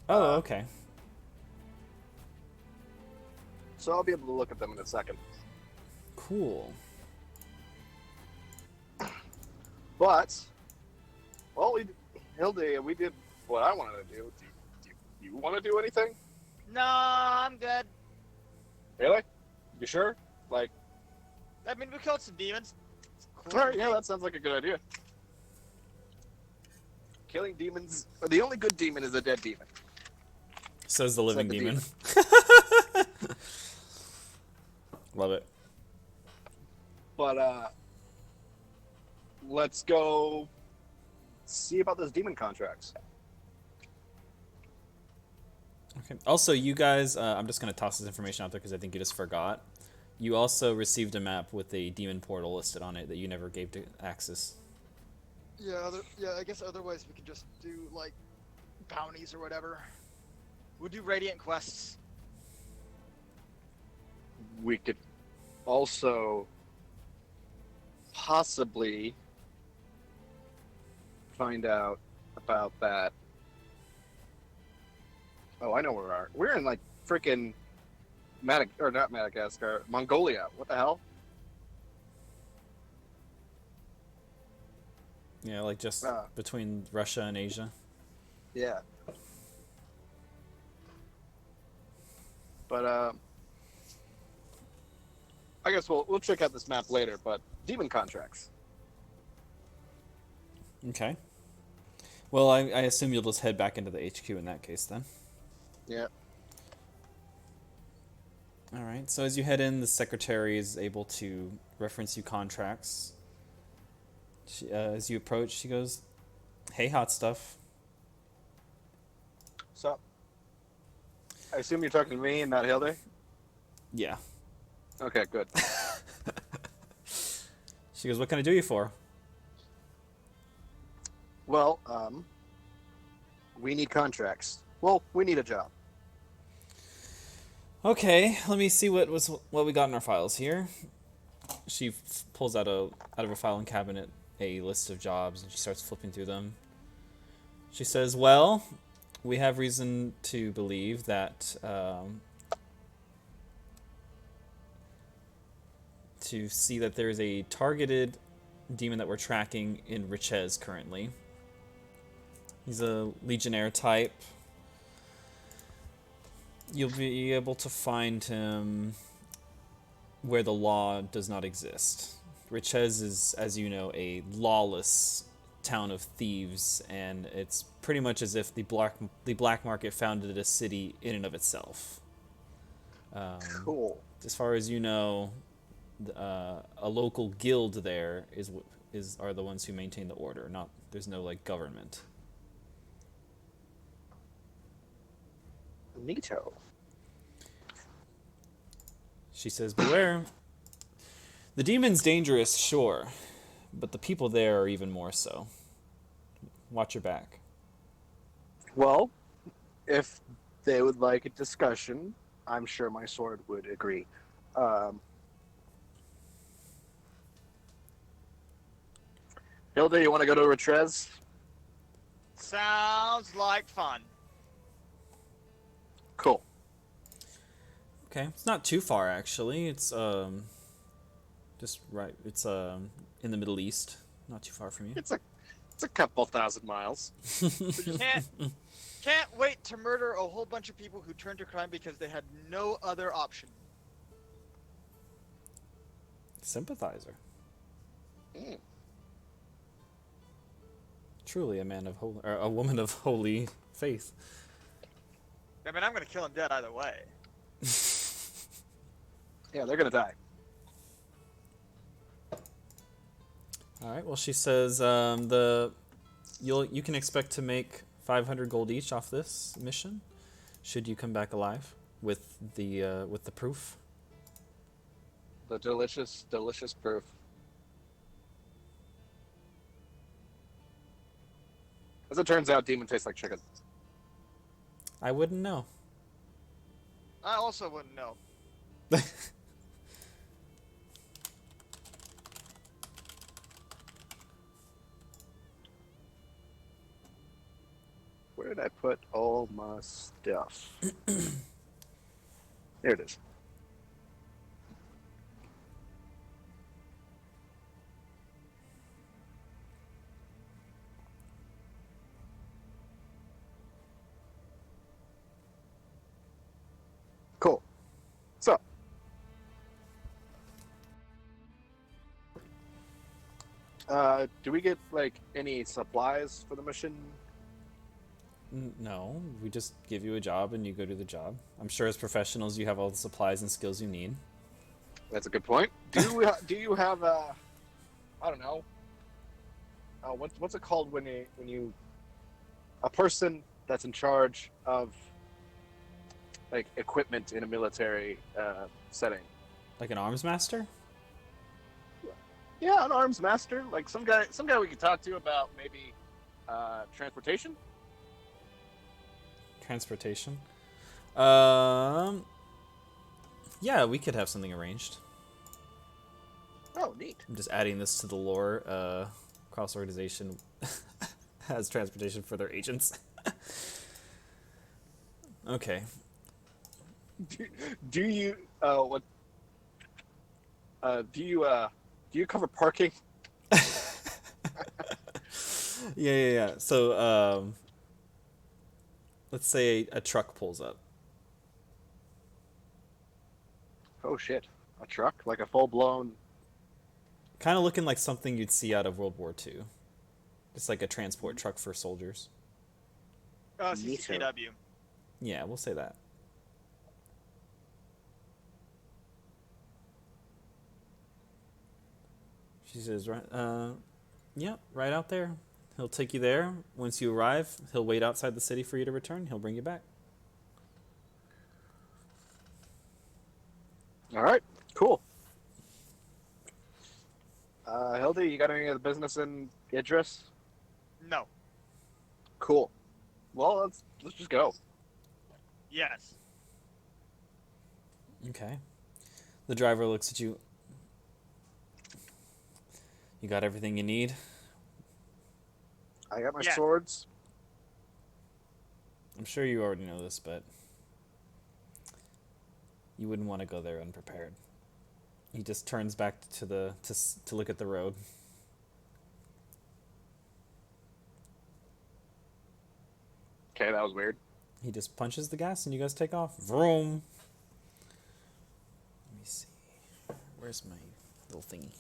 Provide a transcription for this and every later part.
Oh, okay. So I'll be able to look at them in a second. Cool. But, well, Hilde, we did what I wanted to do. Do you want to do anything? No, I'm good. Really? You sure? Like, I mean, we killed some demons. It's cool all for right, yeah, me. that sounds like a good idea. Killing demons. The only good demon is a dead demon. Says the living Said the demon. demon. Love it. But let's go see about those demon contracts. Okay. Also, you guys, I'm just going to toss this information out there because I think you just forgot. You also received a map with a demon portal listed on it that you never gave to Axis. Yeah, I guess otherwise we could just do, like, bounties or whatever. We'll do Radiant quests. We could also possibly find out about that. Oh, I know where we are. We're in like freaking or not Madagascar, Mongolia. What the hell? Yeah, like just Uh, between Russia and Asia. yeah. But I guess we'll check out this map later. But demon contracts. Okay. Well, I assume you'll just head back into the HQ in that case then. Yeah. All right. So as you head in, the secretary is able to reference you contracts. As you approach, she goes, "Hey, hot stuff." So I assume you're talking to me and not Hilde. Yeah. Okay, good. She goes, "What can I do you for?" Well, we need contracts. Well, we need a job. Okay, let me see what we got in our files here. She pulls out of her filing cabinet a list of jobs and she starts flipping through them. She says, "Well, we have reason to believe that to see that there is a targeted demon that we're tracking in Richez currently. He's a legionnaire type. You'll be able to find him where the law does not exist. Richez is, as you know, a lawless town of thieves, and it's pretty much as if the black market founded a city in and of itself. Cool. As far as you know, a local guild there are the ones who maintain the order. Not there's no like government. Neato. She says, "Beware. The demon's dangerous, sure, but the people there are even more so. Watch your back." Well, if they would like a discussion, I'm sure my sword would agree. Um, Hilda, you want to go to Retrez? Sounds like fun. Cool. Okay, it's not too far actually. It's just right. It's in the Middle East, not too far from you. It's a couple thousand miles. Can't wait to murder a whole bunch of people who turned to crime because they had no other option. Sympathizer. Mm. Truly a man of holy, or a woman of holy faith. I mean, I'm gonna kill him dead either way. Yeah, they're gonna die. All right. Well, she says you can expect to make 500 gold each off this mission, should you come back alive with the proof. The delicious, delicious proof. As it turns out, demon tastes like chicken. I wouldn't know. I also wouldn't know. Where did I put all my stuff? There it is. Cool. So, do we get like any supplies for the mission? No, we just give you a job and you go do the job. I'm sure as professionals you have all the supplies and skills you need. That's a good point. Do you have I don't know. What's it called when you a person that's in charge of like equipment in a military setting? Like an arms master? Yeah, an arms master, like some guy we could talk to about maybe transportation. Transportation? Yeah, we could have something arranged. Oh, neat. I'm just adding this to the lore. Cross organization has transportation for their agents. Okay. Do you what? Do you cover parking? Yeah. So, let's say a truck pulls up. Oh shit, a truck, like a full blown. Kind of looking like something you'd see out of World War II. Just like a transport truck for soldiers. CCW. Yeah, we'll say that. She says, right, yep, right out there. He'll take you there. Once you arrive, he'll wait outside the city for you to return. He'll bring you back. All right, cool. Hildy, you got any other business in Idris? No. Cool. Well, let's just go. Yes. Okay. The driver looks at you. You got everything you need? I got my Yeah. swords. I'm sure you already know this, but you wouldn't want to go there unprepared. He just turns back to look at the road. Okay, that was weird. He just punches the gas and you guys take off. Vroom. Let me see. Where's my little thingy?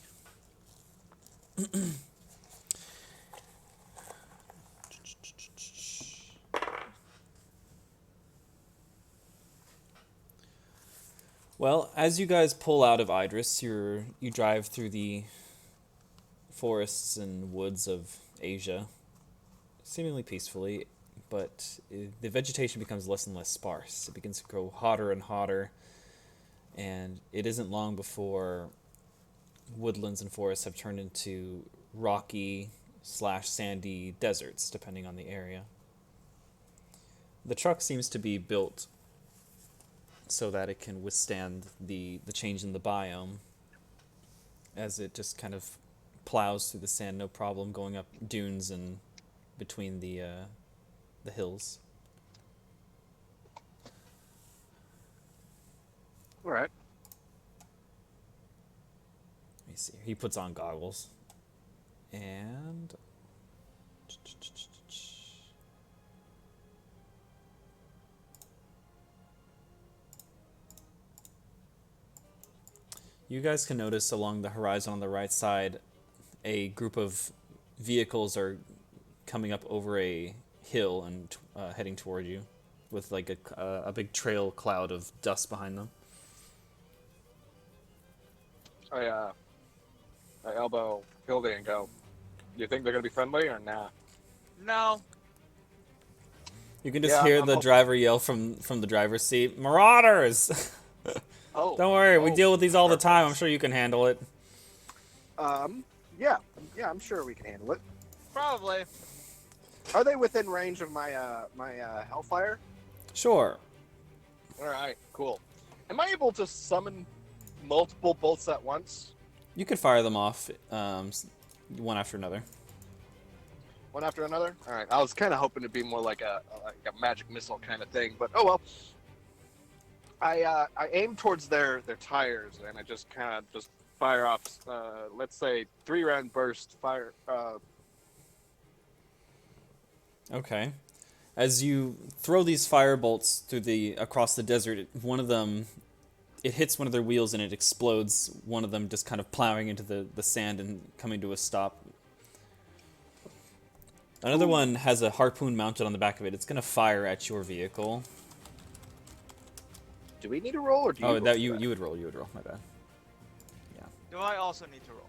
Well, as you guys pull out of Idris, you drive through the forests and woods of Asia, seemingly peacefully, but the vegetation becomes less and less sparse. It begins to grow hotter and hotter, and it isn't long before woodlands and forests have turned into rocky/sandy deserts, depending on the area. The truck seems to be built so that it can withstand the change in the biome, as it just kind of plows through the sand, no problem, going up dunes and between the hills. All right. Let me see. He puts on goggles, and you guys can notice along the horizon on the right side, a group of vehicles are coming up over a hill and heading toward you, with like a big trail cloud of dust behind them. I elbow Hildy and go, "Do you think they're gonna be friendly or nah?" No. You can just Yeah, hear I'm the hoping- driver yell from the driver's seat, "Marauders!" Oh. Don't worry, we oh, deal with these all the perfect. time. I'm sure you can handle it. Yeah, I'm sure we can handle it. Probably. Are they within range of my Hellfire? Sure. All right, cool. Am I able to summon multiple bolts at once? You could fire them off one after another. one after another. All right. I was kind of hoping to be more like a magic missile kind of thing, but oh well. I aim towards their tires, and I just kind of just fire off. Let's say 3-round burst fire. Okay. As you throw these fire bolts across the desert, one of them, it hits one of their wheels and it explodes. One of them just kind of plowing into the sand and coming to a stop. Another one has a harpoon mounted on the back of it. It's going to fire at your vehicle. Do we need to roll, or do you? Oh, roll that for you would roll. You would roll. My bad. Do I also need to roll?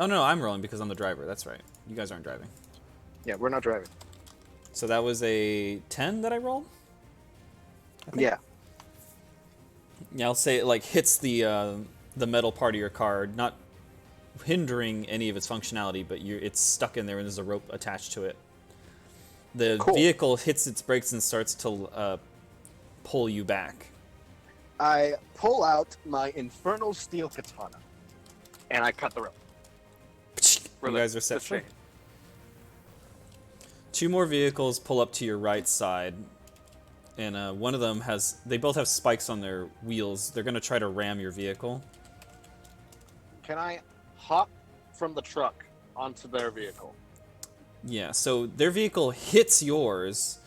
Oh no, I'm rolling because I'm the driver. That's right. You guys aren't driving. Yeah, we're not driving. So that was a 10 that I rolled? Yeah. Yeah, I'll say it like hits the metal part of your car, not hindering any of its functionality, but it's stuck in there and there's a rope attached to it. The vehicle hits its brakes and starts to pull you back. I pull out my infernal steel katana, and I cut the rope. You guys are set free. 2 more vehicles pull up to your right side, and one of them they both have spikes on their wheels. They're going to try to ram your vehicle. Can I hop from the truck onto their vehicle? Yeah, so their vehicle hits yours,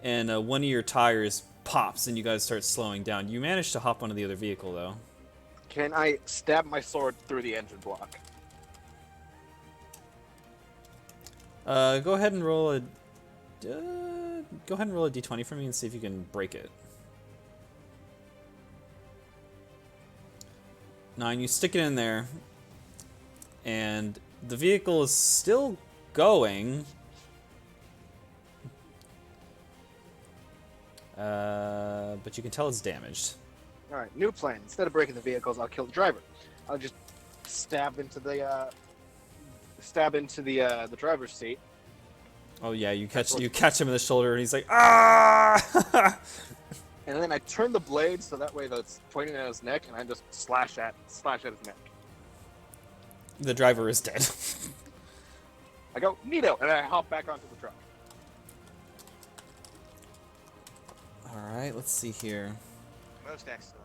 and one of your tires pops, and you guys start slowing down. You manage to hop onto the other vehicle, though. Can I stab my sword through the engine block? Go ahead and roll a d20 for me and see if you can break it. 9. You stick it in there, and the vehicle is still going. But you can tell it's damaged. All right, new plan. Instead of breaking the vehicles, I'll kill the driver. I'll just stab into the driver's seat. Oh yeah, you catch him in the shoulder, and he's like, ah! And then I turn the blade so that way that's pointing at his neck, and I just slash at his neck. The driver is dead. I go, neato, and I hop back onto the truck. Alright, let's see here. Most excellent.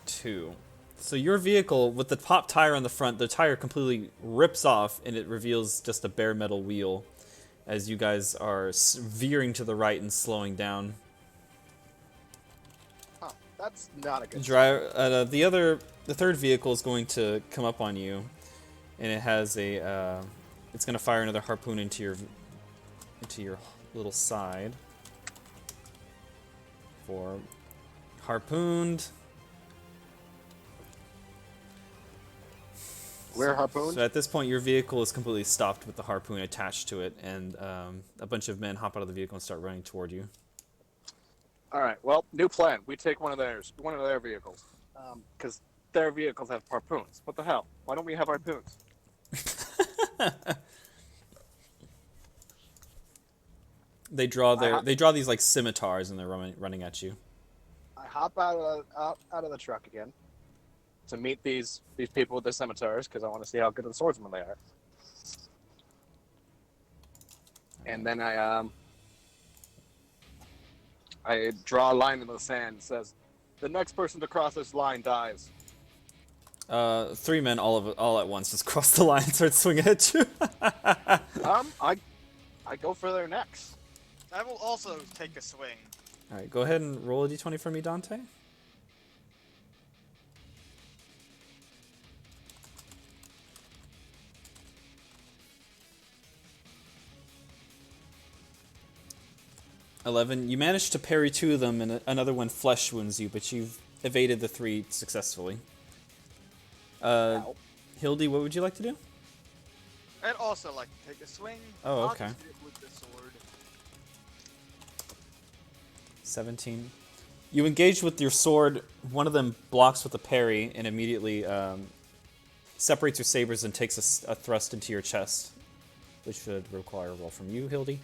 2. So your vehicle, with the pop tire on the front, the tire completely rips off, and it reveals just a bare metal wheel as you guys are veering to the right and slowing down. Oh, that's not a good The third vehicle is going to come up on you, and it has it's going to fire another harpoon into your little side. For harpooned. We're harpooned? So at this point, your vehicle is completely stopped with the harpoon attached to it, and a bunch of men hop out of the vehicle and start running toward you. All right. Well, new plan. We take one of their vehicles, because their vehicles have harpoons. What the hell? Why don't we have harpoons? They draw these like scimitars, and they're running at you. I hop out of the truck again to meet these people with their scimitars, because I want to see how good of a swordsman they are. And then I draw a line in the sand that says, "The next person to cross this line dies." 3 men all at once just cross the line and start swinging at you. I go for their necks. I will also take a swing. All right, go ahead and roll a d20 for me, Dante. $11. You managed to parry 2 of them, and another one flesh wounds you, but you've evaded the 3 successfully. Hildy, what would you like to do? I'd also like to take a swing. Oh, okay. I'll just do it with the sword. 17. You engage with your sword. One of them blocks with a parry and immediately separates your sabers and takes a thrust into your chest, which should require a roll from you, Hildy.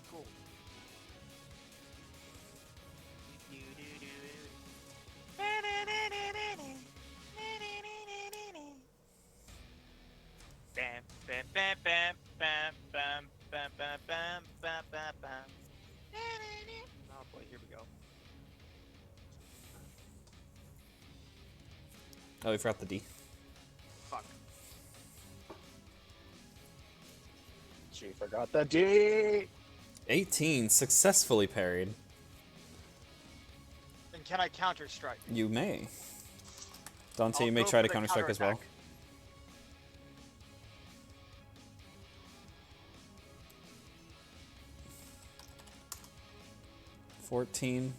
Cool. Oh boy, here we go. Oh, we forgot the D. Fuck. She forgot the D. 18, successfully parried. And can I counter strike? You may. Dante, I'll you may go try for to the counter-strike as well. counterattack. 14.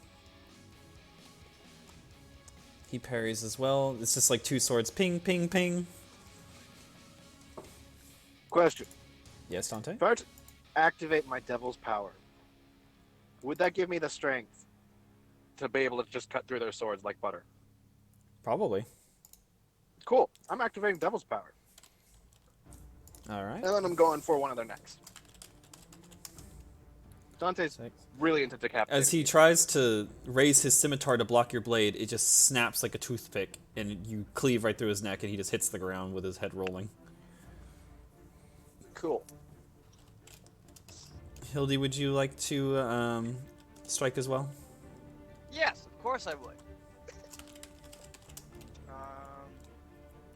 He parries as well. It's just like two swords. Ping, ping, ping. Question. Yes, Dante? If I were to activate my devil's power, would that give me the strength to be able to just cut through their swords like butter? Probably. Cool. I'm activating devil's power. All right. And then I'm going for one of their necks. Dante's Six. really into decapitating. As he tries to raise his scimitar to block your blade, it just snaps like a toothpick, and you cleave right through his neck, and he just hits the ground with his head rolling. Cool. Hildy, would you like to strike as well? Yes, of course I would.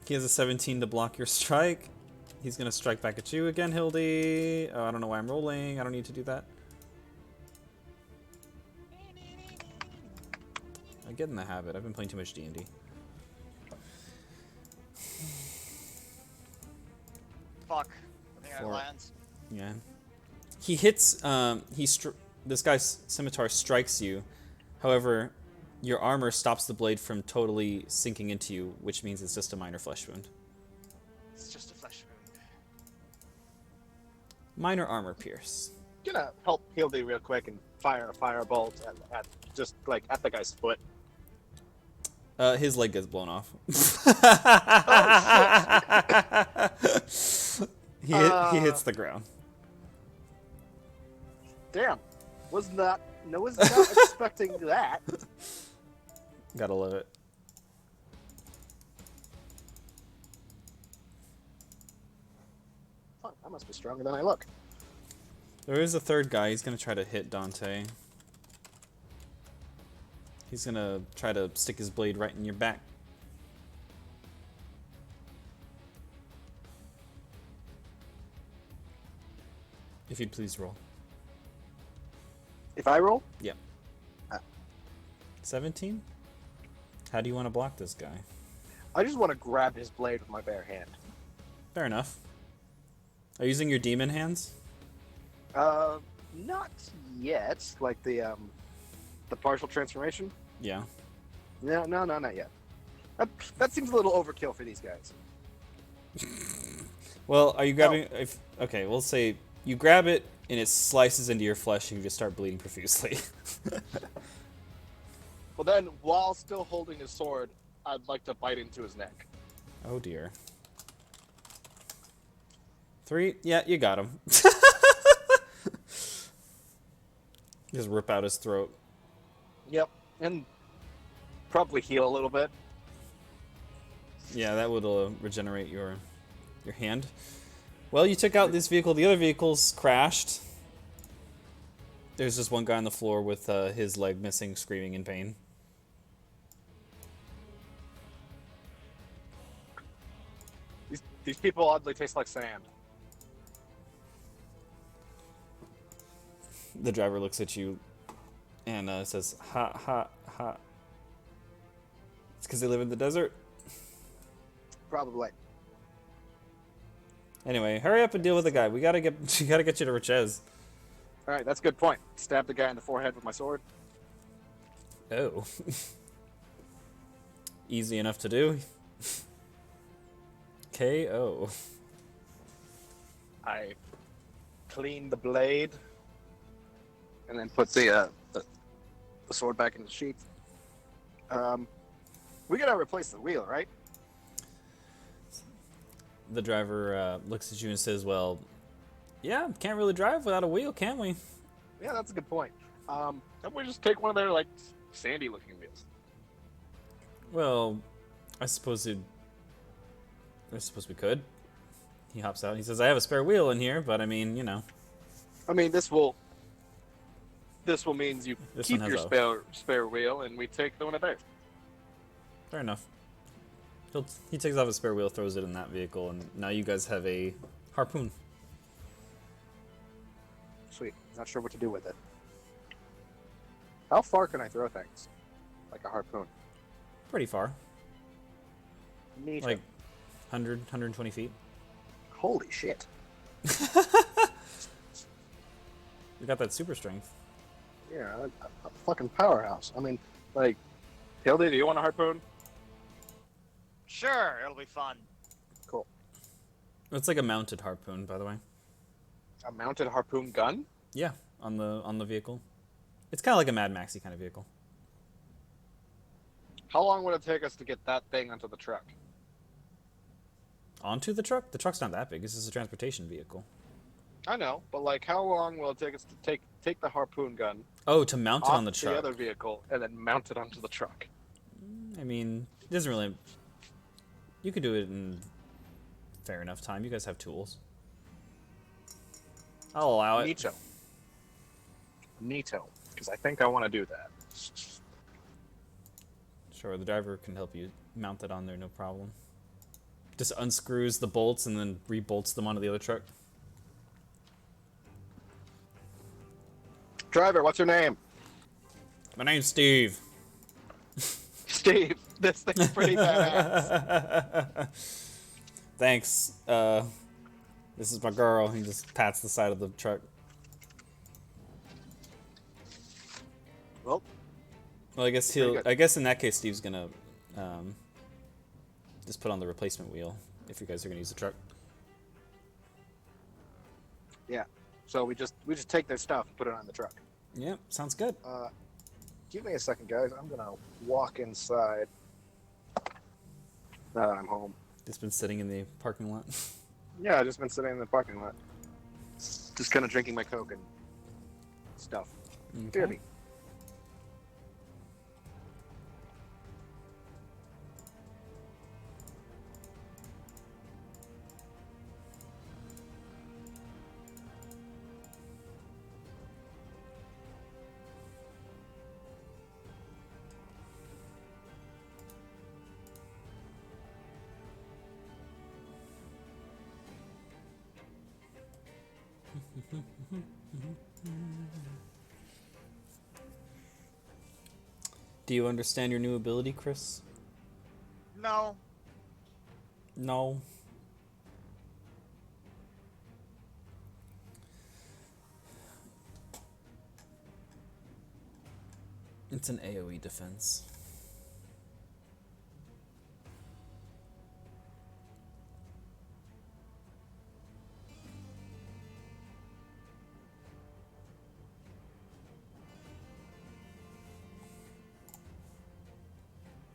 He has a 17 to block your strike. He's going to strike back at you again, Hildy. Oh, I don't know why I'm rolling. I don't need to do that. I get in the habit. I've been playing too much D&D. Fuck. I think Four. I lands. Yeah. He hits, this guy's scimitar strikes you. However, your armor stops the blade from totally sinking into you, which means it's just a minor flesh wound. It's just a flesh wound. Minor armor pierce. Gonna help Hildy real quick and fire a firebolt at just like at the guy's foot. His leg gets blown off. He hits the ground. Damn. Was not expecting that. Gotta love it. Fuck, I must be stronger than I look. There is a third guy. He's gonna try to hit Dante. He's gonna try to stick his blade right in your back. If you'd please roll. If I roll? 17? How do you want to block this guy? I just want to grab his blade with my bare hand. Fair enough. Are you using your demon hands? Not yet. Like the partial transformation? Yeah. No, not yet. That seems a little overkill for these guys. Well, are you grabbing... Okay, we'll say you grab it and it slices into your flesh and you just start bleeding profusely. Well then, while still holding his sword, I'd like to bite into his neck. Oh dear. 3? Yeah, you got him. Just rip out his throat. Yep, and probably heal a little bit. Yeah, that would regenerate your hand. Well, you took out this vehicle. The other vehicles crashed. There's just one guy on the floor with his leg missing, screaming in pain. These people oddly taste like sand. The driver looks at you and says, "Ha ha ha." It's because they live in the desert. Probably. Anyway, hurry up and deal with the guy. We gotta get you to Richez. All right, that's a good point. Stab the guy in the forehead with my sword. Oh. Easy enough to do. KO. I clean the blade, and then put the sword back in the sheath. We gotta replace the wheel, right? The driver looks at you and says, "Well, yeah, can't really drive without a wheel, can we?" Yeah, that's a good point. How about we just take one of their like sandy-looking wheels? Well, I suppose we could. He hops out. He says, "I have a spare wheel in here, but I mean, you know." I mean, this will this will mean you This keep one your has a- spare wheel, and we take the one of theirs. Fair enough. He takes off his spare wheel, throws it in that vehicle, and now you guys have a harpoon. Sweet. Not sure what to do with it. How far can I throw things? Like a harpoon. Pretty far. Neat. Like 100, 120 feet. Holy shit. You got that super strength. Yeah, a fucking powerhouse. I mean, like, Hildy, do you want a harpoon? Sure, it'll be fun. Cool. It's like a mounted harpoon, by the way. A mounted harpoon gun? Yeah, on the vehicle. It's kind of like a Mad Maxy kind of vehicle. How long would it take us to get that thing onto the truck? Onto the truck? The truck's not that big. This is a transportation vehicle. I know, but like, how long will it take us to take the harpoon gun Oh, to mount it off on the truck. other vehicle and then mount it onto the truck? I mean, it doesn't really. You could do it in fair enough time. You guys have tools. I'll allow it. Neato. Because I think I want to do that. Sure, the driver can help you mount it on there, no problem. Just unscrews the bolts and then rebolts them onto the other truck. Driver, what's your name? My name's Steve. Steve. This thing's pretty badass. Thanks. This is my girl. He just pats the side of the truck. Well, I guess Very he'll. good. I guess in that case, Steve's gonna just put on the replacement wheel if you guys are gonna use the truck. yeah. So we just take their stuff and put it on the truck. Yep, sounds good. Give me a second, guys. I'm gonna walk inside. Now that I'm home. It's been sitting in the parking lot. Yeah, I've just been sitting in the parking lot. Just kind of drinking my Coke and stuff. Clearly. Do you understand your new ability, Chris? No. No. It's an AoE defense.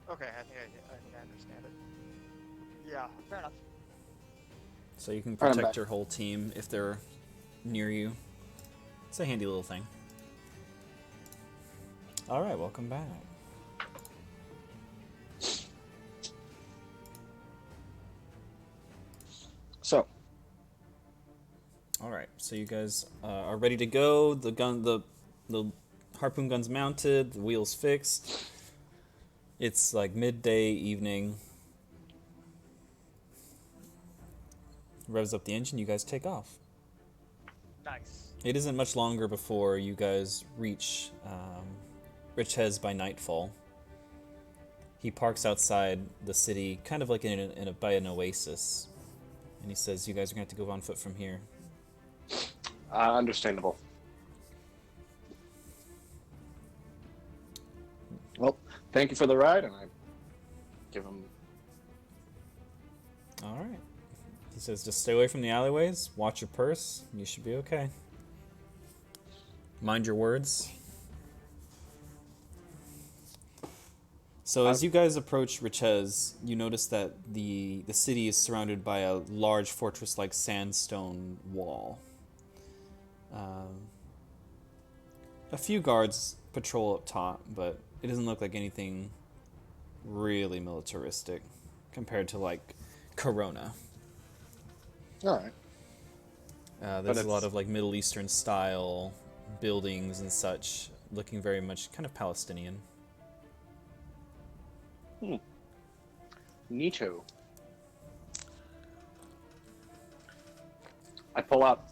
Okay, I think I understand it. Yeah, fair enough. So you can Alright, I'm protect back. your whole team if they're near you. It's a handy little thing. Alright, welcome back. So, Alright, so you guys are ready to go. The harpoon gun's mounted, the wheel's fixed. It's like midday, evening. Revs up the engine, you guys take off. Nice. It isn't much longer before you guys reach Rich Hez by nightfall. He parks outside the city, kind of like by an oasis. And he says, you guys are going to have to go on foot from here. understandable. Well, thank you for the ride, and I give him. Alright. He says, just stay away from the alleyways, watch your purse, and you should be okay. Mind your words. So as you guys approach Richez, you notice that the city is surrounded by a large fortress-like sandstone wall. A few guards patrol up top, but it doesn't look like anything really militaristic compared to like Corona. All right. There's a lot it's- of like Middle Eastern style buildings and such, looking very much kind of Palestinian. Neato. I pull out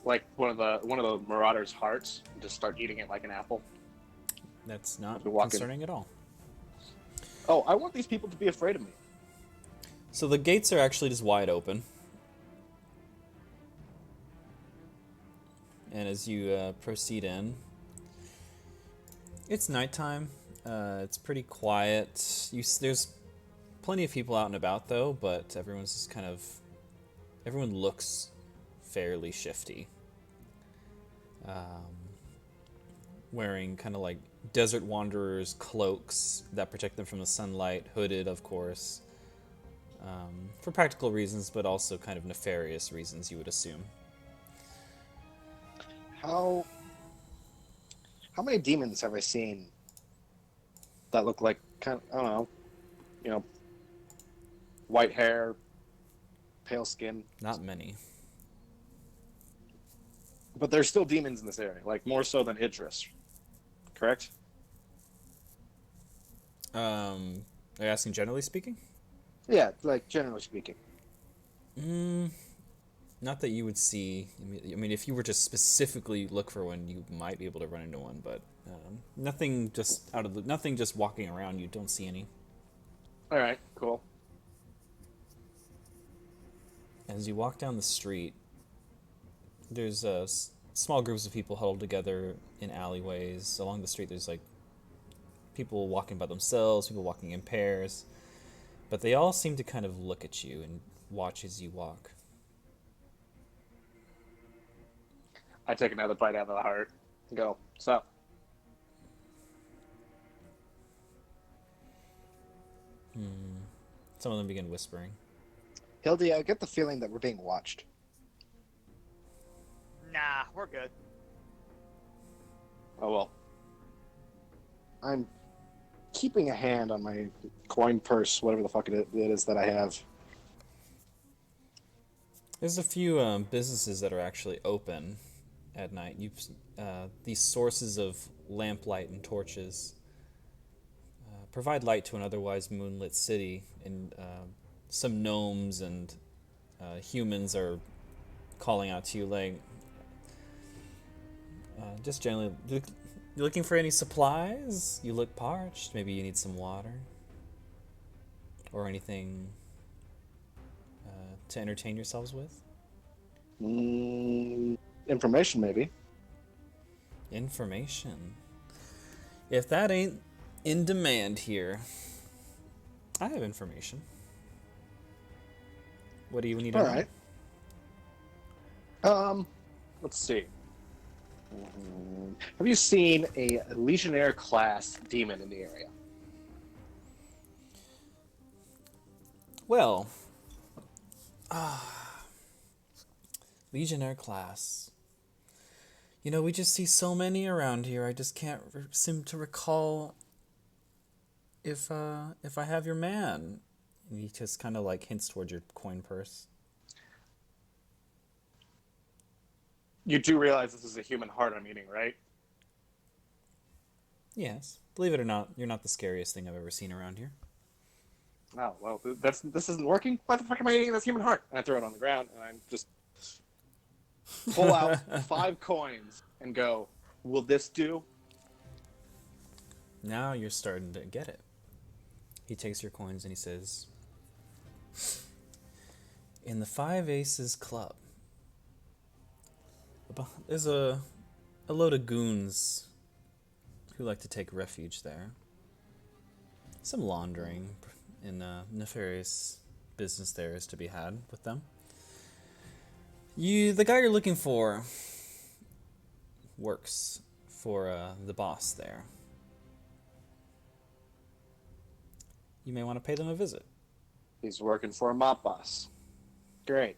like one of the Marauder's hearts and just start eating it like an apple. That's not We walk in. concerning at all. Oh, I want these people to be afraid of me. So the gates are actually just wide open. And as you proceed in, it's nighttime. It's pretty quiet. There's plenty of people out and about, though, but everyone's just kind of... Everyone looks fairly shifty. Wearing kind of like desert wanderers' cloaks that protect them from the sunlight, hooded, of course. For practical reasons, but also kind of nefarious reasons, you would assume. How many demons have I seen that look like kind of, I don't know, white hair, pale skin? Not many. But there's still demons in this area, like more so than Idris, correct? Are you asking generally speaking? Yeah, like generally speaking. Not that you would see. I mean, if you were to specifically look for one, you might be able to run into one, but nothing just walking around. You don't see any. All right, cool. As you walk down the street, there's small groups of people huddled together in alleyways. Along the street, there's like people walking by themselves, people walking in pairs, but they all seem to kind of look at you and watch as you walk. I take another bite out of the heart and go, so. Some of them begin whispering. Hildy, I get the feeling that we're being watched. Nah, we're good. Oh, well. I'm keeping a hand on my coin purse, whatever the fuck it is that I have. There's a few businesses that are actually open at night. These sources of lamplight and torches provide light to an otherwise moonlit city, and some gnomes and humans are calling out to you, like, just generally, you looking for any supplies? You look parched. Maybe you need some water or anything to entertain yourselves with. Information, maybe. Information. If that ain't in demand here, I have information. What do you need to All know? right. Let's see. Have you seen a Legionnaire class demon in the area? Well, Legionnaire class. You know, we just see so many around here. I just can't seem to recall if I have your man. And he just kind of like hints towards your coin purse. You do realize this is a human heart I'm eating, right? Yes, believe it or not, you're not the scariest thing I've ever seen around here. Oh, well, this isn't working. Why the fuck am I eating this human heart? And I throw it on the ground, and I just pull out 5 coins and go, will this do? Now you're starting to get it. He takes your coins and he says, in the Five Aces Club, there's a load of goons who like to take refuge there. Some laundering and nefarious business there is to be had with them. The guy you're looking for works for the boss there. You may want to pay them a visit. He's working for a mop boss. Great.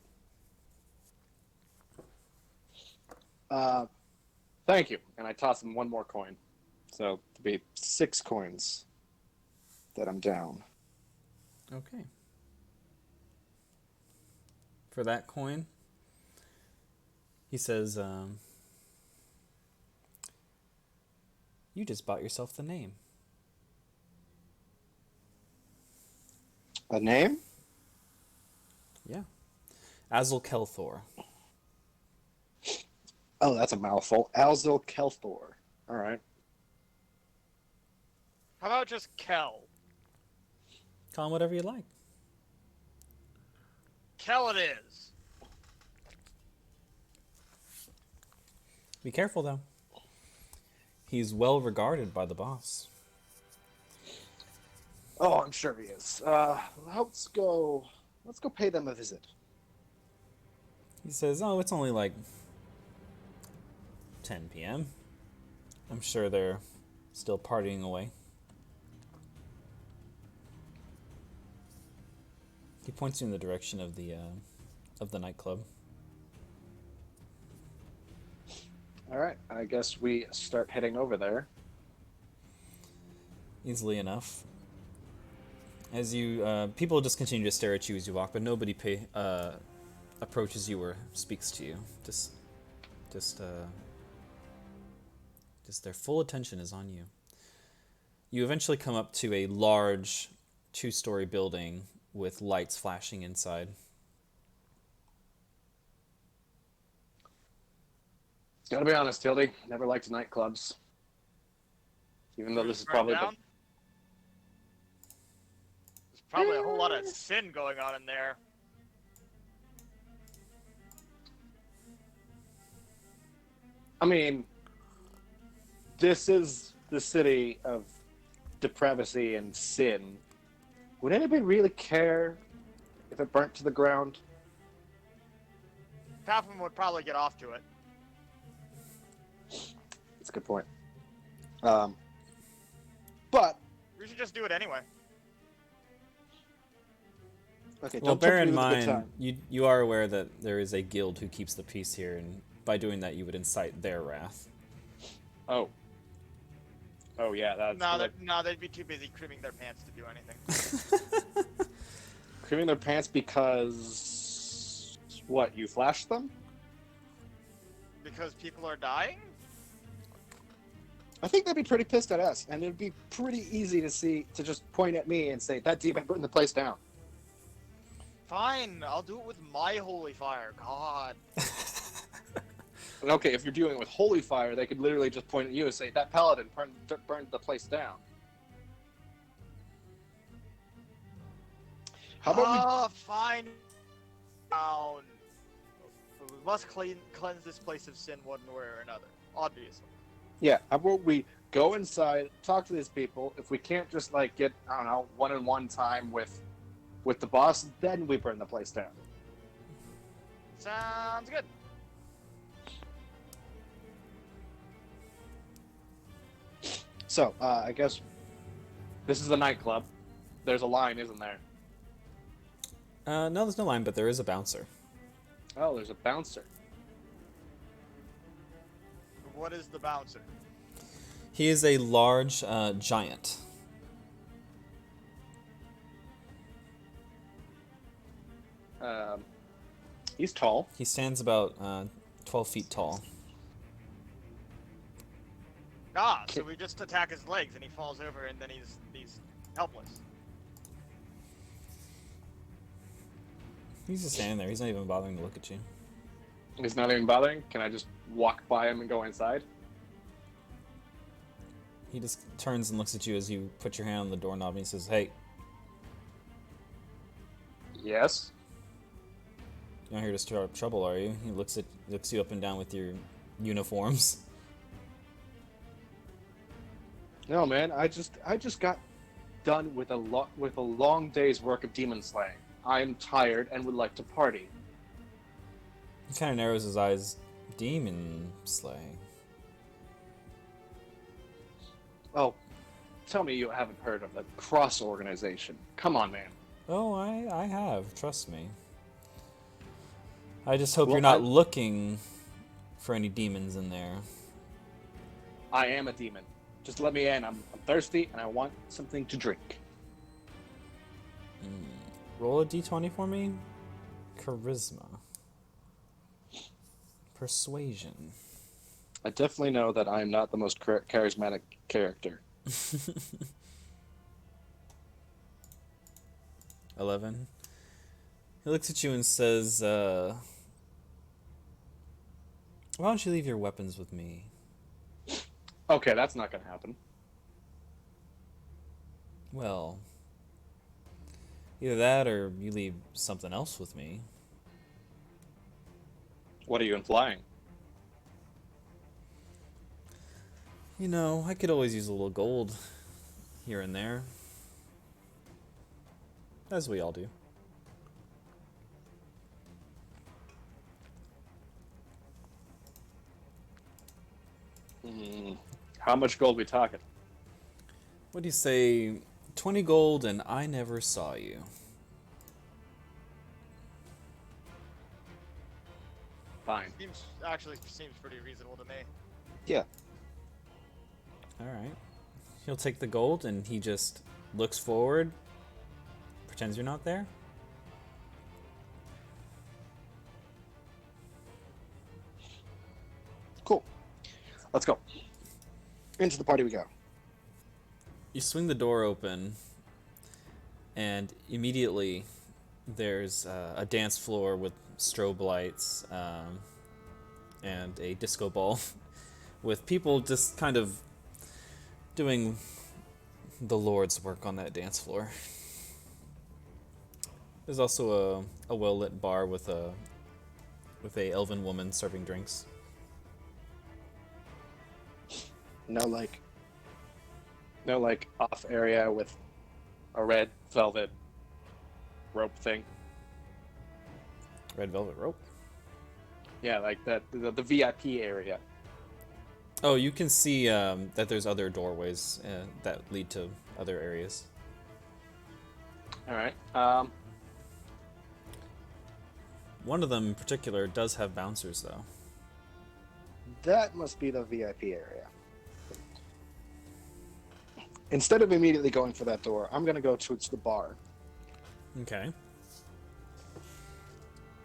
Thank you. And I toss him 1 more coin. So to be 6 coins that I'm down. Okay. For that coin, he says, You just bought yourself the name. A name? Yeah. Azul Kelthor. Oh, that's a mouthful. Alzil Kelthor. All right. How about just Kel? Call him whatever you like. Kel it is. Be careful, though. He's well regarded by the boss. Oh, I'm sure he is. Let's go. Let's go pay them a visit. He says, oh, it's only like 10 p.m. I'm sure they're still partying away. He points you in the direction of the nightclub. All right. I guess we start heading over there. Easily enough. As you, people just continue to stare at you as you walk, but nobody approaches you or speaks to you. Just their full attention is on you. You eventually come up to a large 2-story building with lights flashing inside. Gotta be honest, Tildy. Never liked nightclubs. Even though this is probably down? There's probably a whole lot of sin going on in there. I mean, this is the city of depravity and sin. Would anybody really care if it burnt to the ground? Half of them would probably get off to it. That's a good point. But We should just do it anyway. okay, Well, don't bear tempt in me with a good mind, time. you are aware that there is a guild who keeps the peace here, and by doing that, you would incite their wrath. Oh. Oh yeah, that's No, they'd be too busy creaming their pants to do anything. creaming their pants because what? You flashed them? Because people are dying? I think they'd be pretty pissed at us, and it'd be pretty easy to just point at me and say that demon putting the place down. Fine, I'll do it with my holy fire. God. And okay, if you're dealing with holy fire, they could literally just point at you and say that paladin burned the place down. How about fine. Down. We must cleanse this place of sin one way or another. Obviously. Yeah, how about we go inside, talk to these people. If we can't just like get, I don't know, one-on-one time with the boss, then we burn the place down. Sounds good. So, I guess this is a nightclub. There's a line, isn't there? No, there's no line, but there is a bouncer. Oh, there's a bouncer. What is the bouncer? He is a large giant. He's tall. He stands about 12 feet tall. So we just attack his legs and he falls over and then he's helpless. He's just standing there. He's not even bothering to look at you. He's not even bothering. Can I just walk by him and go inside? He just turns and looks at you as you put your hand on the doorknob and he says, hey, Yes. you're not here to stir up trouble, are you? He looks you up and down with your uniforms. No, man. I just got done with a long day's work of demon slaying. I am tired and would like to party. He kind of narrows his eyes. Demon slaying. Oh, tell me you haven't heard of the Cross organization. Come on, man. Oh, I have. Trust me. I just hope Well, you're not looking for any demons in there. I am a demon. Just let me in. I'm thirsty and I want something to drink. Roll a d20 for me. Charisma. Persuasion. I definitely know that I'm not the most charismatic character. 11. He looks at you and says, why don't you leave your weapons with me? Okay, that's not going to happen. Well, either that or you leave something else with me. What are you implying? You know, I could always use a little gold here and there. As we all do. How much gold we talking? What do you say? 20 gold and I never saw you. Fine. Seems pretty reasonable to me. Yeah. Alright. He'll take the gold and he just looks forward, pretends you're not there. Cool. Let's go. Into the party we go. You swing the door open, and immediately there's a dance floor with strobe lights and a disco ball with people just kind of doing the Lord's work on that dance floor. There's also a well-lit bar with a elven woman serving drinks. No off area with a red velvet rope thing. Red velvet rope. Yeah, like the VIP area. Oh, you can see that there's other doorways that lead to other areas. All right. One of them in particular does have bouncers, though. That must be the VIP area. Instead of immediately going for that door, I'm going to go towards the bar. Okay.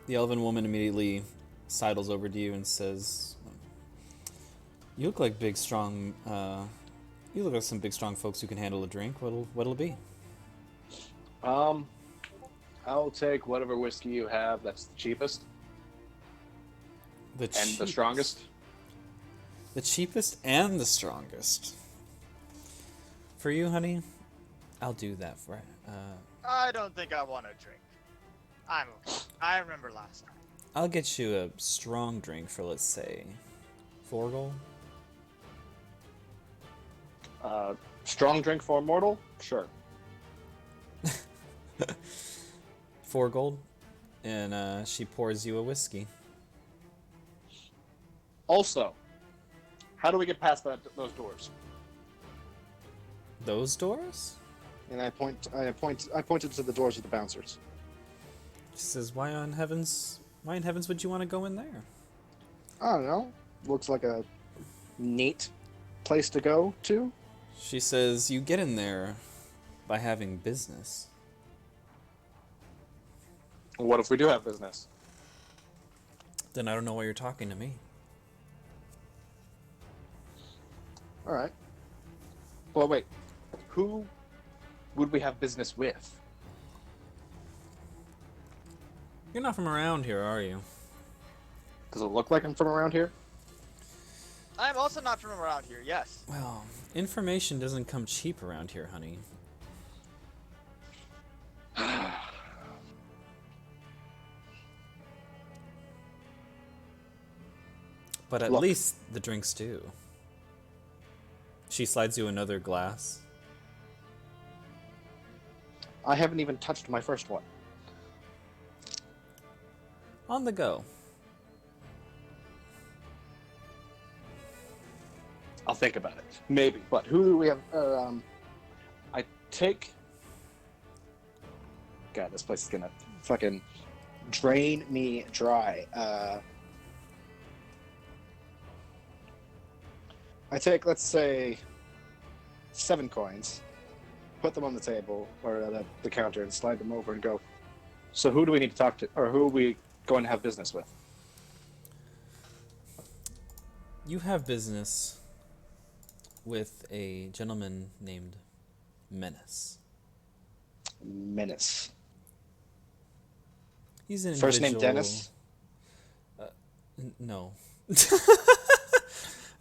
The elven woman immediately sidles over to you and says, "You look like big, strong. You look like some big, strong folks who can handle a drink. What'll it be?" I'll take whatever whiskey you have that's the cheapest and the strongest. The cheapest and the strongest. For you, honey, I'll do that for. I don't think I want a drink. I'm okay. I remember last time. I'll get you a strong drink for, let's say, 4 gold. Strong drink for a mortal? Sure. 4 gold, and she pours you a whiskey. Also, how do we get past those doors? Those doors? And I pointed to the doors with the bouncers. She says, why in heavens would you want to go in there? I don't know. Looks like a neat place to go to. She says, you get in there by having business. What if we do have business? Then I don't know why you're talking to me. All right. Well, wait. Who would we have business with? You're not from around here, are you? Does it look like I'm from around here? I'm also not from around here, yes. Well, information doesn't come cheap around here, honey. But at Look. least the drinks do. She slides you another glass. I haven't even touched my first one. On the go. I'll think about it. Maybe. But who do we have? I take. God, this place is gonna fucking drain me dry. I take, let's say, 7 coins, put them on the table or the counter, and slide them over and go. So who do we need to talk to, or who are we going to have business with? You have business with a gentleman named Menace. Menace. He's an First name individual. Dennis. No.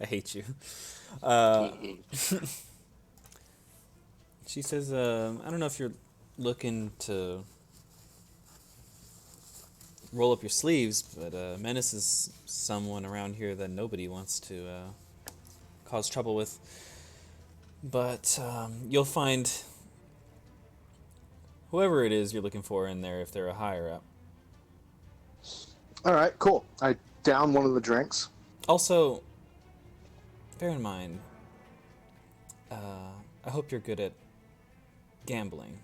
I hate you. She says, I don't know if you're looking to roll up your sleeves, but Menace is someone around here that nobody wants to cause trouble with. But you'll find whoever it is you're looking for in there if they're a higher up. All right, cool. I down one of the drinks. Also, bear in mind, I hope you're good at gambling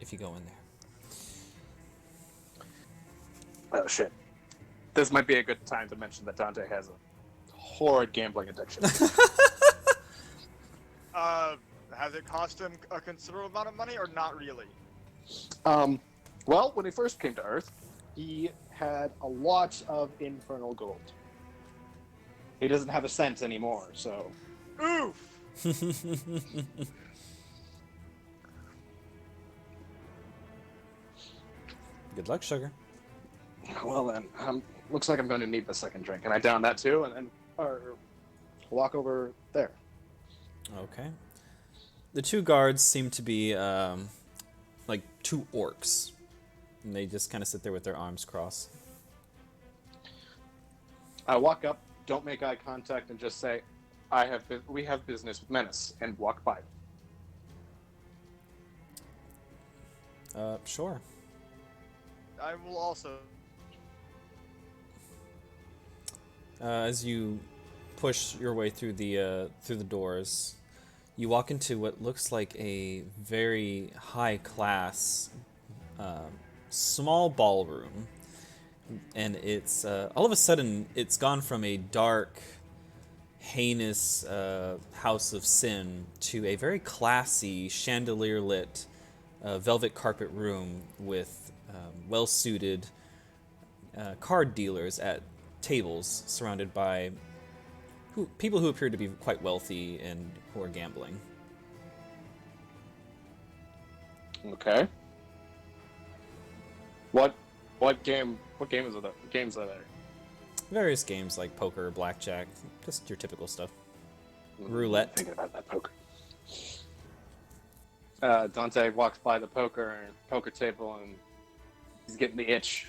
if you go in there. Oh shit. This might be a good time to mention that Dante has a horrid gambling addiction. Has it cost him a considerable amount of money or not really? Well, when he first came to Earth, he had a lot of infernal gold. He doesn't have a cent anymore, so... Oof! Good luck, sugar. Well then, looks like I'm going to need the second drink. And I down that too, and then walk over there. Okay. The two guards seem to be like two orcs. And they just kind of sit there with their arms crossed. I walk up, don't make eye contact, and just say, we have business with Menace, and walk by. Sure. I will also. As you push your way through the doors, you walk into what looks like a very high-class, small ballroom, and it's all of a sudden it's gone from a dark, heinous house of sin to a very classy, chandelier-lit, velvet carpet room with well-suited card dealers at tables surrounded by people who appear to be quite wealthy and who are gambling. Okay. What games are there? Various games like poker, blackjack, just your typical stuff. Roulette. Thinking about that poker. Dante walks by the poker table and he's getting the itch.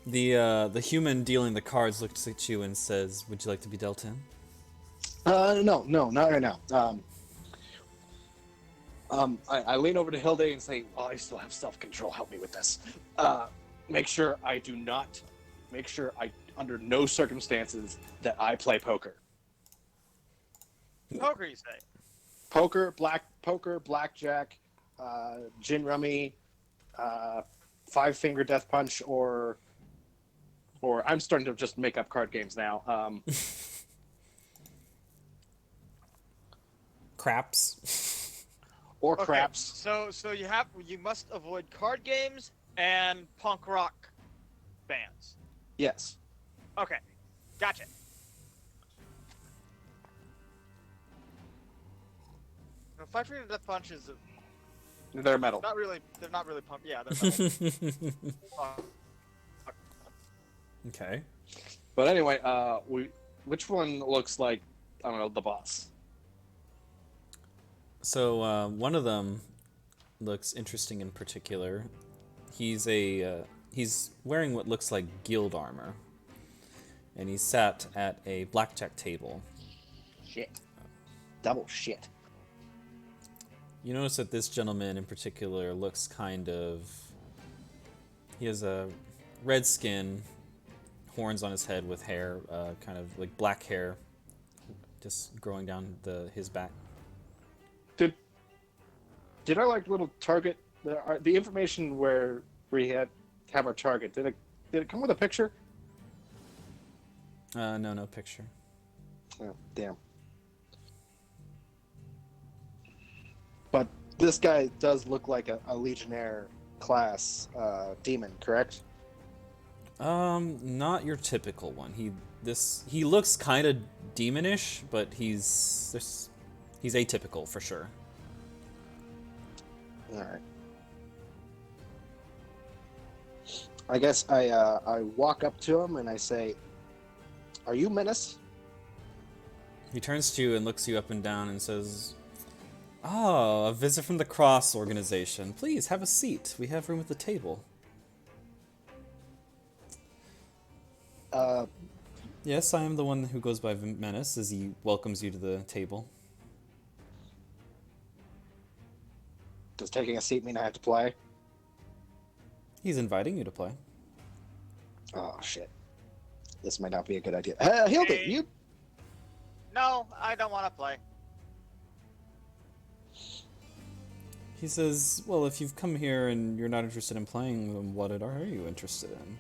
The human dealing the cards looks at you and says, "Would you like to be dealt in?" No, not right now. I lean over to Hilde and say, I still have self-control. Help me with this. Make sure under no circumstances that I play poker. Poker, you say? Poker, blackjack, gin rummy, five-finger death punch, or I'm starting to just make up card games now. Craps. Or Okay, craps. So you must avoid card games and punk rock bands. Yes. Okay, gotcha. No, Five Finger Death Punch is They're metal. they're not really punk. Yeah, they're metal. Okay. But anyway, which one looks like, I don't know, the boss? So one of them looks interesting in particular. He's wearing what looks like guild armor, and he's sat at a blackjack table. Shit. Double shit. You notice that this gentleman in particular looks he has a red skin, horns on his head with hair, kind of like black hair, just growing down his back. Did our little target the information where we have our target? Did it come with a picture? No picture. Oh, damn. But this guy does look like a legionnaire class demon, correct? Not your typical one. He looks kind of demonish, but he's atypical for sure. All right. I guess I walk up to him and I say, "Are you Menace?" He turns to you and looks you up and down and says, "Oh, a visit from the Cross organization. Please have a seat. We have room at the table." Yes, I am the one who goes by Menace, as he welcomes you to the table. Does taking a seat mean I have to play? He's inviting you to play. Oh shit! This might not be a good idea. Hilda, Hey. you. No, I don't want to play. He says, "Well, if you've come here and you're not interested in playing, then what are you interested in?"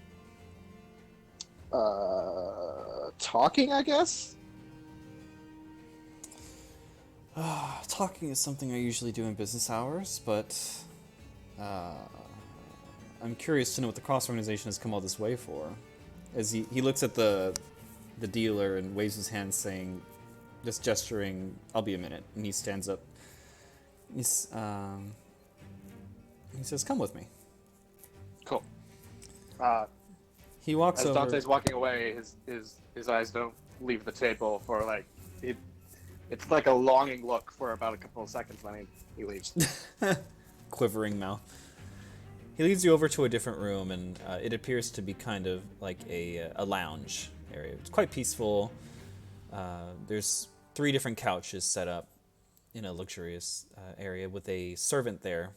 Talking, I guess. Talking is something I usually do in business hours, but I'm curious to know what the Cross organization has come all this way for. As he looks at the dealer and waves his hand, saying, just gesturing, "I'll be a minute," and he stands up. He says, "Come with me." Cool. He walks As over. Dante's walking away, his eyes don't leave the table for like it's like a longing look for about a couple of seconds when he leaves. Quivering mouth. He leads you over to a different room, and it appears to be kind of like a lounge area. It's quite peaceful. There's 3 different couches set up in a luxurious area with a servant there.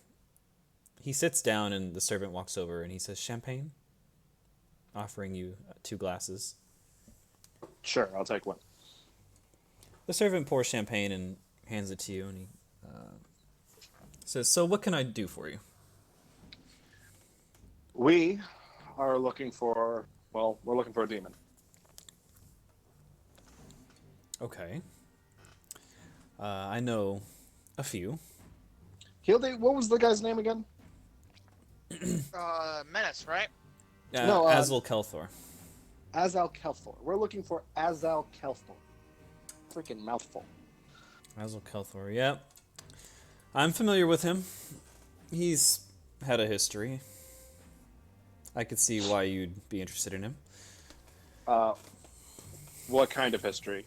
He sits down, and the servant walks over, and he says, "Champagne?" offering you 2 glasses. Sure, I'll take one. The servant pours champagne and hands it to you, and he says, "So what can I do for you?" We are looking for we're looking for a demon. Okay. I know a few. Hilda, what was the guy's name again? Menace, right? No, Azul Kelthor. Azal Kelthor. We're looking for Azal Kelthor. Freaking mouthful. Azul Kelthor, yeah. I'm familiar with him. He's had a history. I could see why you'd be interested in him. What kind of history?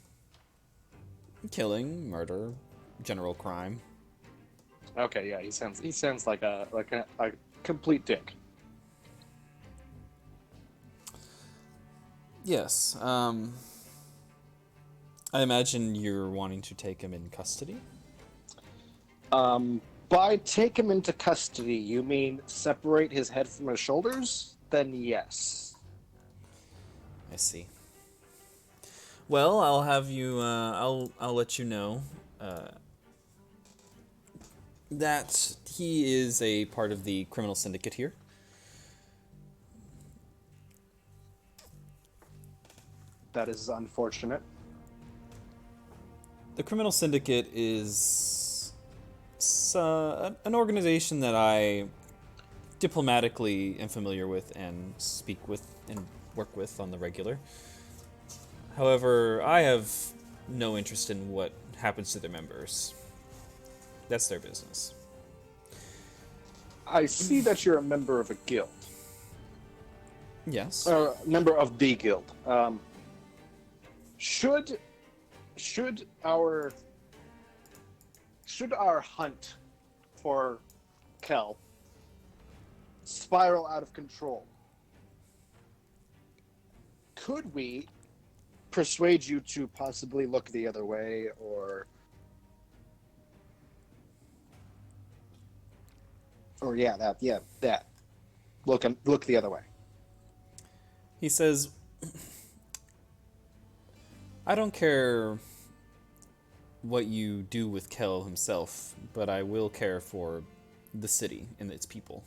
Killing, murder, general crime. Okay, yeah, he sounds like a complete dick. Yes. I imagine you're wanting to take him in custody? By take him into custody, you mean separate his head from his shoulders? Then yes. I see. Well, I'll have you. I'll let you know that he is a part of the criminal syndicate here. That is unfortunate. The criminal syndicate is an organization that I diplomatically am familiar with and speak with and work with on the regular. However, I have no interest in what happens to their members. That's their business. I see that you're a member of a guild. Yes. Member of the guild. Should our hunt for Kel spiral out of control, could we persuade you to possibly look the other way, or that look the other way? He says, "I don't care what you do with Kel himself, but I will care for the city and its people."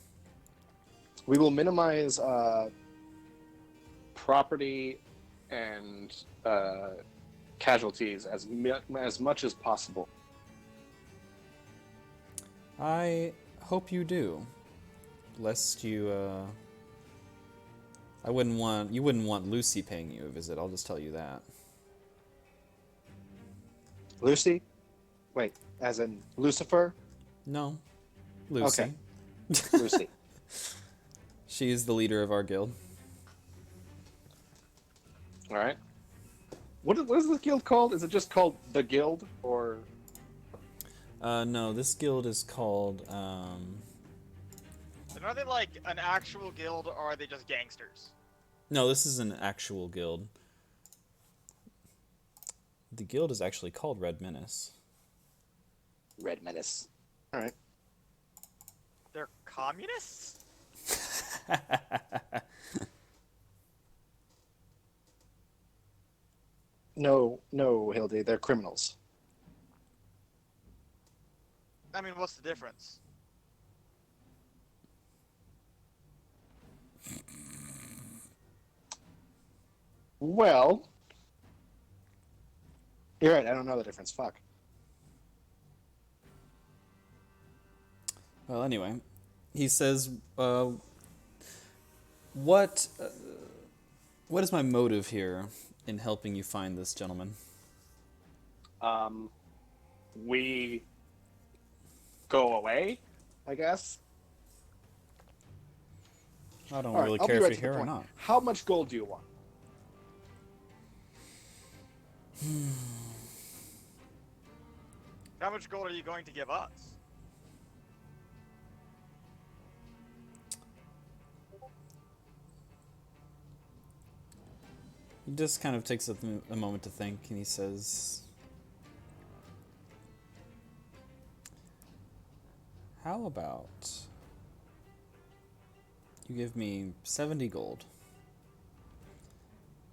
We will minimize Property and casualties as much as possible. I hope you do. lest you, you wouldn't want Lucy paying you a visit, I'll just tell you that. Lucy? Wait, as in Lucifer? No, Lucy. Okay. Lucy. She is the leader of our guild. All right. What is this guild called? Is it just called the guild, or No, this guild is called, And are they like an actual guild, or are they just gangsters? no, this is an actual guild. The guild is actually called Red Menace. Red Menace. All right. They're communists? No, Hildy, they're criminals. I mean, what's the difference? Well, you're right. I don't know the difference. Fuck. Well, anyway, he says, what is my motive here in helping you find this gentleman? we go away? I guess. I don't All right, really I'll care be right if to you're the here or point. not. How much gold do you want? How much gold are you going to give us? He just kind of takes a moment to think, and he says, how about you give me 70 gold,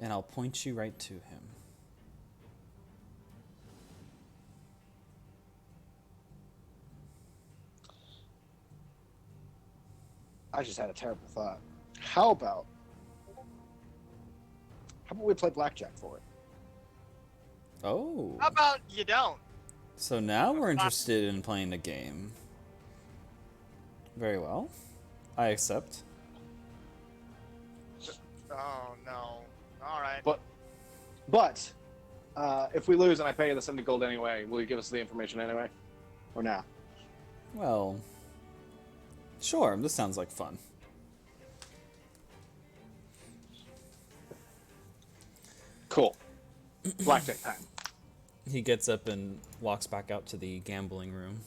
and I'll point you right to him. I just had a terrible thought. How about we play blackjack for it? Oh, How about you don't? so now we're interested in playing a game. Very well. I accept. Oh, no. Alright. But if we lose and I pay you the 70 gold anyway, will you give us the information anyway? Or now? Well, sure, this sounds like fun. Cool. Blackjack time. He gets up and walks back out to the gambling room.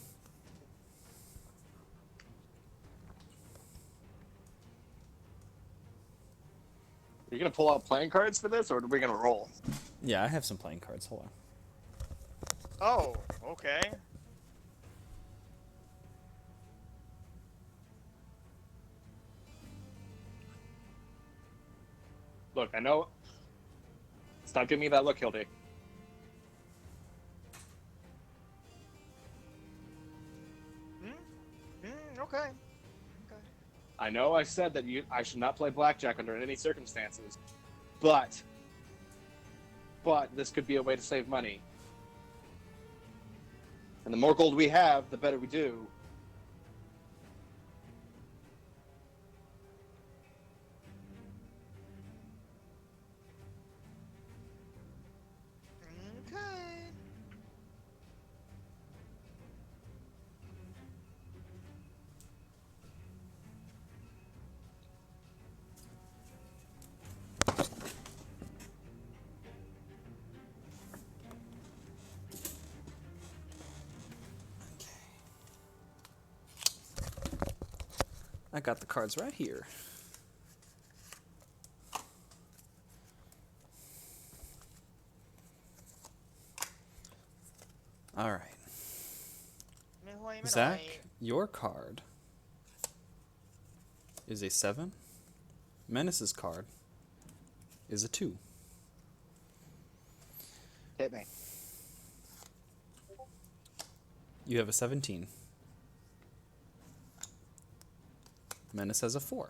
Are you gonna pull out playing cards for this, or are we gonna roll? Yeah, I have some playing cards. Hold on. Oh, okay. Look, I know. Stop giving me that look, Hildy. Okay. Okay. I know I said that I should not play blackjack under any circumstances, but this could be a way to save money. And the more gold we have, the better we do. Okay. I got the cards right here. All right. Zach, your card is a 7. Menace's card is a 2. Hit me. You have a 17. Menace has a 4.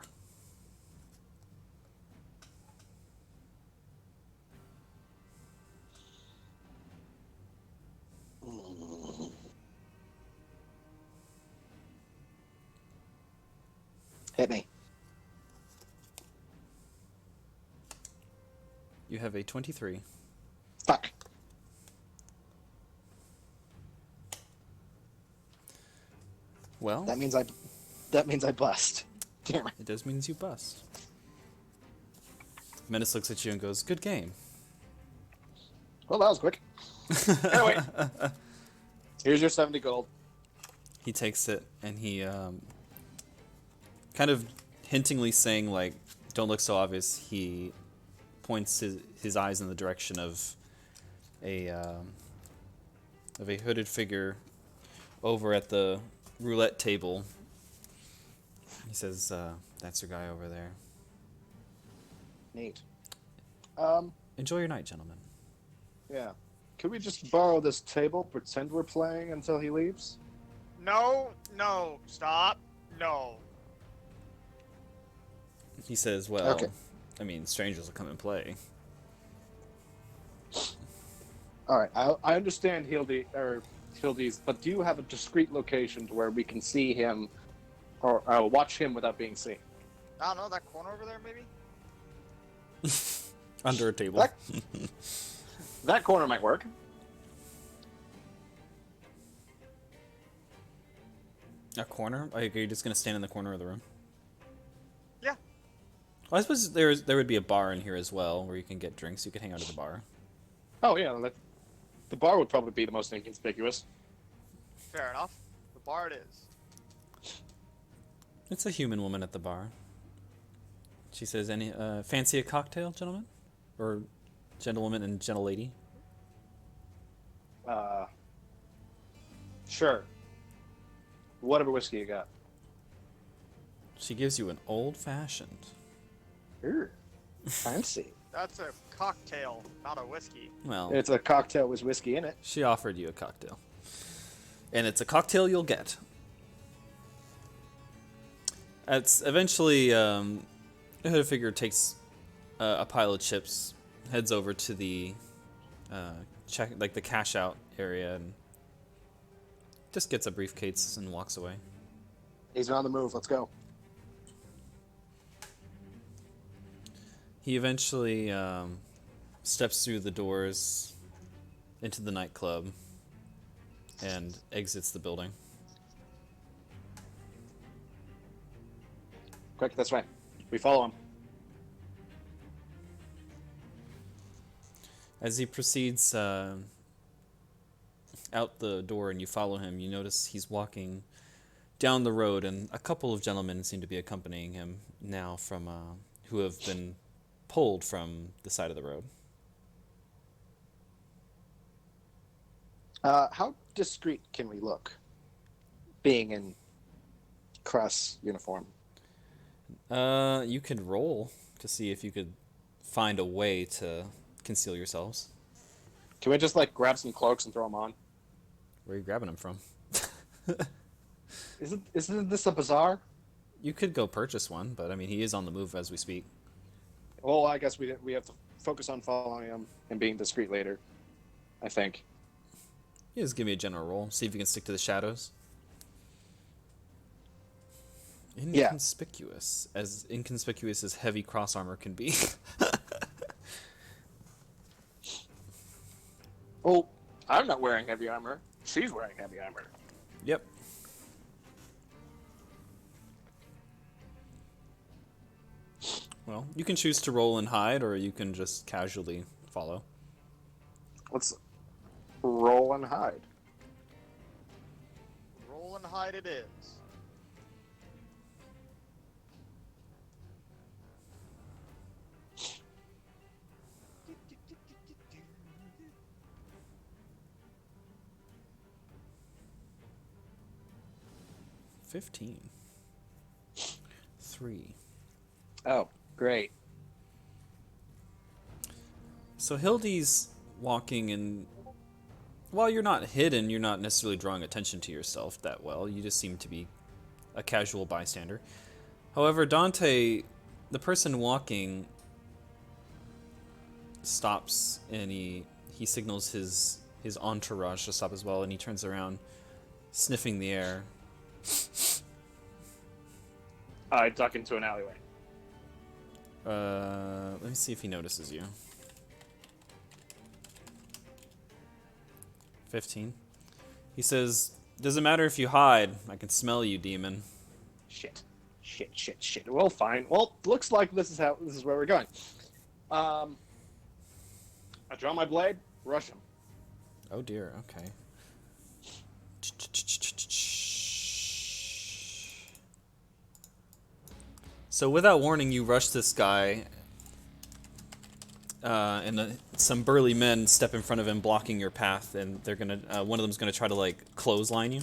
Hit me. You have a 23. Fuck. Well, That means I blessed. Damn it. it does means you bust. Menace looks at you and goes, "Good game." Well, that was quick. Anyway, here's your 70 gold. He takes it and he kind of hintingly saying like, "Don't look so obvious." He points his eyes in the direction of a hooded figure over at the roulette table. He says, "That's your guy over there. Neat. Enjoy your night, gentlemen." Yeah. Could we just borrow this table, pretend we're playing until he leaves? No, stop, no. He says, "Well, Okay. I mean, strangers will come and play." All right. I understand Hildy's, but do you have a discreet location to where we can see him or watch him without being seen? I don't know, that corner over there, maybe? Under a table. That- That corner might work. A corner? Like, are you just gonna stand in the corner of the room? Yeah. Well, I suppose there would be a bar in here as well, where you can get drinks. You could hang out at the bar. Oh, yeah. The bar would probably be the most inconspicuous. Fair enough. The bar it is. It's a human woman at the bar. She says, "Any fancy a cocktail, gentlemen, or gentlewoman and gentle lady?" Sure. Whatever whiskey you got. She gives you an old-fashioned. Fancy. That's a cocktail, not a whiskey. Well, It's a cocktail with whiskey in it. she offered you a cocktail, and it's a cocktail you'll get. It's eventually the hooded figure takes a pile of chips, heads over to the the cash out area, and just gets a briefcase and walks away. He's on the move. Let's go. He eventually steps through the doors into the nightclub and exits the building. Quick, this way. We follow him. As he proceeds out the door and you follow him, you notice he's walking down the road, and a couple of gentlemen seem to be accompanying him now from who have been pulled from the side of the road. How discreet can we look, being in Crus uniform? You could roll to see if you could find a way to conceal yourselves. Can we just grab some cloaks and throw them on? Where are you grabbing them from? Isn't this a bazaar? You could go purchase one, but I mean, he is on the move as we speak. Well, I guess we have to focus on following him and being discreet later. I think. You just give me a general roll. See if you can stick to the shadows. Yeah. Inconspicuous as heavy cross armor can be. Well, I'm not wearing heavy armor. She's wearing heavy armor. Yep. Well, you can choose to roll and hide, or you can just casually follow. Let's roll and hide. Roll and hide it is. $15. 3. Oh, great. So Hildy's walking, and while you're not hidden, you're not necessarily drawing attention to yourself that well. You just seem to be a casual bystander. However, Dante, the person walking, stops, and he signals his entourage to stop as well, and he turns around, sniffing the air. I duck into an alleyway. Let me see if he notices you. 15. He says, "Doesn't matter if you hide. I can smell you, demon." Shit. Well, fine. Well, looks like this is where we're going. I draw my blade, rush him. Oh dear. Okay. So without warning, you rush this guy, and some burly men step in front of him, blocking your path, and they're gonna. One of them's gonna try to like clothesline you.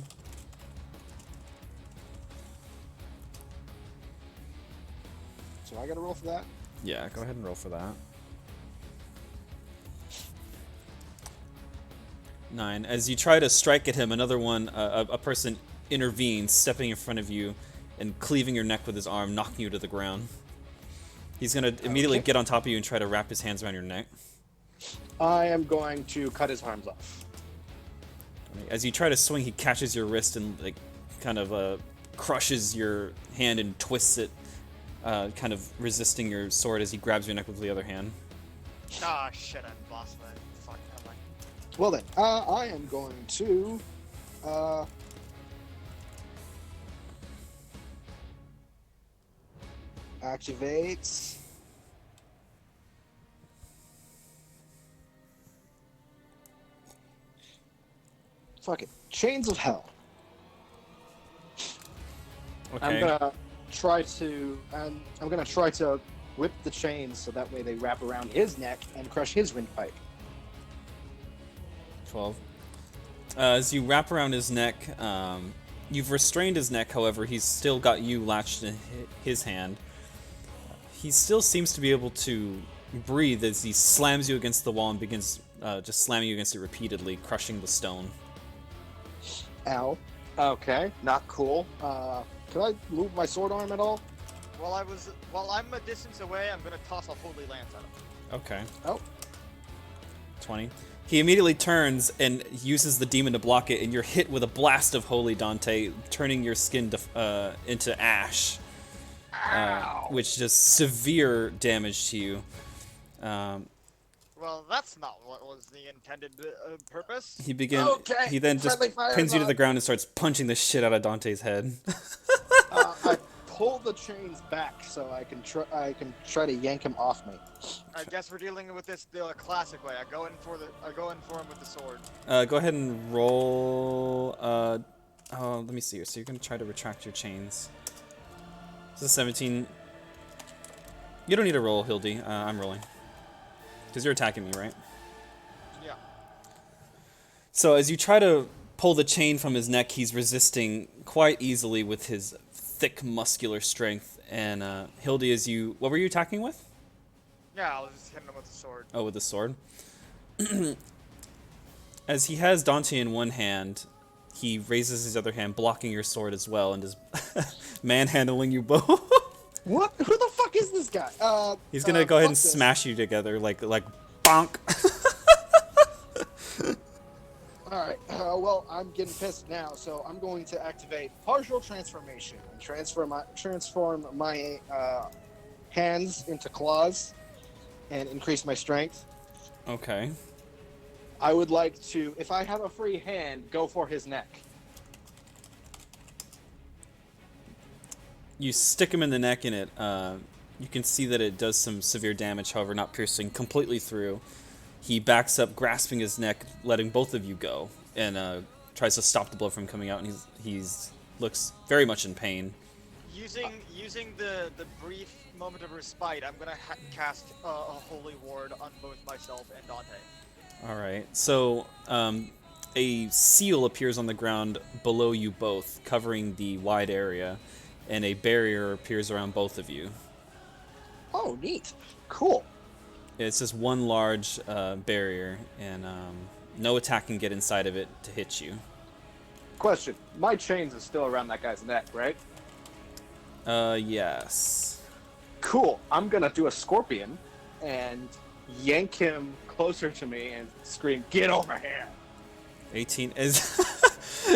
So I got to roll for that. Yeah, go ahead and roll for that. 9. As you try to strike at him, another one, a person intervenes, stepping in front of you and cleaving your neck with his arm, knocking you to the ground. He's gonna immediately get on top of you and try to wrap his hands around your neck. I am going to cut his arms off. As you try to swing, he catches your wrist and like kind of crushes your hand and twists it, kind of resisting your sword as he grabs your neck with the other hand. Ah, shit, I'm boss fight. Fuck, I'm like... Well then, I am going to activate. Fuck it. Chains of Hell. Okay. I'm gonna try to whip the chains so that way they wrap around his neck and crush his windpipe. 12. As you wrap around his neck, you've restrained his neck, however, he's still got you latched in his hand. He still seems to be able to breathe as he slams you against the wall and begins just slamming you against it repeatedly, crushing the stone. Ow. Okay, not cool. Can I move my sword arm at all? While I'm a distance away, I'm gonna toss a holy lance at him. Okay. Oh. 20. He immediately turns and uses the demon to block it, and you're hit with a blast of Holy Dante, turning your skin into ash, which does severe damage to you. Well, that's not what was the intended purpose. He then just pins you to the ground and starts punching the shit out of Dante's head. I pull the chains back so I can try to yank him off me. I guess we're dealing with this the classic way. I go in for him with the sword. Go ahead and roll. Let me see here. So you're gonna try to retract your chains. This is 17. You don't need to roll, Hildy. I'm rolling. Because you're attacking me, right? Yeah. So as you try to pull the chain from his neck, he's resisting quite easily with his thick, muscular strength. And Hildy, what were you attacking with? Yeah, I was just hitting him with the sword. Oh, with the sword. As he has Dante in one hand, he raises his other hand, blocking your sword as well, and is manhandling you both. What? Who the fuck is this guy? He's gonna go ahead and smash you together, like bonk. Alright, well, I'm getting pissed now, so I'm going to activate partial transformation and transform my hands into claws and increase my strength. Okay. I would like to, if I have a free hand, go for his neck. You stick him in the neck, and you can see that it does some severe damage, however, not piercing completely through. He backs up, grasping his neck, letting both of you go, and tries to stop the blood from coming out, and he's looks very much in pain. Using the brief moment of respite, I'm gonna cast a holy ward on both myself and Dante. All right. So a seal appears on the ground below you both, covering the wide area, and a barrier appears around both of you. Oh, neat. Cool. It's just one large barrier, and no attack can get inside of it to hit you. Question. My chains are still around that guy's neck, right? Yes. Cool. I'm gonna do a scorpion and yank him closer to me and scream, "Get over here!" 18 is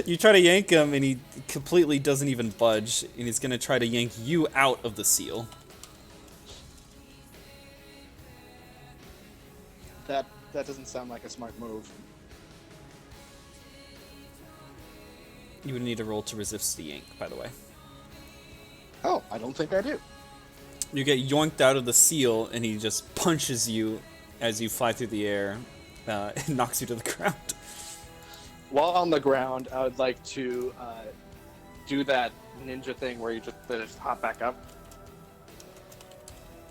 You try to yank him, and he completely doesn't even budge, and he's gonna try to yank you out of the seal. That doesn't sound like a smart move. You would need to roll to resist the yank, by the way. Oh, I don't think I do. You get yoinked out of the seal, and he just punches you as you fly through the air, and knocks you to the ground. While on the ground, I would like to do that ninja thing where you just hop back up.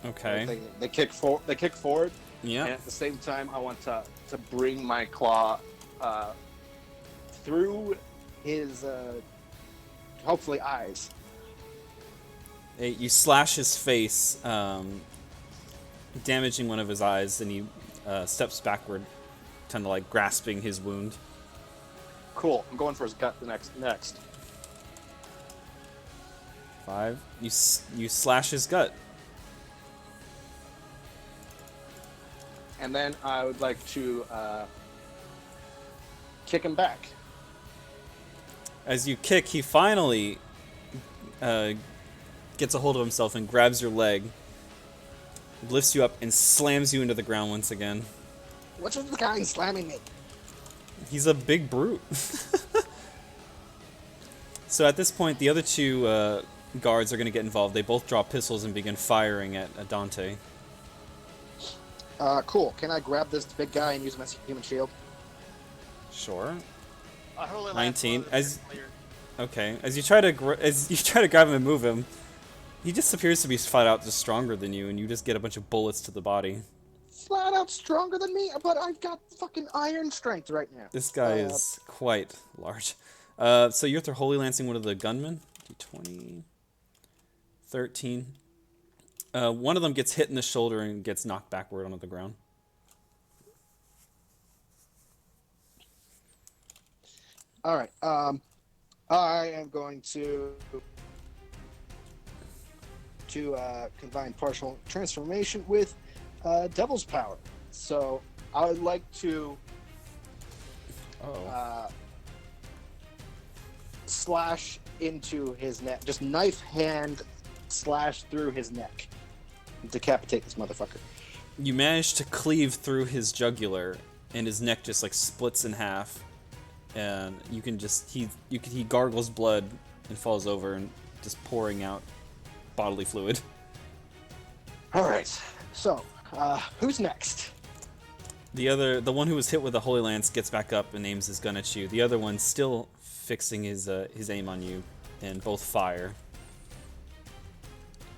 Okay. They kick forward. Yeah. And at the same time, I want to bring my claw through his hopefully eyes. You slash his face, damaging one of his eyes, and he steps backward, kind of like grasping his wound. Cool. I'm going for his gut next. 5. You slash his gut. And then I would like to kick him back. As you kick, he finally gets a hold of himself and grabs your leg, lifts you up, and slams you into the ground once again. What's with the guy slamming me? He's a big brute. So at this point, the other two guards are going to get involved. They both draw pistols and begin firing at Dante. Cool. Can I grab this big guy and use him as a human shield? Sure. Holy 19. Lance As you try to grab him and move him, he just appears to be flat out just stronger than you, and you just get a bunch of bullets to the body. Flat out stronger than me, but I've got fucking iron strength right now. This guy is quite large. So you're through Holy Lancing one of the gunmen. D20. 13. One of them gets hit in the shoulder and gets knocked backward onto the ground. All right. I am going to combine partial transformation with Devil's Power. So I would like to slash into his neck, just knife hand slash through his neck, decapitate this motherfucker. You manage to cleave through his jugular, and his neck just like splits in half, and you can just he gargles blood and falls over and just pouring out bodily fluid. All right. So who's next? The one who was hit with the Holy Lance gets back up and aims his gun at you. The other one's still fixing his aim on you, and both fire.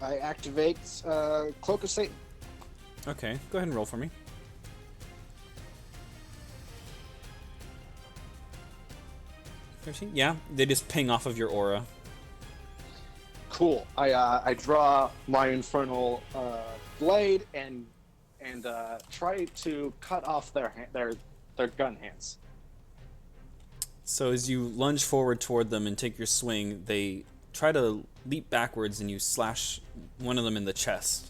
I activate Cloak of Satan. Okay, go ahead and roll for me. 13? Yeah, they just ping off of your aura. Cool. I draw my infernal blade and try to cut off their gun hands. So as you lunge forward toward them and take your swing, they try to leap backwards and you slash one of them in the chest.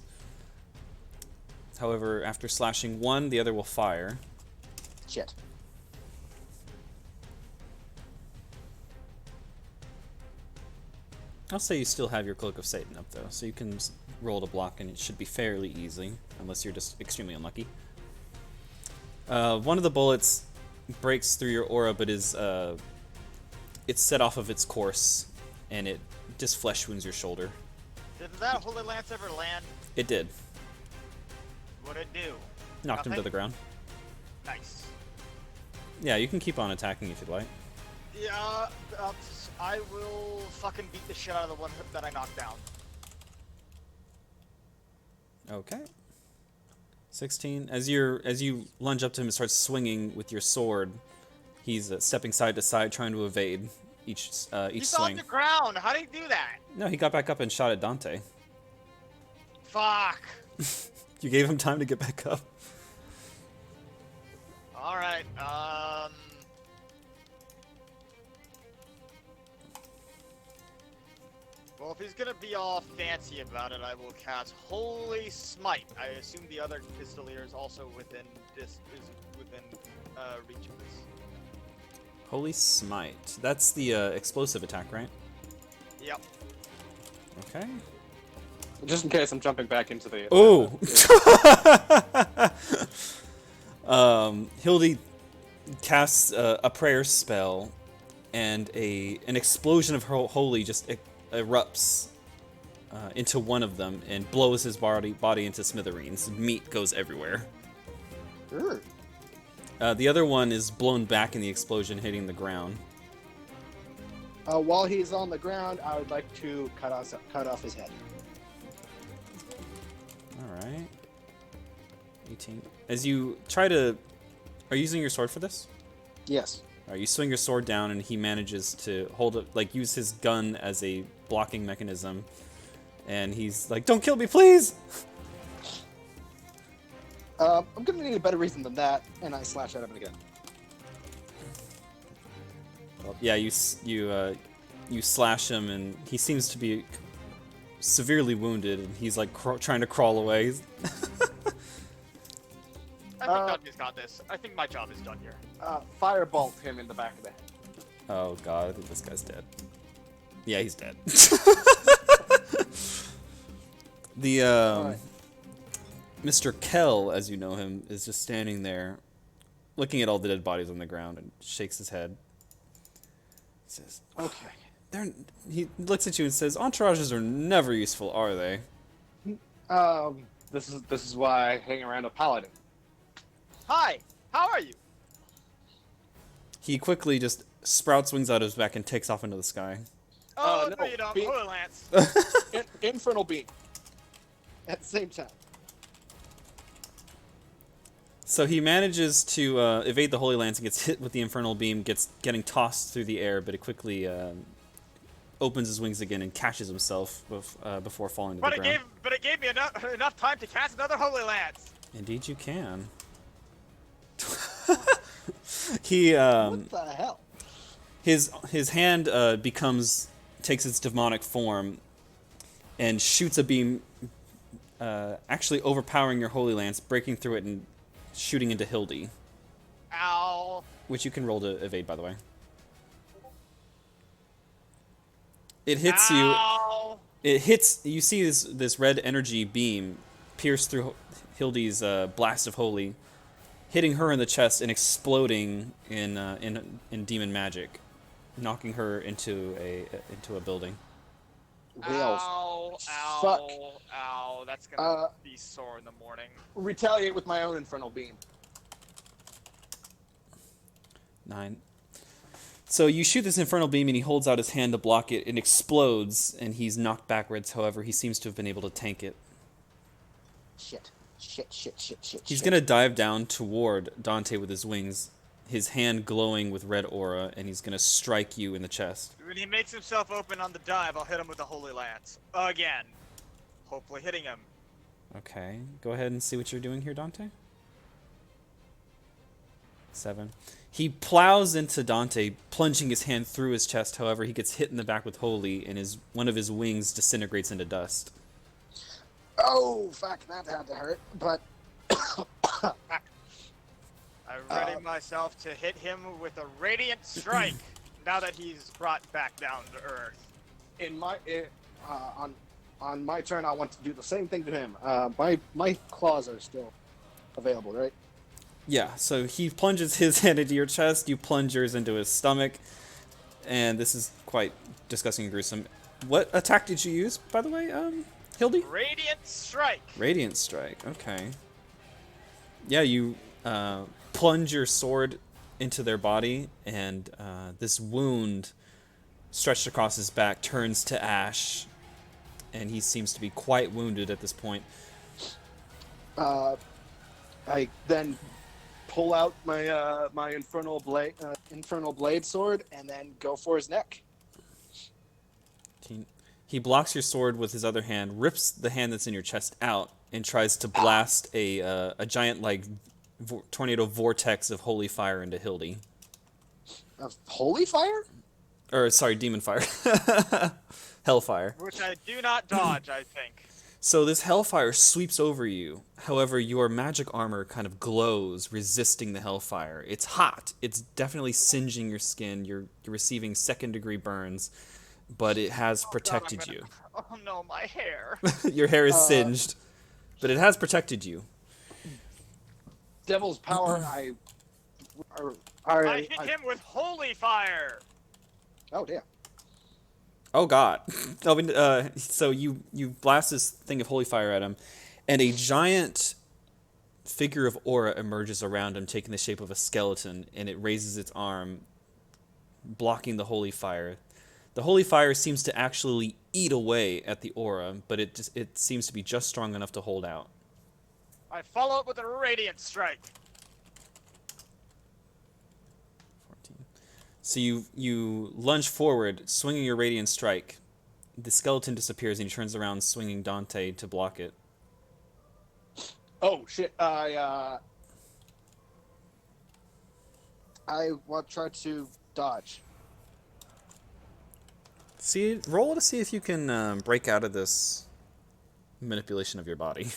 However, after slashing one, the other will fire. Shit. I'll say you still have your Cloak of Satan up, though, so you can roll to block, and it should be fairly easy, unless you're just extremely unlucky. One of the bullets breaks through your aura, but it's set off of its course, and it just flesh wounds your shoulder. Did that Holy Lance ever land? It did. What'd it do? Knocked him to Nothing? the ground. Nice. Yeah, you can keep on attacking if you'd like. Yeah, I will fucking beat the shit out of the one that I knocked down. Okay. 16. As you lunge up to him and start swinging with your sword, he's stepping side to side trying to evade each He's swing. on the ground. How did he do that? No, he got back up and shot at Dante. Fuck. You gave him time to get back up. All right. Well, if he's gonna be all fancy about it, I will cast Holy Smite. I assume the other pistolier is also within reach of this. Holy Smite. That's the explosive attack, right? Yep. Okay. Just in case I'm jumping back into the. Oh! Hildy casts a prayer spell, and an explosion of holy just erupts into one of them and blows his body into smithereens. Meat goes everywhere. Sure. The other one is blown back in the explosion, hitting the ground. While he's on the ground, I would like to cut off his head. All right. 18. As you try to, are you using your sword for this? Yes. All right, you swing your sword down, and he manages to hold it, like use his gun as a blocking mechanism, and he's like, "Don't kill me, please!" I'm gonna need a better reason than that, and I slash at him again. Yeah, you slash him, and he seems to be severely wounded, and he's like trying to crawl away. I think Dungeon's got this. I think my job is done here. Firebolt him in the back of the head. Oh god, I think this guy's dead. Yeah, he's dead. The Alright. Mr. Kell, as you know him, is just standing there, looking at all the dead bodies on the ground, and shakes his head. He says, Okay. He looks at you and says, "Entourages are never useful, are they?" This is why I hang around a paladin. Hi, how are you? He quickly just sprouts wings out of his back and takes off into the sky. Oh, no, no, you don't. be- Holy Lance. Infernal beam. At the same time. So he manages to evade the Holy Lance and gets hit with the Infernal Beam, getting tossed through the air, but it quickly opens his wings again and catches himself before falling to the ground. But it gave me enough time to cast another Holy Lance. Indeed you can. He What the hell? his hand takes its demonic form and shoots a beam, actually overpowering your Holy Lance, breaking through it and shooting into Hildy, Ow. which you can roll to evade, by the way. It hits you. Ow. It hits. You see this red energy beam pierce through Hildy's blast of holy, hitting her in the chest and exploding in demon magic, knocking her into a building. Whales. Ow. Ow. Fuck. Ow. That's gonna be sore in the morning. Retaliate with my own infernal beam. 9. So you shoot this infernal beam and he holds out his hand to block it. It explodes and he's knocked backwards. However, he seems to have been able to tank it. Shit. He's gonna dive down toward Dante with his wings, his hand glowing with red aura, and he's gonna strike you in the chest. When he makes himself open on the dive, I'll hit him with the Holy Lance. Again. Hopefully hitting him. Okay, go ahead and see what you're doing here, Dante. 7. He plows into Dante, plunging his hand through his chest. However, he gets hit in the back with holy, and one of his wings disintegrates into dust. Oh, fuck, that had to hurt. But I ready myself to hit him with a Radiant Strike now that he's brought back down to Earth. on my turn, I want to do the same thing to him. My claws are still available, right? Yeah, so he plunges his hand into your chest, you plunge yours into his stomach, and this is quite disgusting and gruesome. What attack did you use, by the way, Hildy? Radiant Strike. Radiant Strike, okay. Yeah, you plunge your sword into their body, and this wound stretched across his back turns to ash, and he seems to be quite wounded at this point. I then pull out my my infernal blade sword and then go for his neck. He blocks your sword with his other hand, rips the hand that's in your chest out, and tries to blast a giant like tornado vortex of holy fire into Hildy. Of holy fire? Or sorry, demon fire. Hellfire. Which I do not dodge, I think. So this hellfire sweeps over you. However, your magic armor kind of glows, resisting the hellfire. It's hot. It's definitely singeing your skin. You're receiving second-degree burns, but it has protected you. Oh no, my hair. Your hair is singed, but it has protected you. Devil's power. I I hit him with holy fire. Oh damn. Oh God! I mean, so you blast this thing of holy fire at him, and a giant figure of aura emerges around him, taking the shape of a skeleton, and it raises its arm, blocking the holy fire. The holy fire seems to actually eat away at the aura, but it seems to be just strong enough to hold out. I follow up with a radiant strike. 14. So you lunge forward, swinging your radiant strike. The skeleton disappears, and he turns around, swinging Dante to block it. Oh shit. I want to try to dodge. Roll to see if you can break out of this manipulation of your body.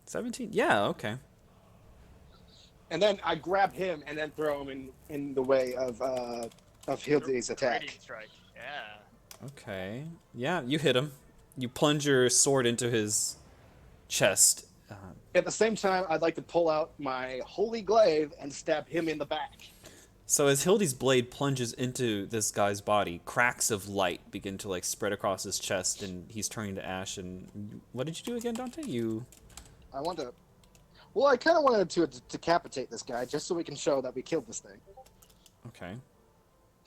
17? Yeah, okay. And then I grab him and then throw him in the way of Hildy's attack. Radiant strike. Yeah. Okay. Yeah, you hit him. You plunge your sword into his chest. At the same time, I'd like to pull out my holy glaive and stab him in the back. So as Hildy's blade plunges into this guy's body, cracks of light begin to spread across his chest, and he's turning to ash. And what did you do again, Dante? I want to. Well, I kind of wanted to decapitate this guy just so we can show that we killed this thing. Okay.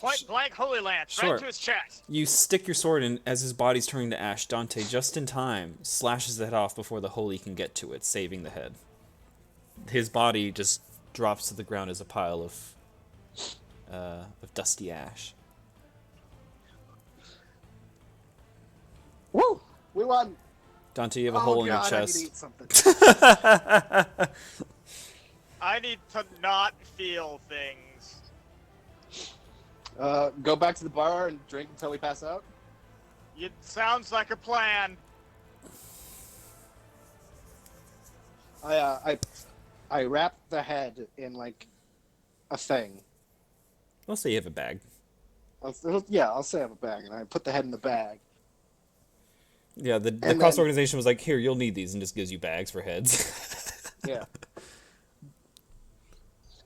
Point blank holy lance Sure. right to his chest. You stick your sword in as his body's turning to ash. Dante, just in time, slashes the head off before the holy can get to it, saving the head. His body just drops to the ground as a pile of dusty ash. Woo! We won! Dante, you have a hole in your God, chest. I need to eat something. I need to not feel things. Go back to the bar and drink until we pass out? It sounds like a plan. I wrap the head in a thing. Let's say you have a bag. I'll say I have a bag, and I put the head in the bag. Yeah, the And cross then- organization was like, here, you'll need these, and just gives you bags for heads. Yeah.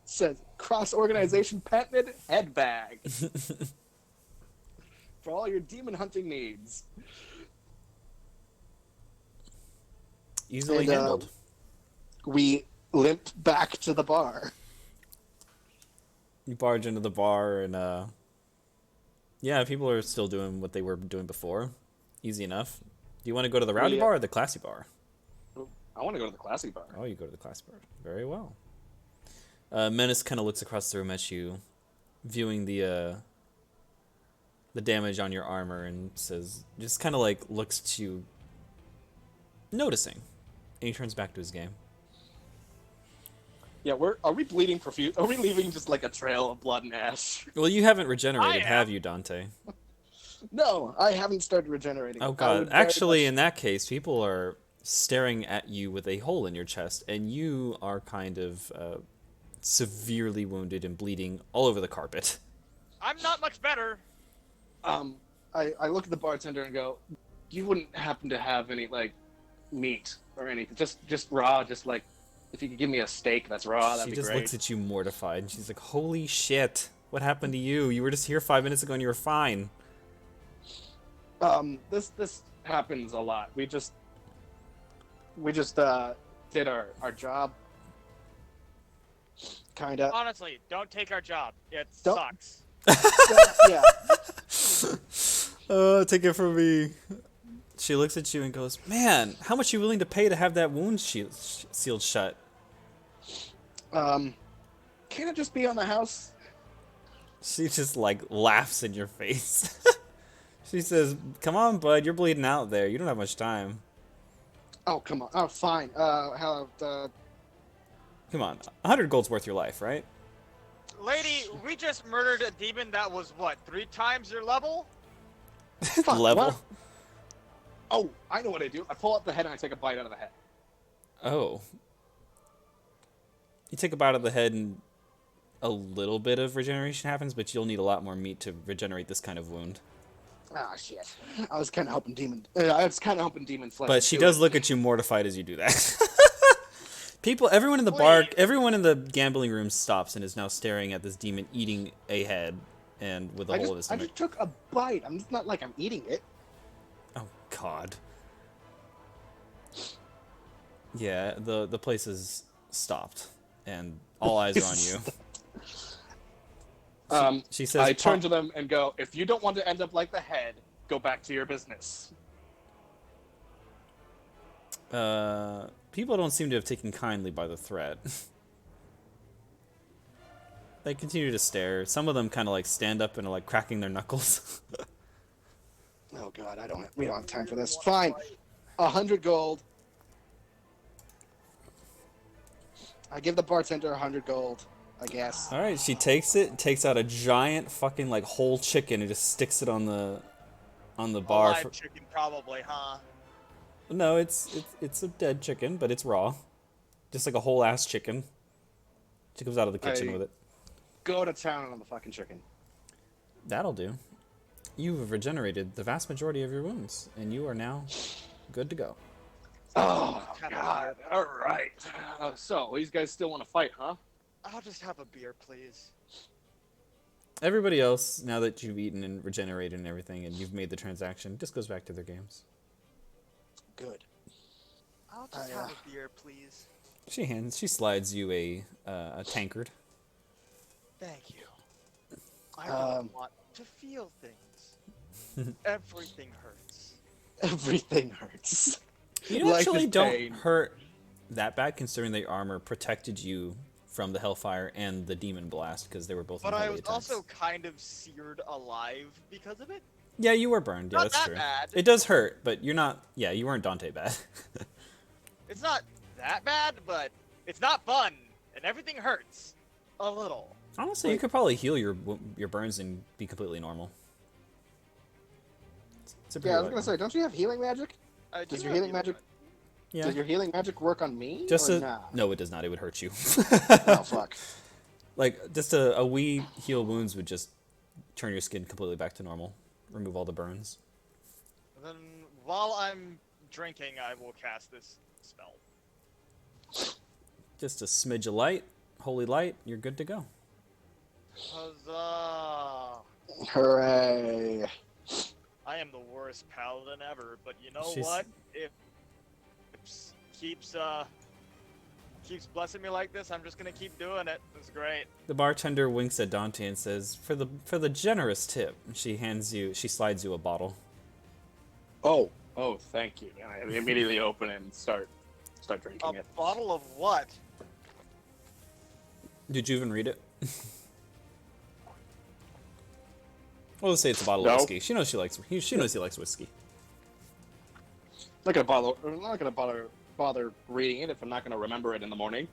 Says cross organization patented head bag for all your demon hunting needs. Easily And, handled. We limp back to the bar. You barge into the bar, and yeah, people are still doing what they were doing before. Easy enough. Do you want to go to the rowdy We, bar or the classy bar? I want to go to the classy bar. Oh, you go to the classy bar. Very well. Menace kind of looks across the room at you, viewing the damage on your armor, and says, just kind of looks to you, noticing, and he turns back to his game. Yeah, are we bleeding profuse? Are we leaving just a trail of blood and ash? Well, you haven't regenerated, I have am. you, Dante? No, I haven't started regenerating. Oh I god, would very actually much- in that case, people are staring at you with a hole in your chest, and you are kind of severely wounded and bleeding all over the carpet. I'm not much better. I look at the bartender and go, "You wouldn't happen to have any meat or anything? Just raw, if you could give me a steak that's raw, that'd She be just great." looks at you mortified, and she's like, holy shit, what happened to you? You were just here 5 minutes ago and you were fine. This happens a lot. We just did our job. Kinda. Honestly, don't take our job. It Don't- sucks. Yeah. Take it from me. She looks at you and goes, man, how much are you willing to pay to have that wound sealed shut? Can it just be on the house? She just laughs in your face. She says, come on, bud, you're bleeding out there. You don't have much time. Oh, come on. Oh, fine. Come on, 100 gold's worth your life, right? Lady, we just murdered a demon that was, 3 times your level? Fuck, Level. what? Oh, I know what I do. I pull out the head and I take a bite out of the head. Oh. You take a bite of the head and a little bit of regeneration happens, but you'll need a lot more meat to regenerate this kind of wound. Ah, shit. I was kind of hoping demon flesh. But she do does it. look at you mortified as you do that. Everyone in the everyone in the gambling room stops and is now staring at this demon eating a head and with a hole in his I stomach. just took a bite. I'm just not like I'm eating it. Oh God. Yeah, the place is stopped, and all eyes are on you. She says, I turn to them and go, if you don't want to end up like the head, go back to your business. People don't seem to have taken kindly by the threat. They continue to stare. Some of them kind of like stand up and are like cracking their knuckles. Oh God, we don't have time for this. Fine, 100 gold. I give the bartender 100 gold, I guess. All right, she takes it, takes out a giant fucking like whole chicken, and just sticks it on the bar. Live chicken, probably, huh? No, it's a dead chicken, but it's raw, just like a whole ass chicken. She comes out of the kitchen with it. Go to town on the fucking chicken. That'll do. You have regenerated the vast majority of your wounds, and you are now good to go. Oh God! All right. So these guys still want to fight, huh? I'll just have a beer, please. Everybody else, now that you've eaten and regenerated and everything, and you've made the transaction, just goes back to their games. Good. I'll just have a beer, please. She slides you a tankard. Thank you. I really want to feel things. Everything hurts. Everything hurts. You Life actually is don't pain. hurt that bad, considering the armor protected you from the hellfire and the demon blast, because they were both. But I melee was attacks. also kind of seared alive because of it. Yeah, you were burned. Yeah, Not that's that true. bad. It does hurt, but you're not. Yeah, you weren't Dante bad. It's not that bad, but it's not fun, and everything hurts a little. Honestly, you could probably heal your burns and be completely normal. It's a pretty Yeah, I was light gonna one. say, don't you have healing magic? I Does do your have healing magic? Yeah. Does your healing magic work on me? Just or a not? no, it does not. It would hurt you. Oh fuck. Like just a wee heal wounds would just turn your skin completely back to normal, remove all the burns. Then while I'm drinking, I will cast this spell. Just a smidge of light, holy light, you're good to go. Huzzah! Hooray! I am the worst paladin ever, but you know She's- what? If keeps blessing me like this, I'm just gonna keep doing it. It's great. The bartender winks at Dante and says, "For the generous tip." She slides you a bottle. Oh, thank you. And I immediately open it and start drinking A it. bottle of what? Did you even read it? Well, let's say it's a bottle No. of whiskey. She knows he likes whiskey. I'm not gonna bother reading it if I'm not gonna remember it in the morning.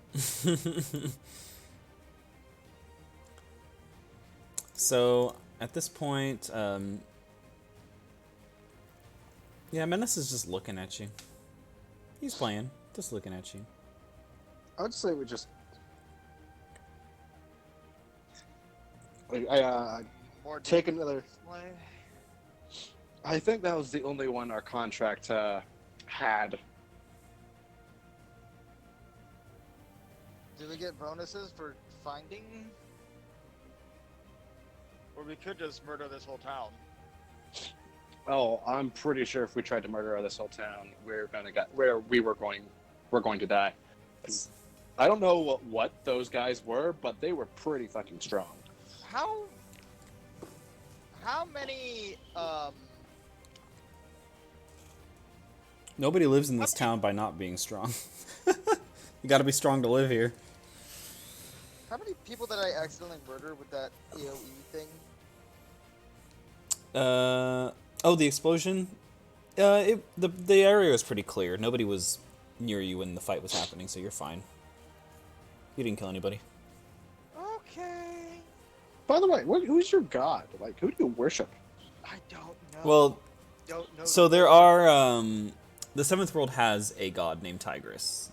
So at this point, yeah, Menace is just looking at you. He's playing, just looking at you. I would say we just. More Take demons another. to slay? I think that was the only one our contract had. Do we get bonuses for finding? Or we could just murder this whole town. Oh, I'm pretty sure if we tried to murder this whole town, we're going to die. 'Cause I don't know what those guys were, but they were pretty fucking strong. How many Nobody lives in this town by not being strong. You gotta be strong to live here. how many people did I accidentally murder with that AoE thing? Oh, the explosion? The area was pretty clear. Nobody was near you when the fight was happening, so you're fine. You didn't kill anybody. Okay. By the way, who's your god? Like, who do you worship? I don't know. Well, don't know. So the there lore. are the seventh world has a god named Tigris.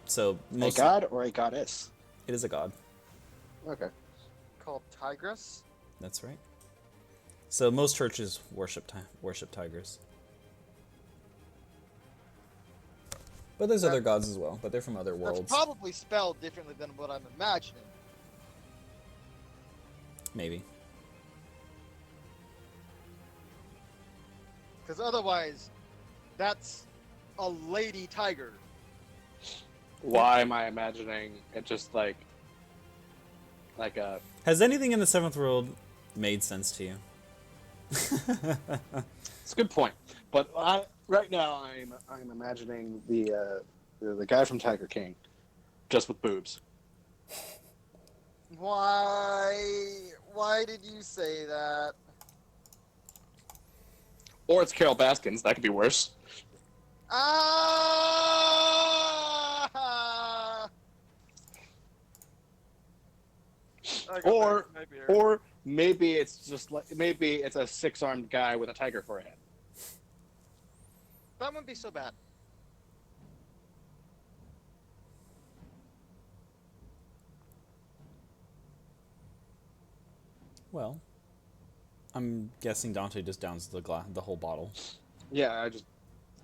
So A most god or a goddess? it is a god. Okay. Called Tigress. That's right. So most churches worship Tigris. But there's other gods as well, but they're from other That's worlds. probably spelled differently than what I'm imagining. Maybe. Because otherwise, that's a lady tiger. Why am I imagining it just like a Has anything in the seventh world made sense to you? It's a good point. But right now I'm imagining the guy from Tiger King, just with boobs. Why? Why did you say that? Or it's Carol Baskins. That could be worse. Ah! Or maybe it's just like maybe it's a six-armed guy with a tiger for a head. that wouldn't be so bad. Well, I'm guessing Dante just downs the whole bottle. Yeah, I just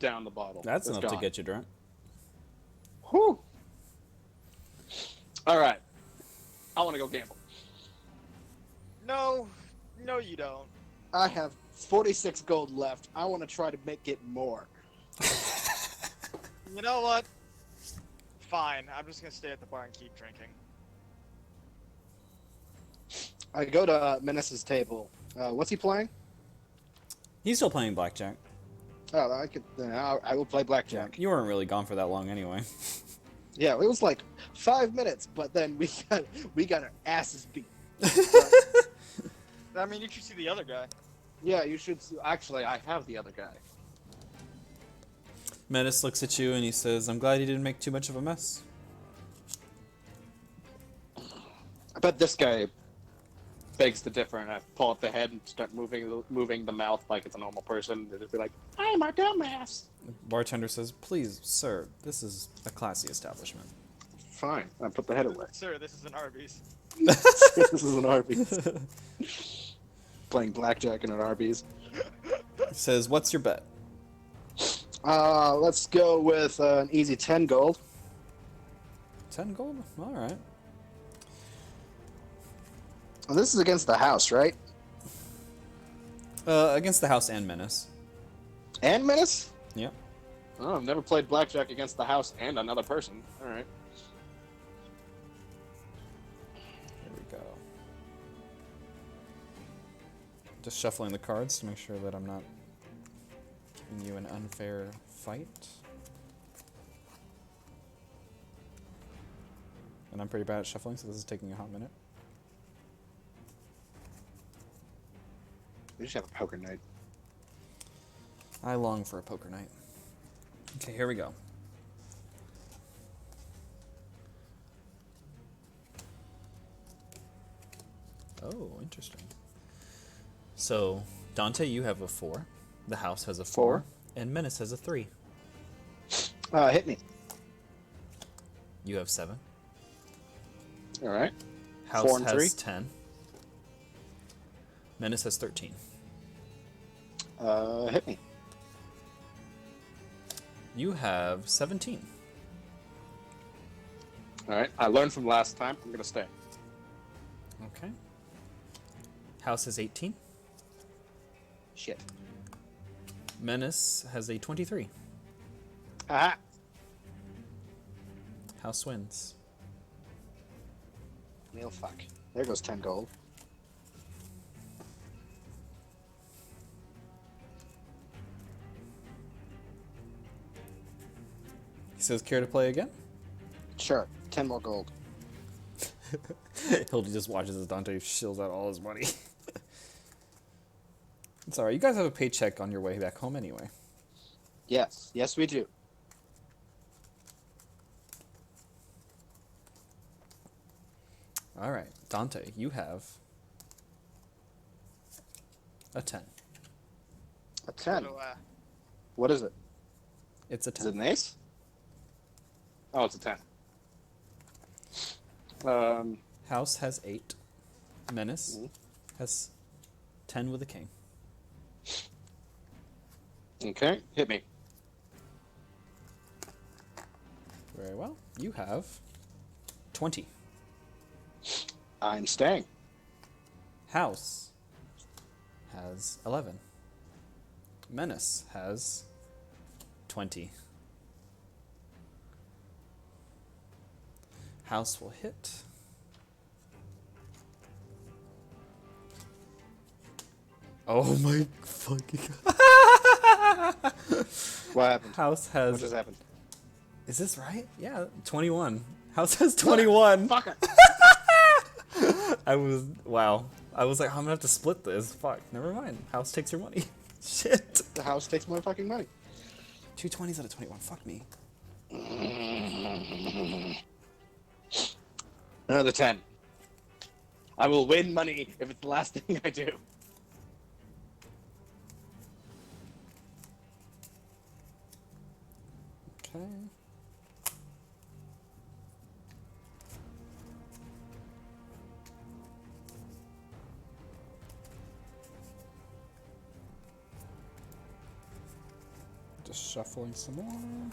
down the bottle. That's It's enough to gone. get you drunk. Whew. All right. I want to go gamble. No, you don't. I have 46 gold left. I want to try to make it more. You know what? Fine. I'm just gonna stay at the bar and keep drinking. I go to Menace's table. What's he playing? He's still playing blackjack. Oh, I could. I will play blackjack. You weren't really gone for that long anyway. Yeah, it was like 5 minutes, but then we got our asses beat. I mean, you should see the other guy. Yeah, you should. Actually, I have the other guy. Menace looks at you and he says, "I'm glad you didn't make too much of a mess." I bet this guy. Begs to differ, and I pull up the head and start moving the mouth like it's a normal person. And just be like, "I'm a dumbass." The bartender says, "Please, sir, this is a classy establishment." Fine. I put the head away. Sir, this is an Arby's. This is an Arby's. Playing blackjack in an Arby's. He says, "What's your bet?" Let's go with an easy 10 gold. 10 gold? All right. Well, this is against the house, right? Against the house and Menace. And Menace? Yep. Oh, I've never played blackjack against the house and another person. All right. Here we go. Just shuffling the cards to make sure that I'm not giving you an unfair fight. And I'm pretty bad at shuffling, so this is taking a hot minute. We should have a poker night. I long for a poker night. Okay, here we go. Oh, interesting. So, Dante, you have a 4. The house has a 4. And Menace has a 3. Hit me. You have 7. All right. House 4 and has 3. 10. Menace has 13. Hit me. You have 17. All right. I learned from last time. I'm gonna stay. Okay. House has 18. Shit. Menace has a 23. Aha. House wins. Well, fuck. There goes 10 gold. He says, care to play again? Sure. 10 more gold. Hildy just watches as Dante shills out all his money. It's alright, you guys have a paycheck on your way back home anyway. Yes. Yes, we do. Alright, Dante, you have A 10. A 10. So, What is it? It's a Is 10. it an ace? Oh, it's a 10. House has 8. Menace Mhm. has 10 with a king. Okay, hit me. Very well. You have 20. I'm staying. House has 11. Menace has 20. House will hit. Oh my fucking What happened? House What has. just happened? Is this right? Yeah, 21. House has 21. Fuck it. I was. Wow. I was like, I'm gonna have to split this. Fuck. Never mind. House takes your money. Shit. The house takes my fucking money. 2 20s out of 21. Fuck me. Another 10. I will win money if it's the last thing I do. Okay. Just shuffling some more.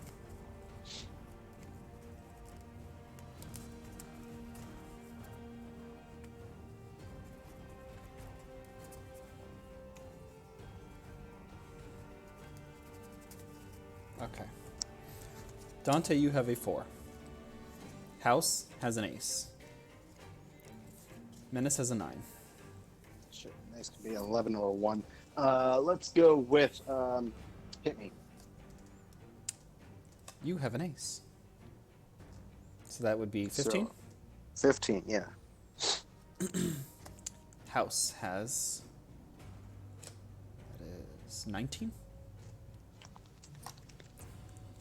Okay. Dante, you have a 4. House has an ace. Menace has a 9. Shit, nice to be 11 or a 1. Let's go with hit me. You have an ace. So that would be 15. So, 15, yeah. House has. That is 19.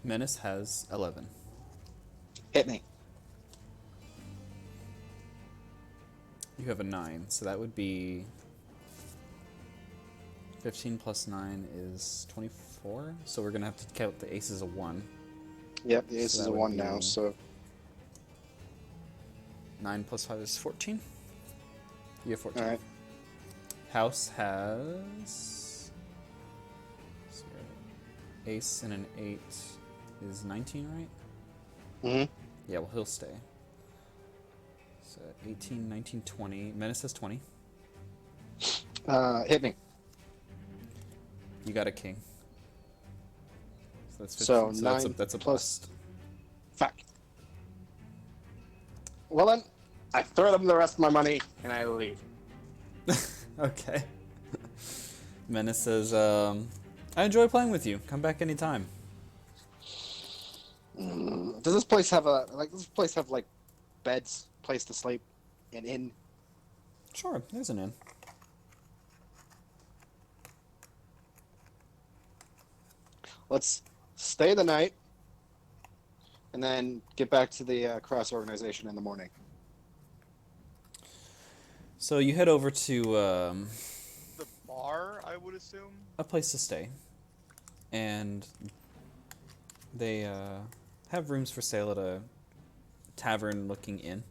Menace has 11. Hit me. You have a 9, so that would be 15 plus 9 is 24. So we're gonna have to count the ace as a 1. Yep, the ace So is that a would 1 now, be- so 9 plus 5 is 14. You have 14. alright. House has so ace and an 8 is 19, right? Mm-hmm. Yeah, well he'll stay. So 18, 19, 20. Menace has 20. Hit me. You got a king. So that's 15. So that's a 9 that's a plus- bust. Fuck. Well then, I throw them the rest of my money and I leave. Okay. Menace says, I enjoy playing with you. Come back anytime. Does this place have like beds, place to sleep, an inn? Sure, there's an inn. Let's stay the night and then get back to the cross organization in the morning. So you head over to The bar, I would assume. a place to stay. And they have rooms for sale at a tavern looking inn.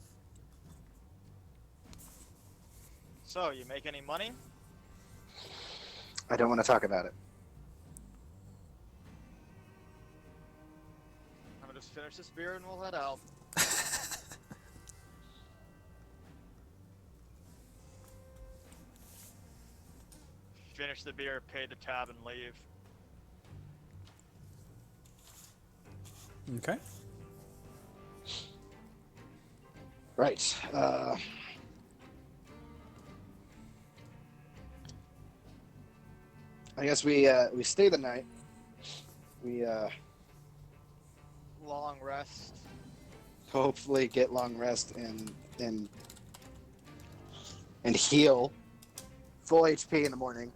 So, you make any money? I don't want to talk about it. I'm gonna just finish this beer and we'll head out. Finish the beer, pay the tab, and leave. Okay. Right. I guess we stay the night. We Long rest. hopefully get long rest and heal. Full HP in the morning.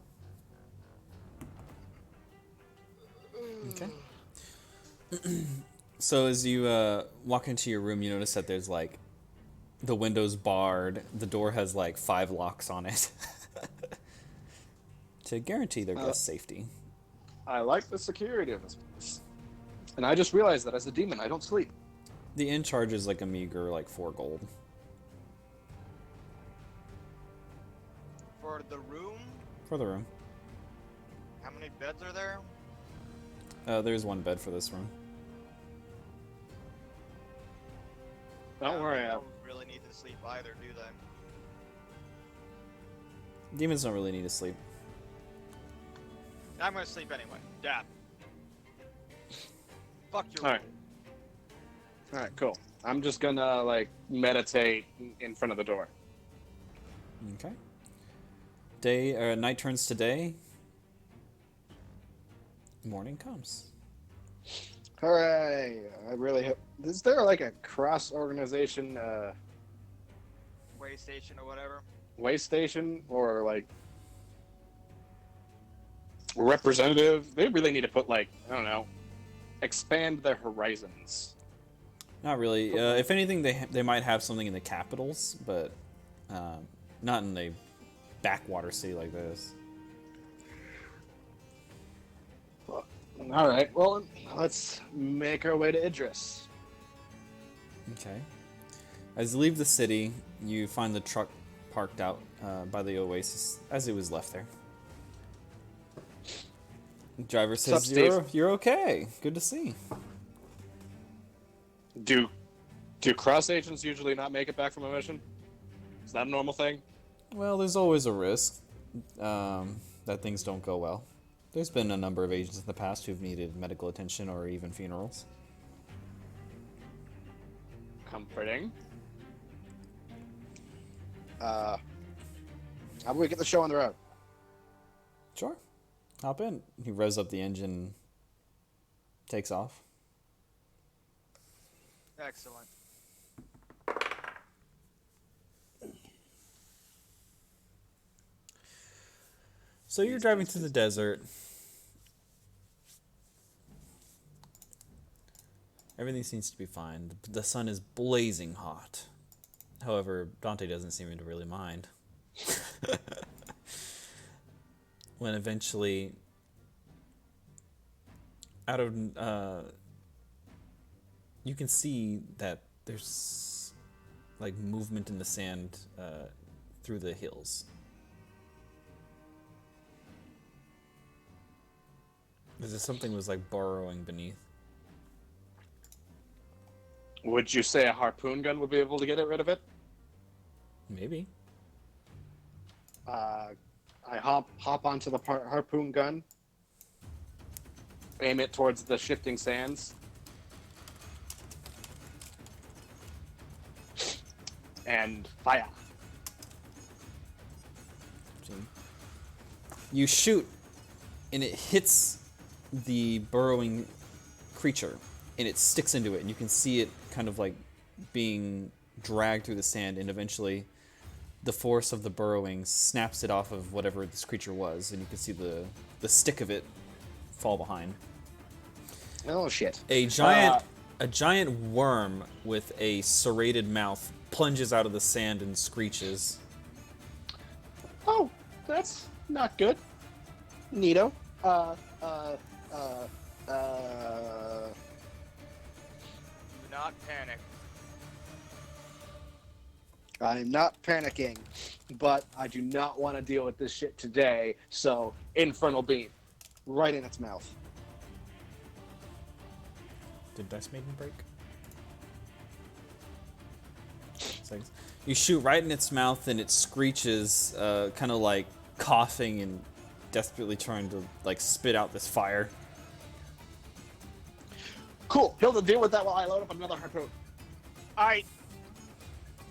Okay. So as you walk into your room, you notice that there's like the window's barred. The door has like 5 locks on it. to guarantee their guests' safety. I like the security of this place. And I just realized that as a demon, I don't sleep. The inn charges like a meager 4 gold. For the room, For the room. how many beds are there? There's 1 bed for this room. Don't worry. They don't really need to sleep either, do they? Demons don't really need to sleep. I'm gonna sleep anyway. Dad. Fuck your All right. All right, cool. I'm just gonna meditate in front of the door. Okay. Night turns to day. Morning comes. Hooray! I really hope. Is there a cross organization way station or whatever. way station or representative? They really need to put I don't know, expand their horizons. Not really. If anything, they might have something in the capitals, but not in a backwater city like this. All right. Well, let's make our way to Idris. Okay. As you leave the city, you find the truck parked out by the oasis as it was left there. The driver says, Steve? You're okay. Good to see. Do cross agents usually not make it back from a mission? Is that a normal thing? Well, there's always a risk that things don't go well. There's been a number of agents in the past who've needed medical attention or even funerals. Comforting. How about we get the show on the road? Sure. Hop in. He revs up the engine, takes off. Excellent. So you're driving through the desert. Everything seems to be fine. The sun is blazing hot. However, Dante doesn't seem to really mind. When eventually, you can see that there's movement in the sand through the hills. As if something was burrowing beneath. Would you say a harpoon gun would be able to get rid of it? Maybe. I hop onto the harpoon gun. Aim it towards the shifting sands. And fire. You shoot, and it hits the burrowing creature, and it sticks into it, and you can see it kind of being dragged through the sand, and eventually the force of the burrowing snaps it off of whatever this creature was, and you can see the stick of it fall behind. Oh shit! A giant worm with a serrated mouth plunges out of the sand and screeches. Oh, that's not good. Neato. Do not panic. I'm not panicking, but I do not want to deal with this shit today. So, infernal beam, right in its mouth. Did Dice Maiden break? Seconds. You shoot right in its mouth, and it screeches, kind of coughing and desperately trying to spit out this fire. Cool. Hilda, deal with that while I load up another harpoon. Alright.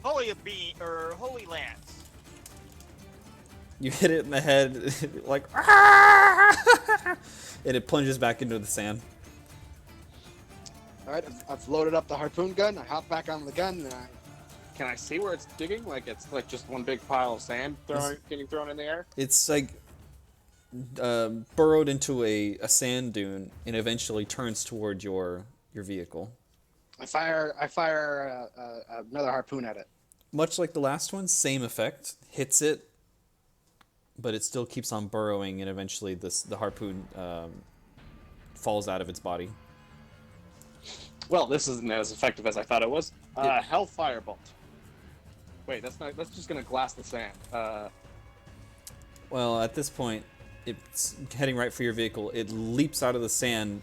Holy Holy Lance. You hit it in the head, "Ah!" and it plunges back into the sand. All right, I've loaded up the harpoon gun. I hop back on the gun, and Can I see where it's digging? It's just one big pile of sand getting thrown in the air? It's burrowed into a sand dune and eventually turns toward your vehicle. I fire another harpoon at it. Much like the last one, same effect. Hits it, but it still keeps on burrowing, and eventually the harpoon falls out of its body. Well, this isn't as effective as I thought it was. Hellfire Bolt. Wait, that's not. That's just gonna glass the sand. Well, at this point, it's heading right for your vehicle. It leaps out of the sand,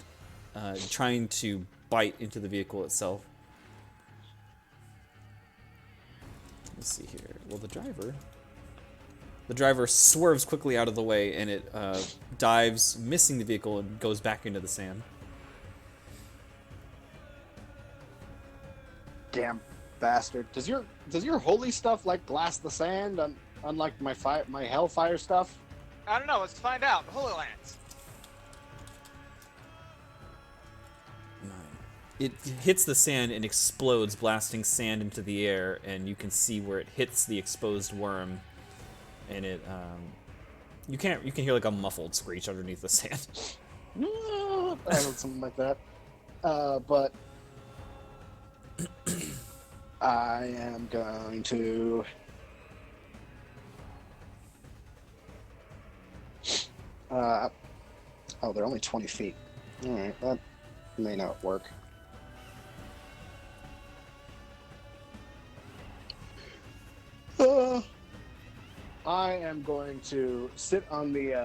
trying to bite into the vehicle itself. Let's see here. Well, the driver swerves quickly out of the way, and it dives, missing the vehicle, and goes back into the sand. Damn bastard. Does your holy stuff like glass the sand, unlike my hellfire stuff? I don't know. Let's find out. Holy Lands. It hits the sand and explodes, blasting sand into the air, and you can see where it hits the exposed worm, and it you can hear like a muffled screech underneath the sand. Something like that. But I am going to they're only 20 feet. Alright, that may not work. I am going to sit on the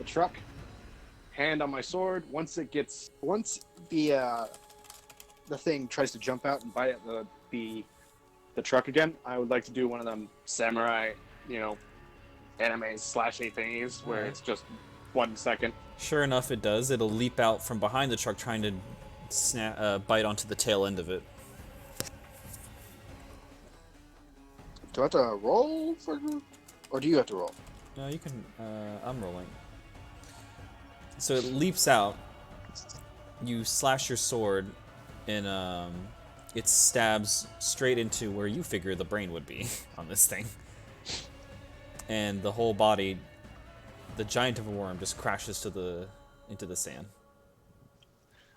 truck, hand on my sword. Once the thing tries to jump out and bite at the truck again, I would like to do one of them samurai, anime slashy thingies where it's just 1 second. Sure enough, it does. It'll leap out from behind the truck, trying to bite onto the tail end of it. Do I have to roll or do you have to roll? No, you can. I'm rolling. So it leaps out. You slash your sword, and it stabs straight into where you figure the brain would be on this thing. And the whole body, the giant of a worm, just crashes into the sand.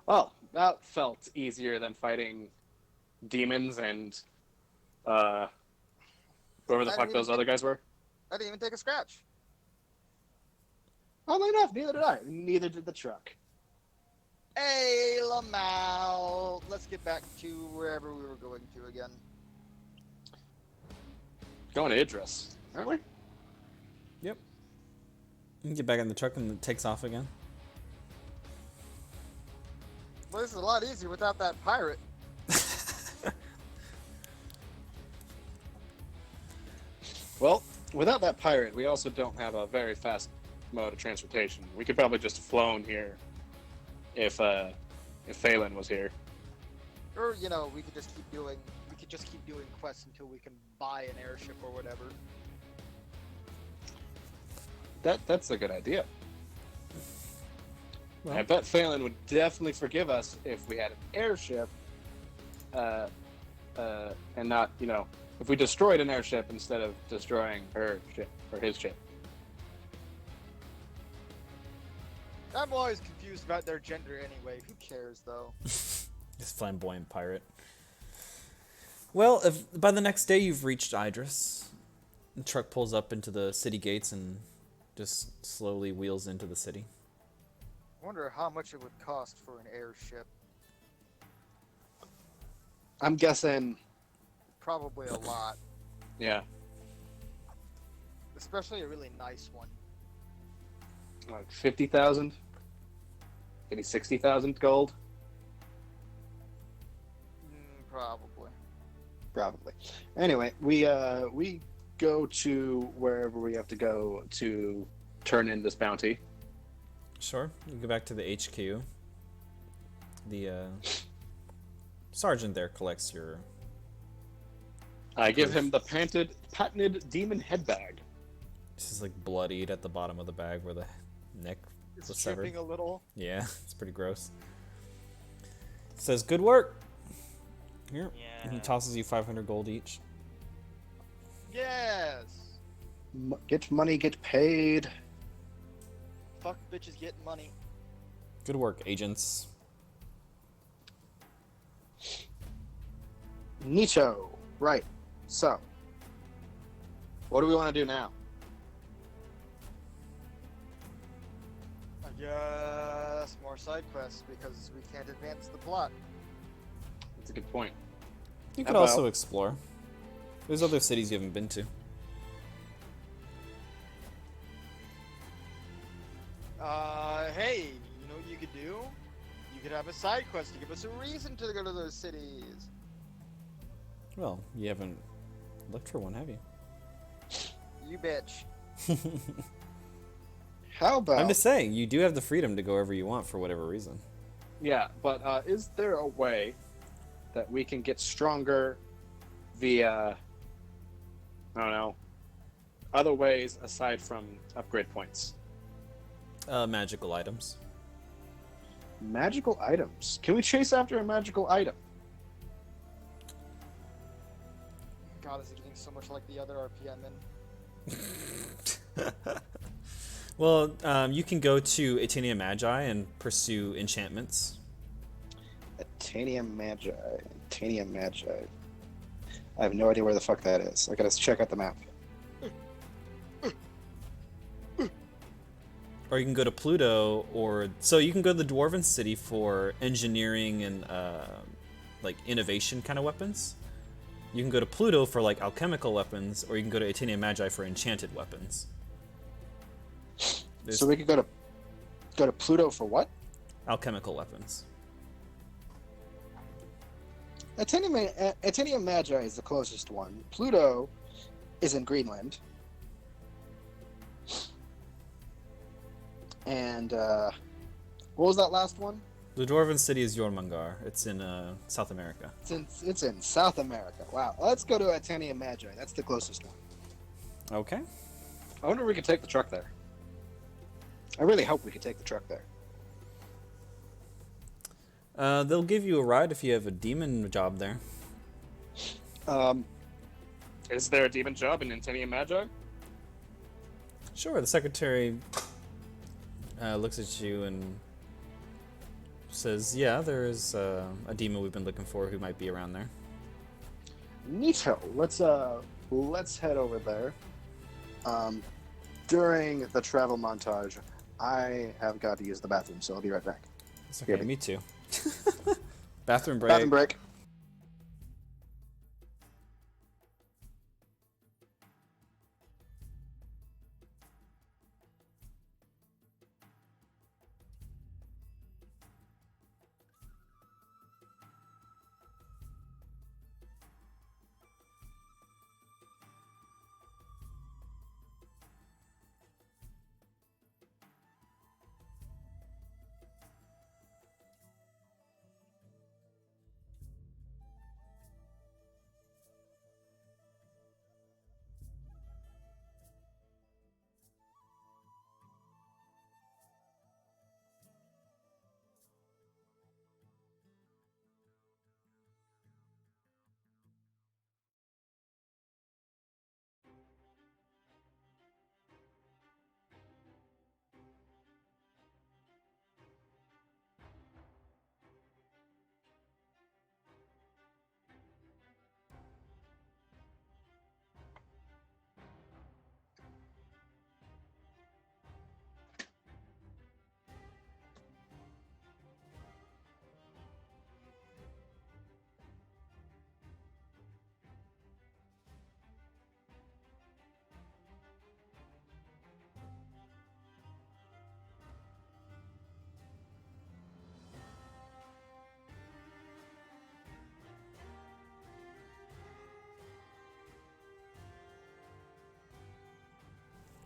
Well, that felt easier than fighting demons and whoever the fuck those other guys were. I didn't even take a scratch. Oddly enough, neither did I. Neither did the truck. Hey, Lamau. Let's get back to wherever we were going to again. Going to Idris, aren't we? Yep. You can get back in the truck and it takes off again. Well, this is a lot easier without that pirate. Well, without that pirate, we also don't have a very fast mode of transportation. We could probably just have flown here if Phelan was here. Or, we could just keep doing quests until we can buy an airship or whatever. That's a good idea. Well, I bet Phelan would definitely forgive us if we had an airship, and not, if we destroyed an airship instead of destroying her ship or his ship. I'm always confused about their gender anyway. Who cares, though? this flamboyant pirate. Well, if by the next day you've reached Idris, the truck pulls up into the city gates and just slowly wheels into the city. I wonder how much it would cost for an airship. I'm guessing Probably a lot. Yeah, Especially a really nice one. like 50,000, maybe 60,000 gold. Probably. Anyway, we go to wherever we have to go to Turn in this bounty. Sure. You go back to the HQ. The sergeant there collects your... I give him the patented demon head bag. This is like bloodied at the bottom of the bag where the neck It's was severed. dripping a little. Yeah, it's pretty gross. Says, good work. Here. Yeah. And he tosses you 500 gold each. Yes. get money, get paid. Fuck bitches getting money. Good work, agents. Nicho. Right. So, what do we want to do now? Yes, more side quests because we can't advance the plot. That's a good point. You could How also about- explore. There's other cities you haven't been to. Hey, you know what you could do? You could have a side quest to give us a reason to go to those cities. Well, you haven't looked for one, have you? You bitch. How about? I'm just saying, you do have the freedom to go wherever you want for whatever reason. Yeah, but is there a way that we can get stronger via, I don't know, other ways aside from upgrade points? Magical items. Magical items. Can we chase after a magical item? God, is it getting so much like the other RP I'm in? Well, you can go to Etania Magi and pursue enchantments. Titanium Magi. Titanium Magi. I have no idea where the fuck that is. I gotta check out the map. Or you can go to Pluto, so you can go to the Dwarven City for engineering and like innovation kind of weapons. You can go to Pluto for like alchemical weapons, or you can go to Etania Magi for enchanted weapons. There's So we could go to Pluto for what? alchemical weapons. Etania Magi is the closest one. Pluto is in Greenland. And what was that last one? The Dwarven City is Jormungandr. It's in South America. It's in South America. Wow. Let's go to Etania Magi. That's the closest one. Okay. I wonder if we could take the truck there. I really hope we could take the truck there. They'll give you a ride if you have a demon job there. Is there a demon job in Etania Magi? Sure, the secretary looks at you and says, yeah, there is a demon we've been looking for who might be around there. Neato. Let's head over there. During the travel montage, I have got to use the bathroom, so I'll be right back. It's okay, Yeah. me too. Bathroom break. Bathroom break.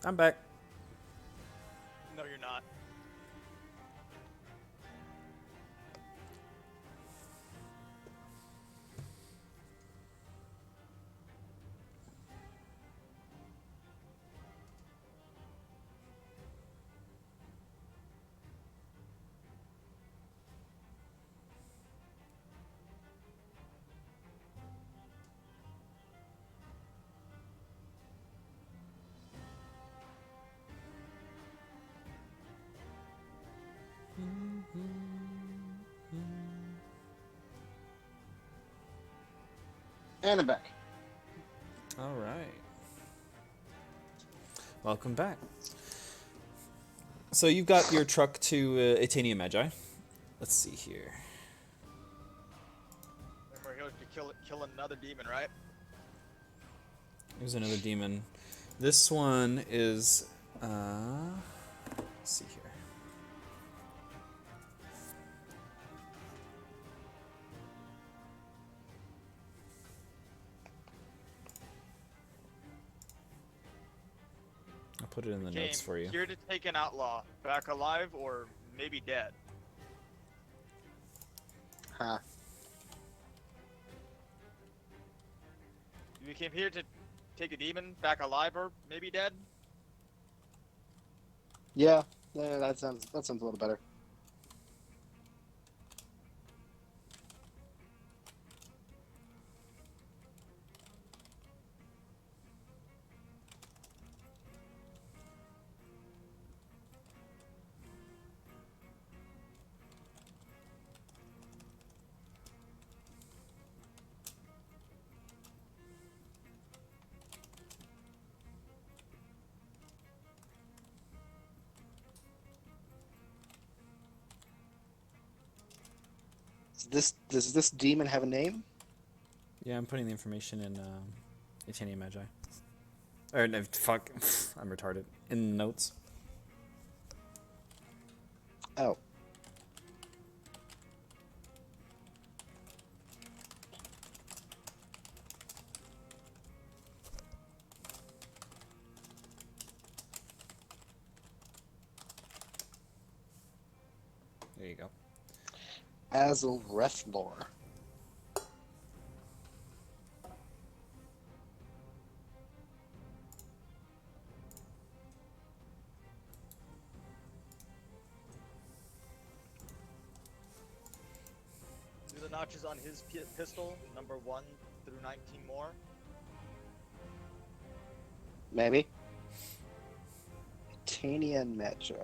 I'm back. No, you're not. And I'm back. All right. Welcome back. So you've got your truck to Etania Magi. Let's see here. And we're here to kill another demon, right? Here's another demon. This one is, let's see here. I'll put it in the notes for you. Here to take an outlaw, back alive or maybe dead. Huh. We came here to take a demon, back alive or maybe dead. Yeah, that sounds a little better. Does this demon have a name? Yeah, I'm putting the information in Etania Magi. Or no, fuck, I'm retarded. In the notes. Oh. There you go. Azel Rethlor. Do the notches on his pistol, number 1 through 19 more? Maybe. Titania Magi.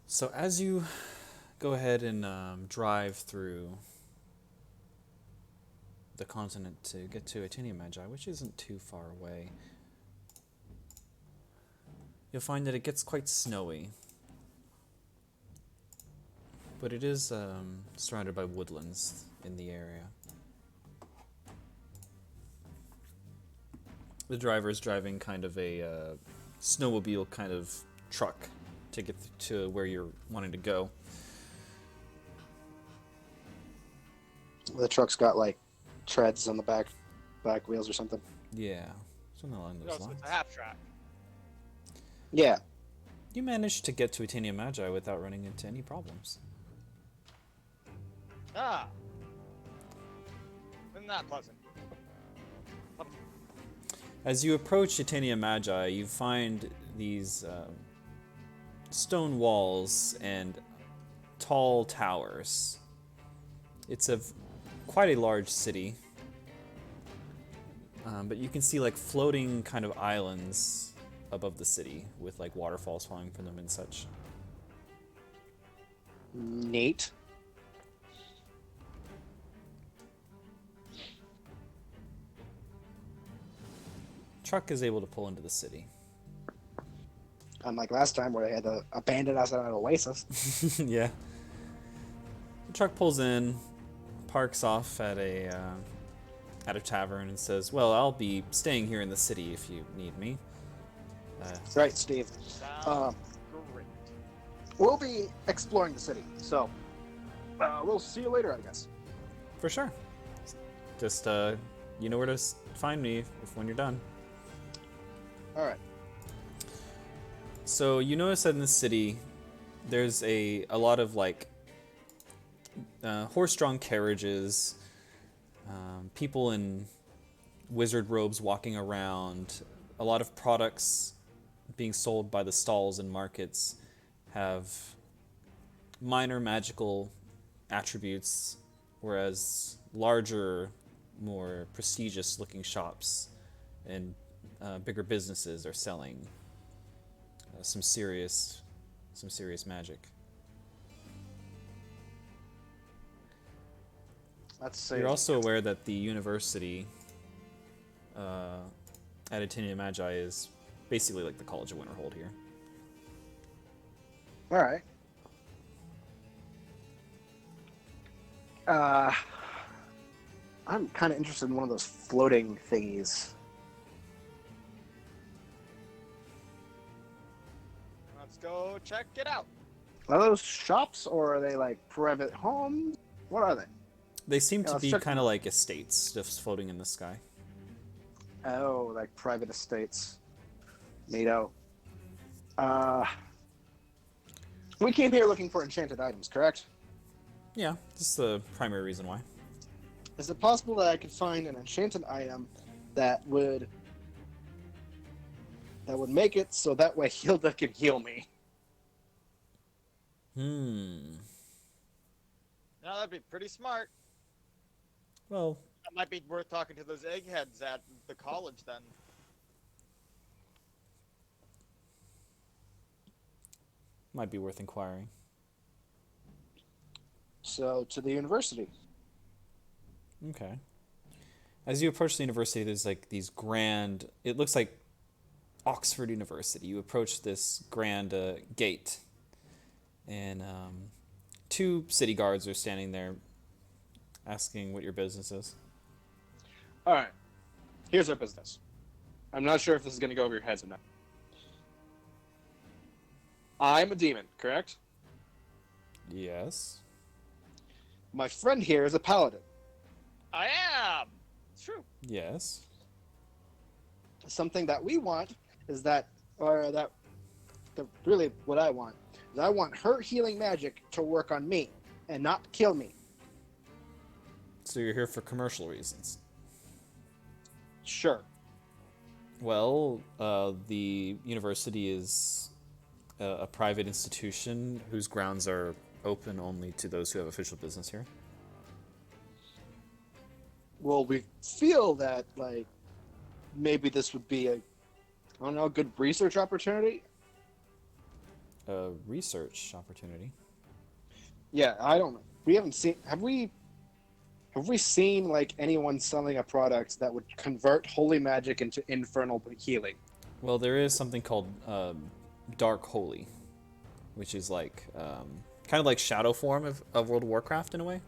So as you go ahead and drive through the continent to get to Etania Magi, which isn't too far away, you'll find that it gets quite snowy. But it is surrounded by woodlands in the area. The driver is driving kind of a snowmobile kind of truck to get to where you're wanting to go. The truck's got like treads on the back wheels or something. Yeah, something along those So lines. it's a half track. Yeah. You managed to get to Etania Magi without running into any problems. Ah. Isn't that pleasant? As you approach Etania Magi, you find these stone walls and tall towers. It's quite a large city, but you can see like floating kind of islands above the city with like waterfalls falling from them and such. Neat. Truck is able to pull into the city. Unlike last time where they had to abandon us at an oasis. Yeah. The truck pulls in, parks off at a tavern, and says, "Well, I'll be staying here in the city if you need me." Right, Steve. Sounds great. We'll be exploring the city, so we'll see you later, I guess. For sure. Just you know where to find me when you're done. All right. So you notice that in the city, there's a lot of like horse-drawn carriages, people in wizard robes walking around. A lot of products being sold by the stalls and markets have minor magical attributes, whereas larger more prestigious looking shops and bigger businesses are selling some serious magic. Let's say You're also aware that the university at Atinia Magi is basically like the College of Winterhold here. All right. I'm kind of interested in one of those floating thingies. Let's go check it out. Are those shops or are they like private homes? What are they? They seem Yeah, to let's be check kind of like estates just floating in the sky. Oh, like private estates. Neato. We came here looking for enchanted items, correct? Yeah, that's the primary reason why. Is it possible that I could find an enchanted item that would make it so that way Hilda can heal me? Hmm. Now that'd be pretty smart. Well, That might be worth talking to those eggheads at the college then. might be worth inquiring. So, to the university. Okay. As you approach the university, there's like these grand. It looks like Oxford University. You approach this grand gate, and two city guards are standing there, asking what your business is. All right. Here's our business. I'm not sure if this is going to go over your heads or not. I'm a demon, correct? Yes. My friend here is a paladin. I am! It's true. Yes. Something that we want is that, really what I want is I want her healing magic to work on me and not kill me. So you're here for commercial reasons. Sure. Well, the university is a private institution whose grounds are open only to those who have official business here. Well, we feel that, like, maybe this would be a good research opportunity. A research opportunity. Yeah, I don't know. We haven't seen. Have we seen like anyone selling a product that would convert holy magic into infernal healing? Well, there is something called Dark Holy, which is like kind of like shadow form of World of Warcraft in a way.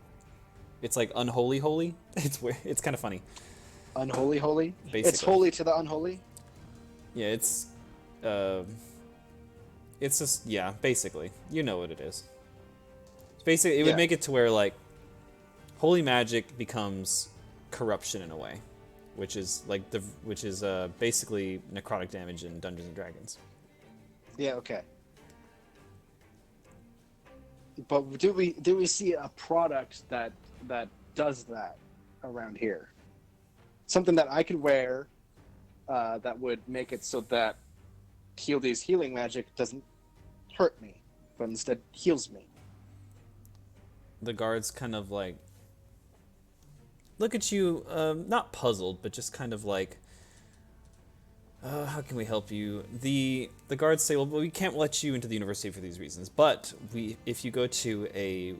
It's like unholy holy. It's weird. It's kind of funny. Unholy, holy. Basically. It's holy to the unholy. Yeah, it's just basically, you know what it is. Basically, it would make it to where like holy magic becomes corruption in a way, which is like basically necrotic damage in Dungeons and Dragons. Yeah. Okay. But do we see a product that does that around here? Something that I could wear that would make it so that Hilda's healing magic doesn't hurt me, but instead heals me. The guards kind of like look at you, not puzzled, but just kind of like, how can we help you? The guards say, well, we can't let you into the university for these reasons, but if you go to a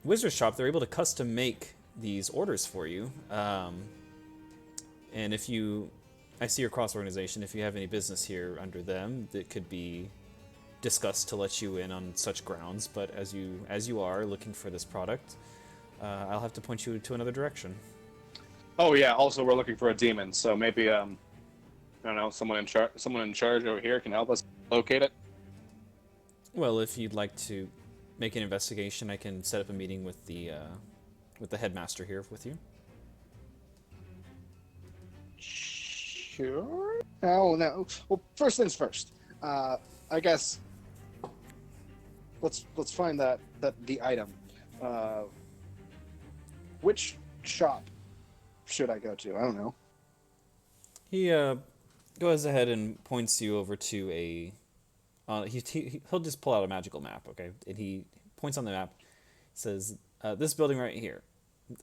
wizard shop, they're able to custom make these orders for you. And if I see your cross organization, if you have any business here under them, that could be discussed to let you in on such grounds. But as you are looking for this product, I'll have to point you to another direction. Oh yeah. Also, we're looking for a demon, so maybe I don't know, someone in charge over here can help us locate it. Well, if you'd like to make an investigation, I can set up a meeting with the headmaster here with you. Sure. Oh no. Well, first things first. I guess let's find the item. Which shop should I go to? I don't know. He goes ahead and points you over to a. He'll just pull out a magical map, okay? And he points on the map. Says, "This building right here,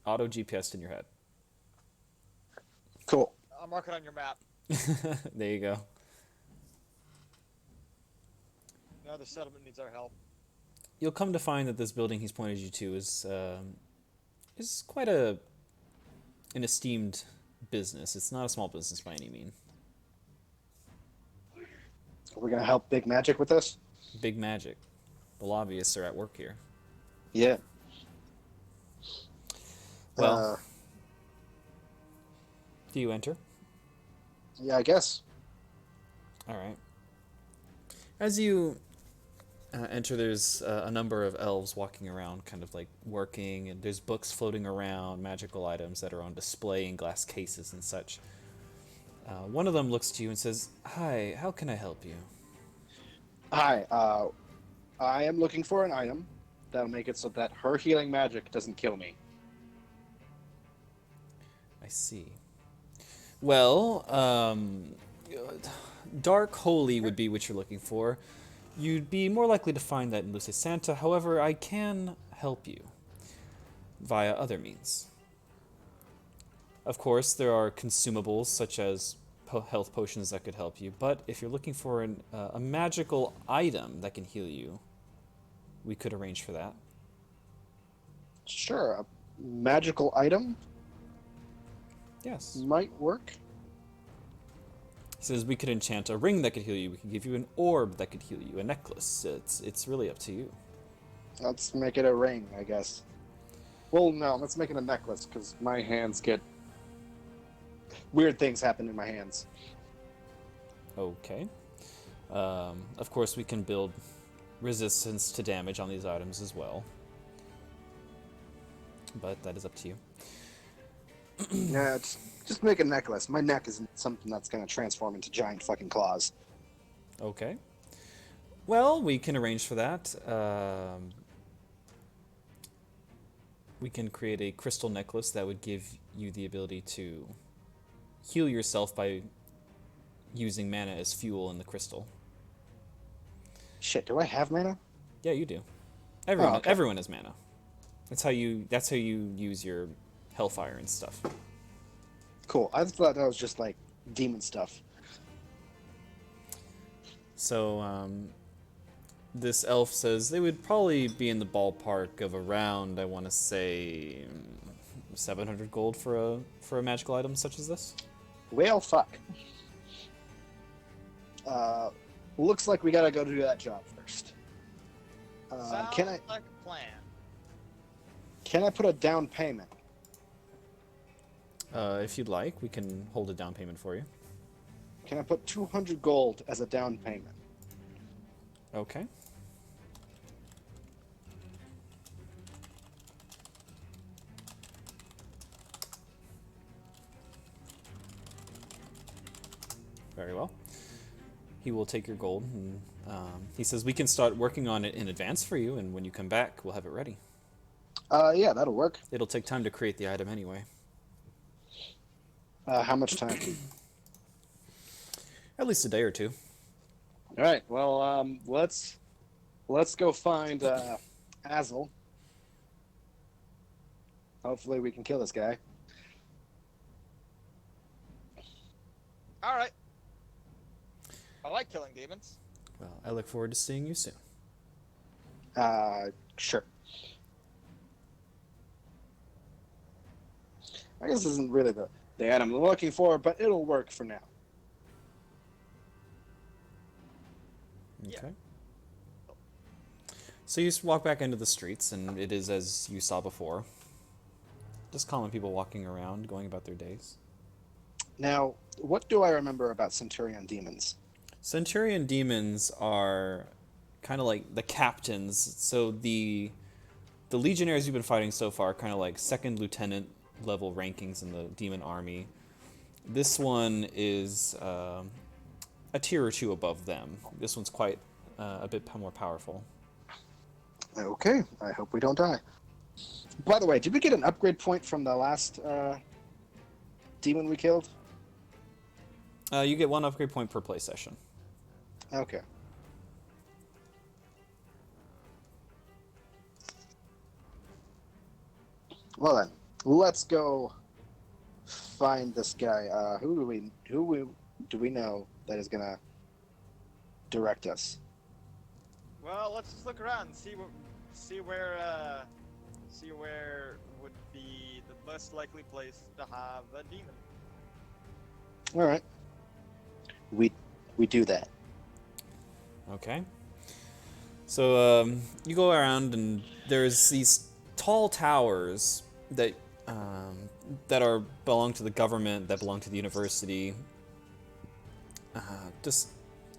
auto GPS in your head." Cool. I'll mark it on your map. There you go. No, the settlement needs our help. You'll come to find that this building he's pointed you to is quite an esteemed business. It's not a small business by any means. Are we gonna help Big Magic with this? Big magic. The lobbyists are at work here. Yeah. Well, do you enter? Yeah, I guess. All right. As you enter, there's a number of elves walking around, kind of like working, and there's books floating around, magical items that are on display in glass cases and such. One of them looks to you and says, "Hi, how can I help you?" Hi. I am looking for an item that'll make it so that her healing magic doesn't kill me. I see. Well, Dark Holy would be what you're looking for. You'd be more likely to find that in Luce Santa. However, I can help you via other means. Of course, there are consumables such as health potions that could help you, but if you're looking for a magical item that can heal you, we could arrange for that. Sure, a magical item Yes. might work. He says we could enchant a ring that could heal you. We could give you an orb that could heal you, a necklace. It's really up to you. Let's make it a ring, I guess. Well, no, let's make it a necklace, because my hands get... Weird things happen in my hands. Okay. Of course, we can build resistance to damage on these items as well. But that is up to you. Yeah, just make a necklace. My neck isn't something that's going to transform into giant fucking claws. Okay. Well, we can arrange for that. We can create a crystal necklace that would give you the ability to heal yourself by using mana as fuel in the crystal. Shit, do I have mana? Yeah, you do. Everyone, okay. everyone has mana. That's how you use your hellfire and stuff. Cool. I thought that was just like demon stuff. So, this elf says they would probably be in the ballpark of around, I want to say, 700 gold for a magical item such as this. Well, fuck. Looks like we gotta go do that job first. Sounds Can I like a plan. put a down payment? If you'd like, we can hold a down payment for you. Can I put 200 gold as a down payment? Okay. Very well. He will take your gold, and he says we can start working on it in advance for you, and when you come back, we'll have it ready. Yeah, that'll work. It'll take time to create the item anyway. How much time? At least a day or two. All right. Well, let's go find Azel. Hopefully, we can kill this guy. All right. I like killing demons. Well, I look forward to seeing you soon. Sure. I guess this isn't really the item I'm looking for, but it'll work for now. Okay. Yeah. So you just walk back into the streets, and it is as you saw before. Just common people walking around, going about their days. Now, what do I remember about Centurion demons? Centurion demons are kind of like the captains. So the legionnaires you've been fighting so far are kind of like second lieutenant level rankings in the demon army. This one is a tier or two above them. This one's quite a bit more powerful. Okay, I hope we don't die. By the way, did we get an upgrade point from the last demon we killed? You get 1 upgrade point per play session. Okay. Well then, let's go find this guy, do we know that is gonna direct us? Well, let's just look around and see where would be the most likely place to have a demon. All right. We do that. Okay. So you go around, and there's these tall towers that belong to the government, that belong to the university. Just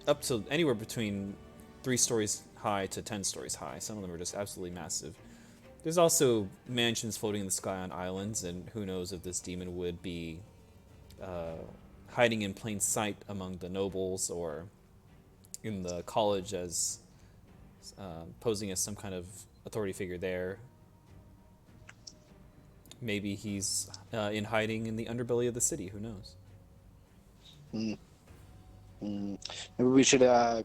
up to anywhere between 3 stories high to 10 stories high. Some of them are just absolutely massive. There's also mansions floating in the sky on islands, and who knows if this demon would be hiding in plain sight among the nobles or in the college as posing as some kind of authority figure there. Maybe he's in hiding in the underbelly of the city. Who knows? Maybe we should go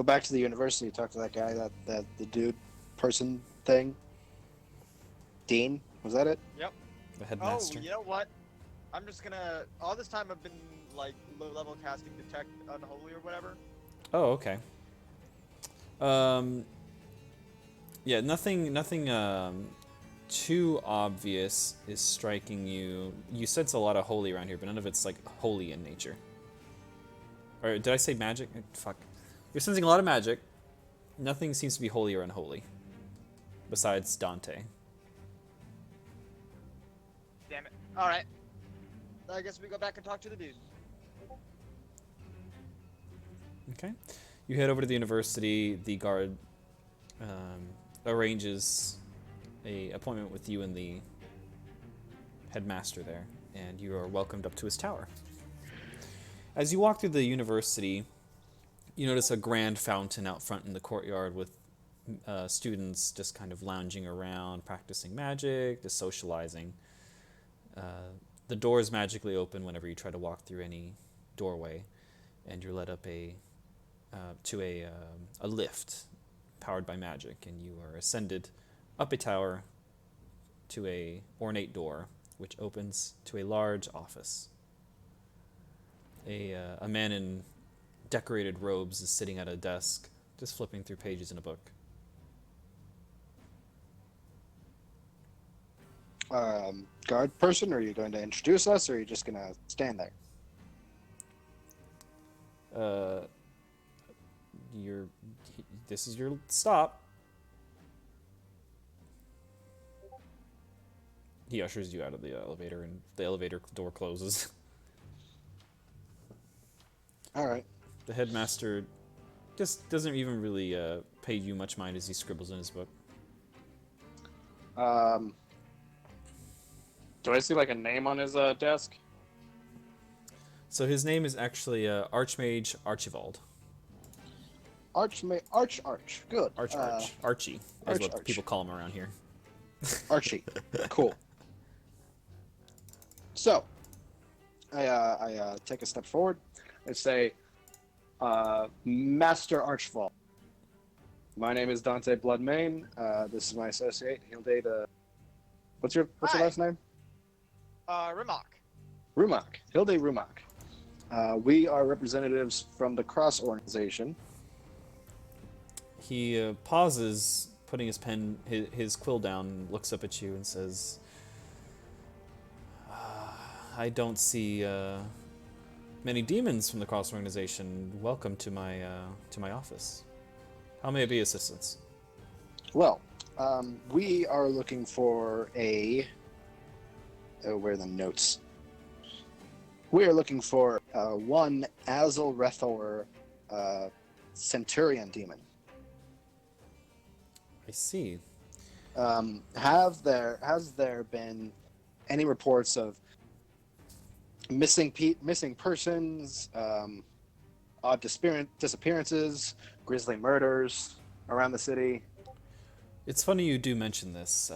back to the university, talk to that guy, that the dude person thing. Dean, was that it? Yep. The headmaster. Oh, you know what? I'm just gonna. All this time I've been like low level casting detect unholy or whatever. Oh, okay. Yeah, nothing too obvious is striking you. You sense a lot of holy around here, but none of it's like holy in nature. Or did I say magic? Fuck. You're sensing a lot of magic. Nothing seems to be holy or unholy. Besides Dante. Damn it. Alright. I guess we go back and talk to the dude. Okay. You head over to the university. The guard arranges a appointment with you and the headmaster there, and you are welcomed up to his tower. As you walk through the university, you notice a grand fountain out front in the courtyard with students just kind of lounging around, practicing magic, just socializing. The doors magically open whenever you try to walk through any doorway, and you're led up to a lift powered by magic, and you are ascended up a tower to a ornate door, which opens to a large office. A man in decorated robes is sitting at a desk, just flipping through pages in a book. Guard person, or are you going to introduce us, or are you just going to stand there? This is your stop. He ushers you out of the elevator, and the elevator door closes. All right. The headmaster just doesn't even really pay you much mind as he scribbles in his book. Do I see like a name on his desk? So his name is actually Archmage Archibald. Arch. Good. Archie is what Arch. people call him around here. Archie. Cool. So, I take a step forward. I say, Master Archibald. My name is Dante Bloodmane. This is my associate, Hilde. What's your Hi. last name? Rimak. Rumak. Hilde Rumak. We are representatives from the Cross organization. He pauses, putting his quill down, looks up at you and says, I don't see many demons from the Cross organization. Welcome to my office. How may I be assistance? Well, we are looking for where are the notes? We are looking for one Azel Rethor Centurion demon. I see. Has there been any reports of missing persons, odd disappearances, grisly murders around the city? It's funny you do mention this.